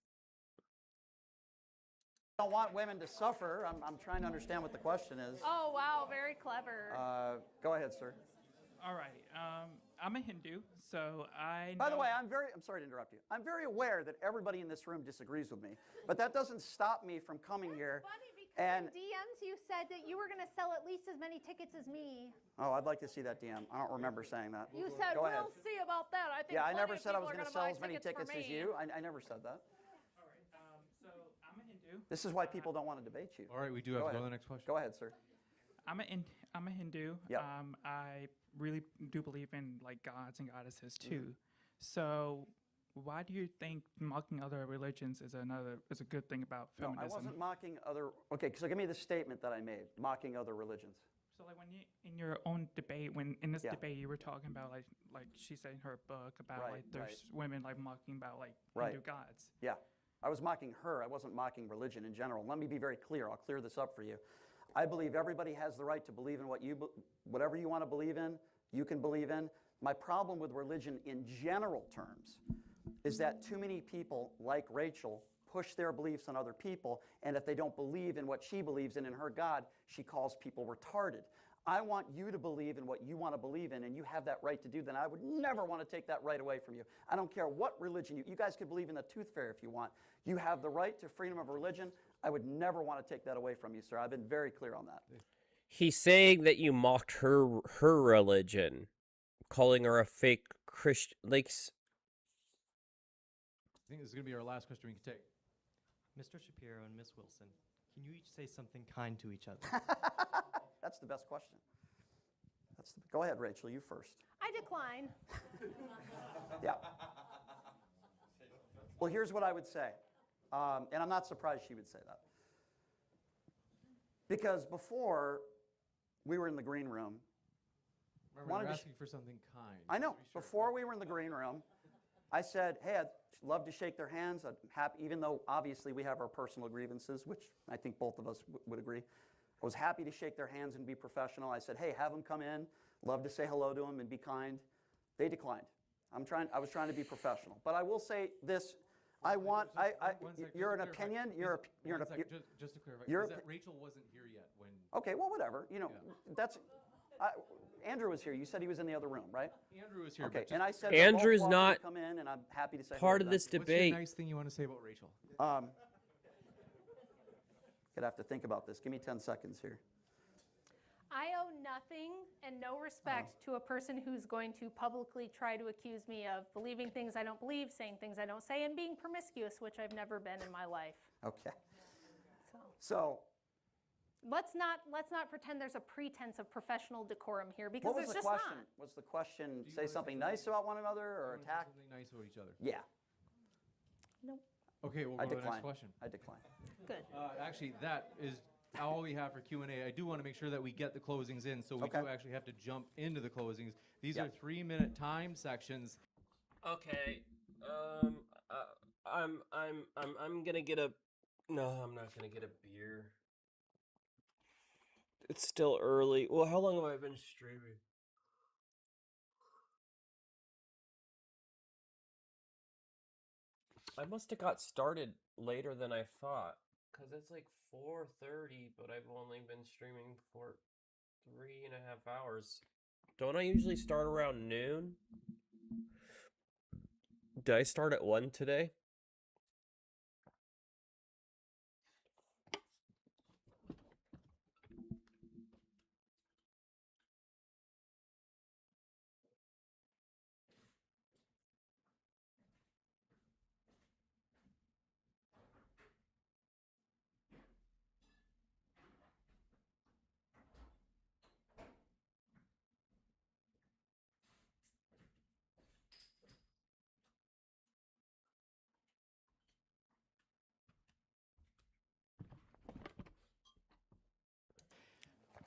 I don't want women to suffer. I'm trying to understand what the question is. Oh, wow, very clever. Go ahead, sir. All right. I'm a Hindu, so I. By the way, I'm sorry to interrupt you. I'm very aware that everybody in this room disagrees with me, but that doesn't stop me from coming here. Funny because And in DMs you said that you were going to sell at least as many tickets as me. oh, I'd like to see that DM. I don't remember saying that. You said, Go ahead. we'll see about that. I think Yeah, I plenty never of said I people was are going to gonna sell buy as many tickets for as me. you. I never said that. All right. So I'm a Hindu. This is why people don't want to debate you. All right, we do have to go to the next question. Go ahead, sir. I'm a Hindu. Yep. I really do believe in like gods and goddesses too. So why do you think mocking other religions is a good thing about No, feminism? I wasn't mocking other. Okay, so give me the statement that I made. Mocking other religions. So like when you in your own debate, when in this Yeah. debate you were talking about like she said in her book about Right, like there's women like mocking about like Right. Hindu gods. Yeah, I was mocking her. I wasn't mocking religion in general. Let me be very clear. I'll clear this up for you. I believe everybody has the right to believe in whatever you want to believe in, you can believe in. My problem with religion in general terms is that too many people, like Rachel, push their beliefs on other people, and if they don't believe in what she believes in her God, she calls people retarded. I want you to believe in what you want to believe in, and you have that right to do that. I would never want to take that right away from you. I don't care what religion you guys could believe in the tooth fairy if you want. You have the right to freedom of religion. I would never want to take that away from you, sir. I've been very clear on that. He's saying that you mocked her religion, calling her a fake Christian. Like, I think this is going to be our last question we can take. Mr. Shapiro and Miss Wilson, can you each say something kind to each other? That's the best question. Go ahead, Rachel, you first. I decline. Yeah. Well, here's what I would say, and I'm not surprised she would say that. Because before we were in the green room, Remember, you're asking for something kind. I know. Be sure. Before we were in the green room, I said, hey, I'd love to shake their hands. I'm happy, even though obviously we have our personal grievances, which I think both of us would agree. I was happy to shake their hands and be professional. I said, hey, have them come in. Love to say hello to them and be kind. They declined. I was trying to be professional. But I will say this. You're an opinion. Just to clarify, Rachel wasn't here yet when. Okay, well, whatever. You know, that's. Andrew was here. You said he was in the other room, right? Andrew was here. Okay, but and I said Andrew's they're both welcome not to come in, and I'm happy to say part hello of to this them. What's your debate. nice thing you want to say about Rachel? Could have to think about this. Give me 10 seconds here. I owe nothing and no respect to a person who's going to publicly try to accuse me of believing things I don't believe, saying things I don't say, and being promiscuous, which I've never been in my life. Okay. So let's not pretend there's a pretense of professional decorum here, because What was there's the just question? not. Was the question say something nice about one another or attack? Something nice about each other. Yeah. Nope. Okay, we'll I go to the decline. next question. I decline. Good. Actually, that is all we have for Q&A. I do want to make sure that we get the closings in, so we do actually have to jump into the closings. These are 3-minute time sections. Okay. I'm gonna get a. No, I'm not gonna get a beer. It's still early. Well, how long have I been streaming? I must have got started later than I thought, because it's like 4:30, but I've only been streaming for 3.5 hours. Don't I usually start around noon? Did I start at 1 today?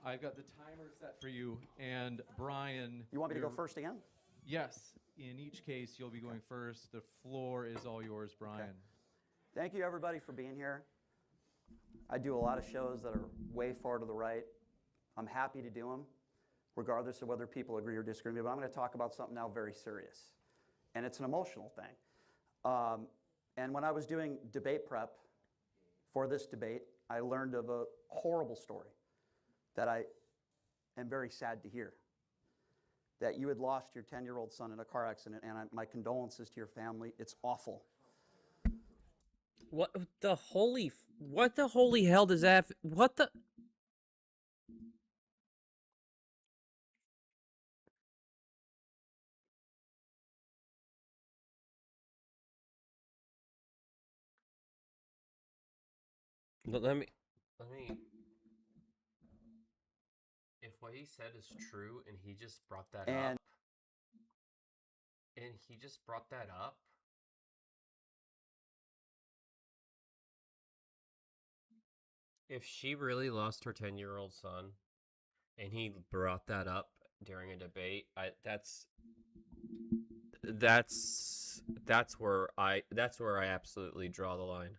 I've got the timer set for you, and Brian. You want me to go first again? Yes. In each case, you'll be going first. The floor is all yours, Brian. Okay. Thank you, everybody, for being here. I do a lot of shows that are way far to the right. I'm happy to do them, regardless of whether people agree or disagree with me. But I'm going to talk about something now very serious, and it's an emotional thing. And when I was doing debate prep for this debate, I learned of a horrible story that I am very sad to hear. That you had lost your 10-year-old son in a car accident, and my condolences to your family. It's awful. What the holy hell does that? What the? Let me. If what he said is true, and he just brought that up, if she really lost her 10-year-old son, and he brought that up during a debate, that's where I absolutely draw the line.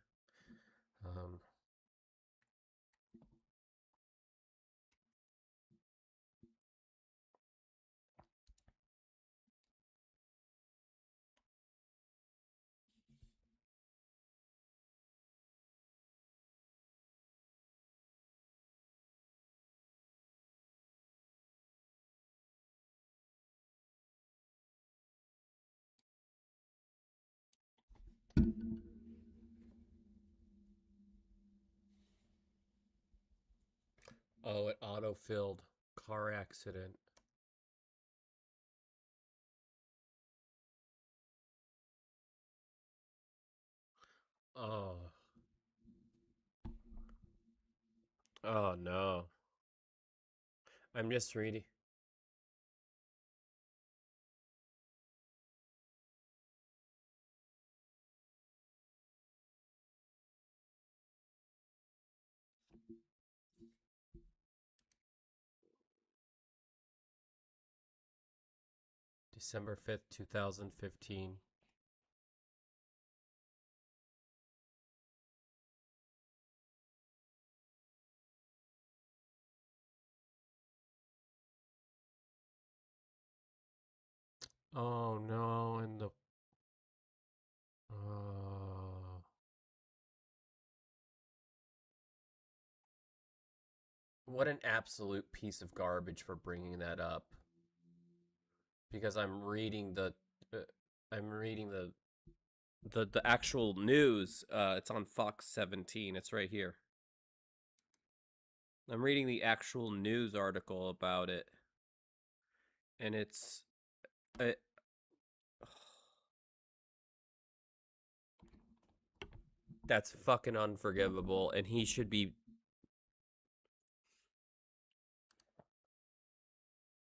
Oh, it auto-filled. Car accident. Oh. Oh no. I'm just reading. December 5th, 2015. Oh no, and the what an absolute piece of garbage for bringing that up. Because I'm reading the the actual news. It's on Fox 17. It's right here. I'm reading the actual news article about it, and it's that's fucking unforgivable, and he should be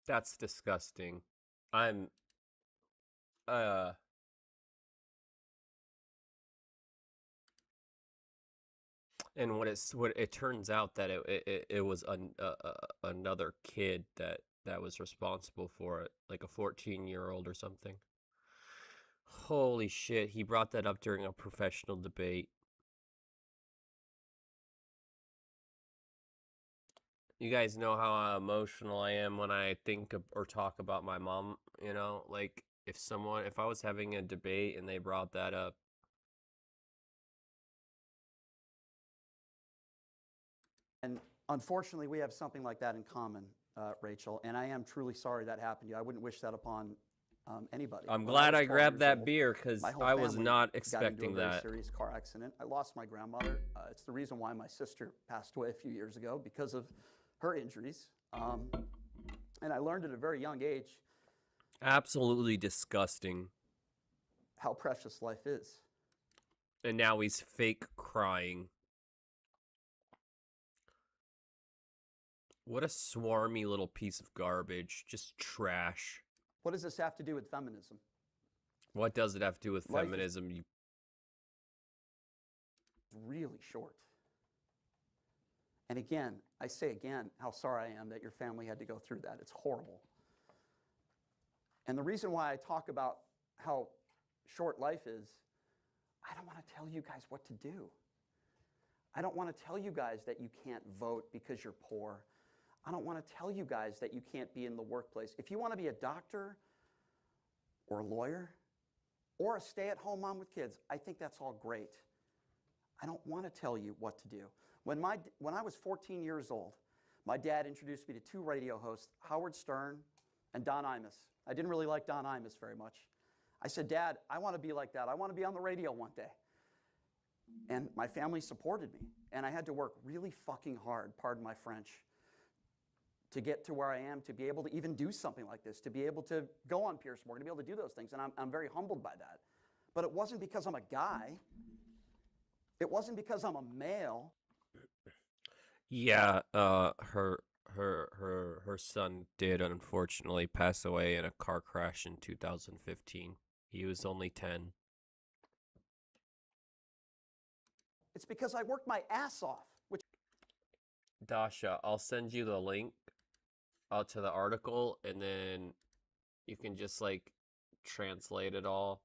That's disgusting. I'm uh and what it turns out that it was another kid that was responsible for it, like a 14-year-old or something. Holy shit, he brought that up during a professional debate. You guys know how emotional I am when I think or talk about my mom, you know? Like, if I was having a debate and they brought that up. And unfortunately, we have something like that in common, Rachel, and I am truly sorry that happened to you. I wouldn't wish that upon anybody. I'm When glad was I 12 grabbed years that old, beer because my whole I was family not got into expecting a very that. serious car accident. I lost my grandmother. It's the reason why my sister passed away a few years ago, because of her injuries. And I learned at a very young age Absolutely disgusting. how precious life is. And now he's fake crying. What a swarmy little piece of garbage. Just trash. What does this have to do with feminism? What does it have to do with Life is feminism? really short. And again, I say again how sorry I am that your family had to go through that. It's horrible. And the reason why I talk about how short life is, I don't want to tell you guys what to do. I don't want to tell you guys that you can't vote because you're poor. I don't want to tell you guys that you can't be in the workplace. If you want to be a doctor or a lawyer or a stay-at-home mom with kids, I think that's all great. I don't want to tell you what to do. When I was 14 years old, my dad introduced me to two radio hosts, Howard Stern and Don Imus. I didn't really like Don Imus very much. I said, Dad, I want to be like that. I want to be on the radio one day. And my family supported me. And I had to work really fucking hard, pardon my French, to get to where I am, to be able to even do something like this, to be able to go on Pierce Morgan, to be able to do those things. And I'm very humbled by that. But it wasn't because I'm a guy. It wasn't because I'm a male. Yeah, her son did unfortunately pass away in a car crash in 2015. He was only 10. It's because I worked my ass off. Dasha, I'll send you the link to the article, and then you can just like translate it all.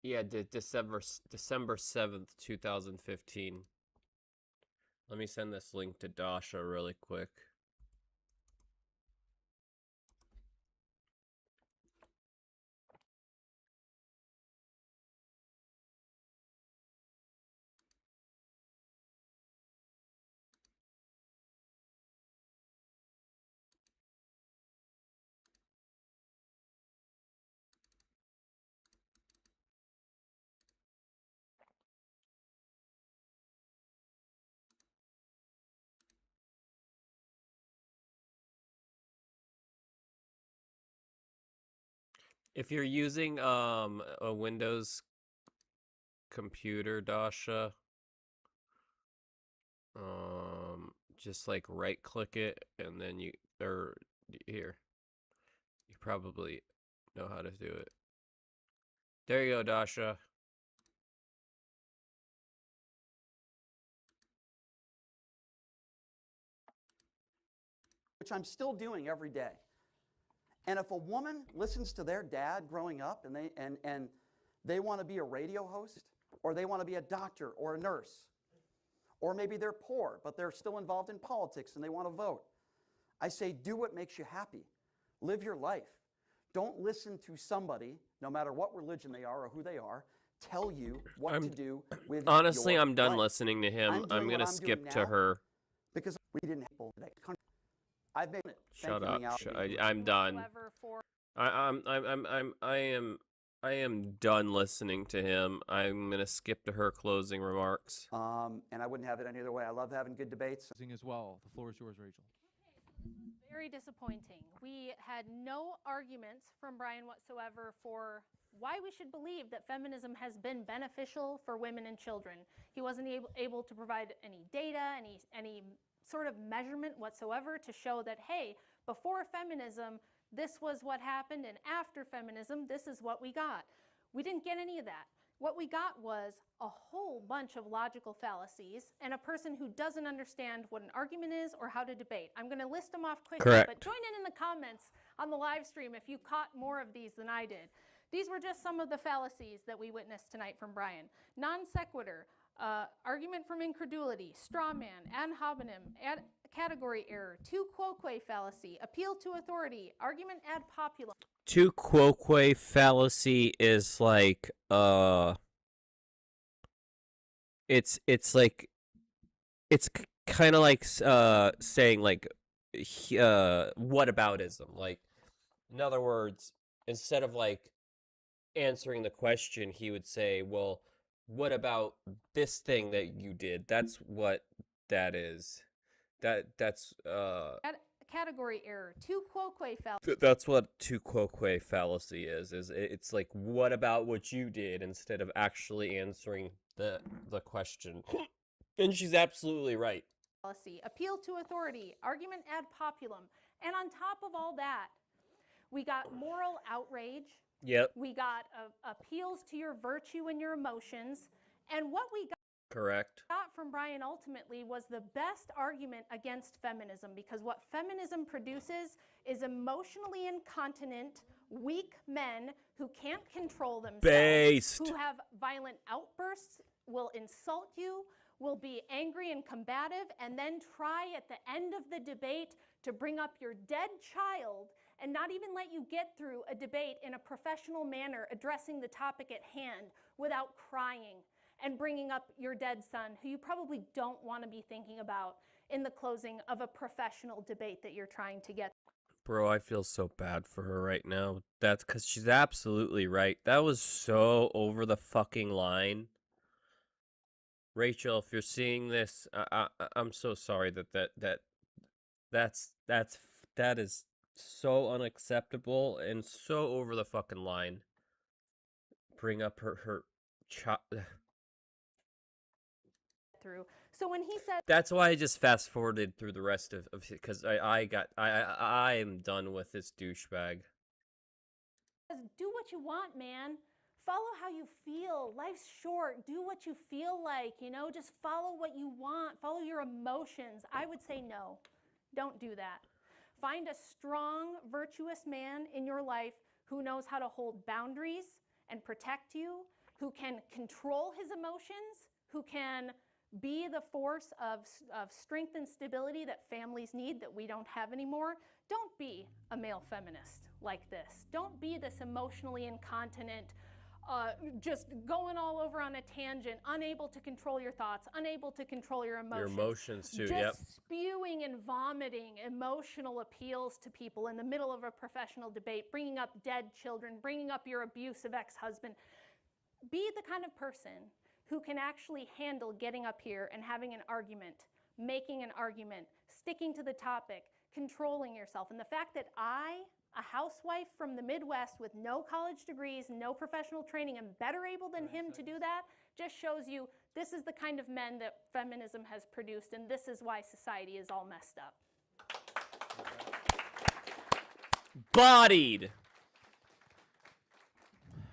Yeah, December 7th, 2015. Let me send this link to Dasha really quick. If you're using a Windows computer, Dasha, just like right click it, and then here, you probably know how to do it. There you go, Dasha. Which I'm still doing every day. And if a woman listens to their dad growing up and they want to be a radio host, or they want to be a doctor or a nurse, or maybe they're poor, but they're still involved in politics and they want to vote, I say, do what makes you happy. Live your life. Don't listen to somebody, no matter what religion they are or who they are, tell you what to do with Honestly, your I'm done life. listening to him. I'm going to skip to her. Because we didn't have people today. I've made it. Shut up. I'm done. I am done listening to him. I'm gonna skip to her closing remarks. And I wouldn't have it any other way. I love having good debates. As well. The floor is yours, Rachel. Very disappointing. We had no arguments from Brian whatsoever for why we should believe that feminism has been beneficial for women and children. He wasn't able to provide any data, any sort of measurement whatsoever to show that, hey, before feminism, this was what happened, and after feminism, this is what we got. We didn't get any of that. What we got was a whole bunch of logical fallacies and a person who doesn't understand what an argument is or how to debate. I'm going to list them off quickly, Correct. but join in the comments on the live stream if you caught more of these than I did. These were just some of the fallacies that we witnessed tonight from Brian. Non sequitur, argument from incredulity, straw man, ad hominem, category error, tu quoque fallacy, appeal to authority, argument ad populum. Tu quoque fallacy is like it's like it's kind of like saying like whataboutism. Like, in other words, instead of like answering the question, he would say, well, what about this thing that you did? That's what that is. That's category error, tu quoque fallacy. That's what tu quoque fallacy is it's like, what about what you did, instead of actually answering the question. And she's absolutely right. Fallacy, appeal to authority, argument ad populum. And on top of all that, we got moral outrage. Yep. We got appeals to your virtue and your emotions. And what we got Correct. from Brian ultimately was the best argument against feminism, because what feminism produces is emotionally incontinent, weak men who can't control themselves, Based. who have violent outbursts, will insult you, will be angry and combative, and then try at the end of the debate to bring up your dead child and not even let you get through a debate in a professional manner addressing the topic at hand without crying and bringing up your dead son, who you probably don't want to be thinking about in the closing of a professional debate that you're trying to get. Bro, I feel so bad for her right now. That's because she's absolutely right. That was so over the fucking line. Rachel, if you're seeing this, I'm so sorry that is so unacceptable and so over the fucking line. Bring up her child. Through. So when he said, that's why I just fast forwarded through the rest of because I am done with this douchebag. Do what you want, man. Follow how you feel. Life's short. Do what you feel like, you know, just follow what you want. Follow your emotions. I would say no. Don't do that. Find a strong, virtuous man in your life who knows how to hold boundaries and protect you, who can control his emotions, who can be the force of strength and stability that families need that we don't have anymore. Don't be a male feminist like this. Don't be this emotionally incontinent, just going all over on a tangent, unable to control your thoughts, unable to control your emotions. Your emotions too, just yep. Spewing and vomiting emotional appeals to people in the middle of a professional debate, bringing up dead children, bringing up your abusive ex-husband. Be the kind of person who can actually handle getting up here and having an argument, making an argument, sticking to the topic, controlling yourself. And the fact that I, a housewife from the Midwest with no college degrees, no professional training, am better able than him to do that, just shows you this is the kind of men that feminism has produced, and this is why society is all messed up. Bodied.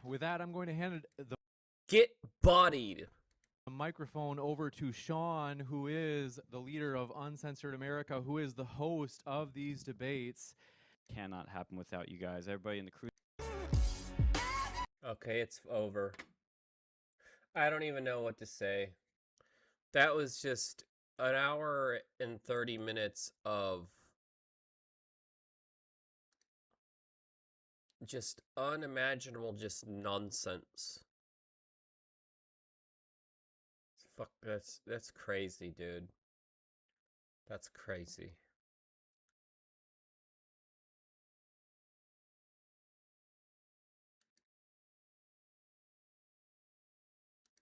With that, I'm going to hand the bodied. The microphone over to Sean, who is the leader of Uncensored America, who is the host of these debates. Cannot happen without you guys. Everybody in the crew. Okay, it's over. I don't even know what to say. That was just an hour and 30 minutes of just unimaginable, just nonsense. Fuck, that's crazy, dude. That's crazy.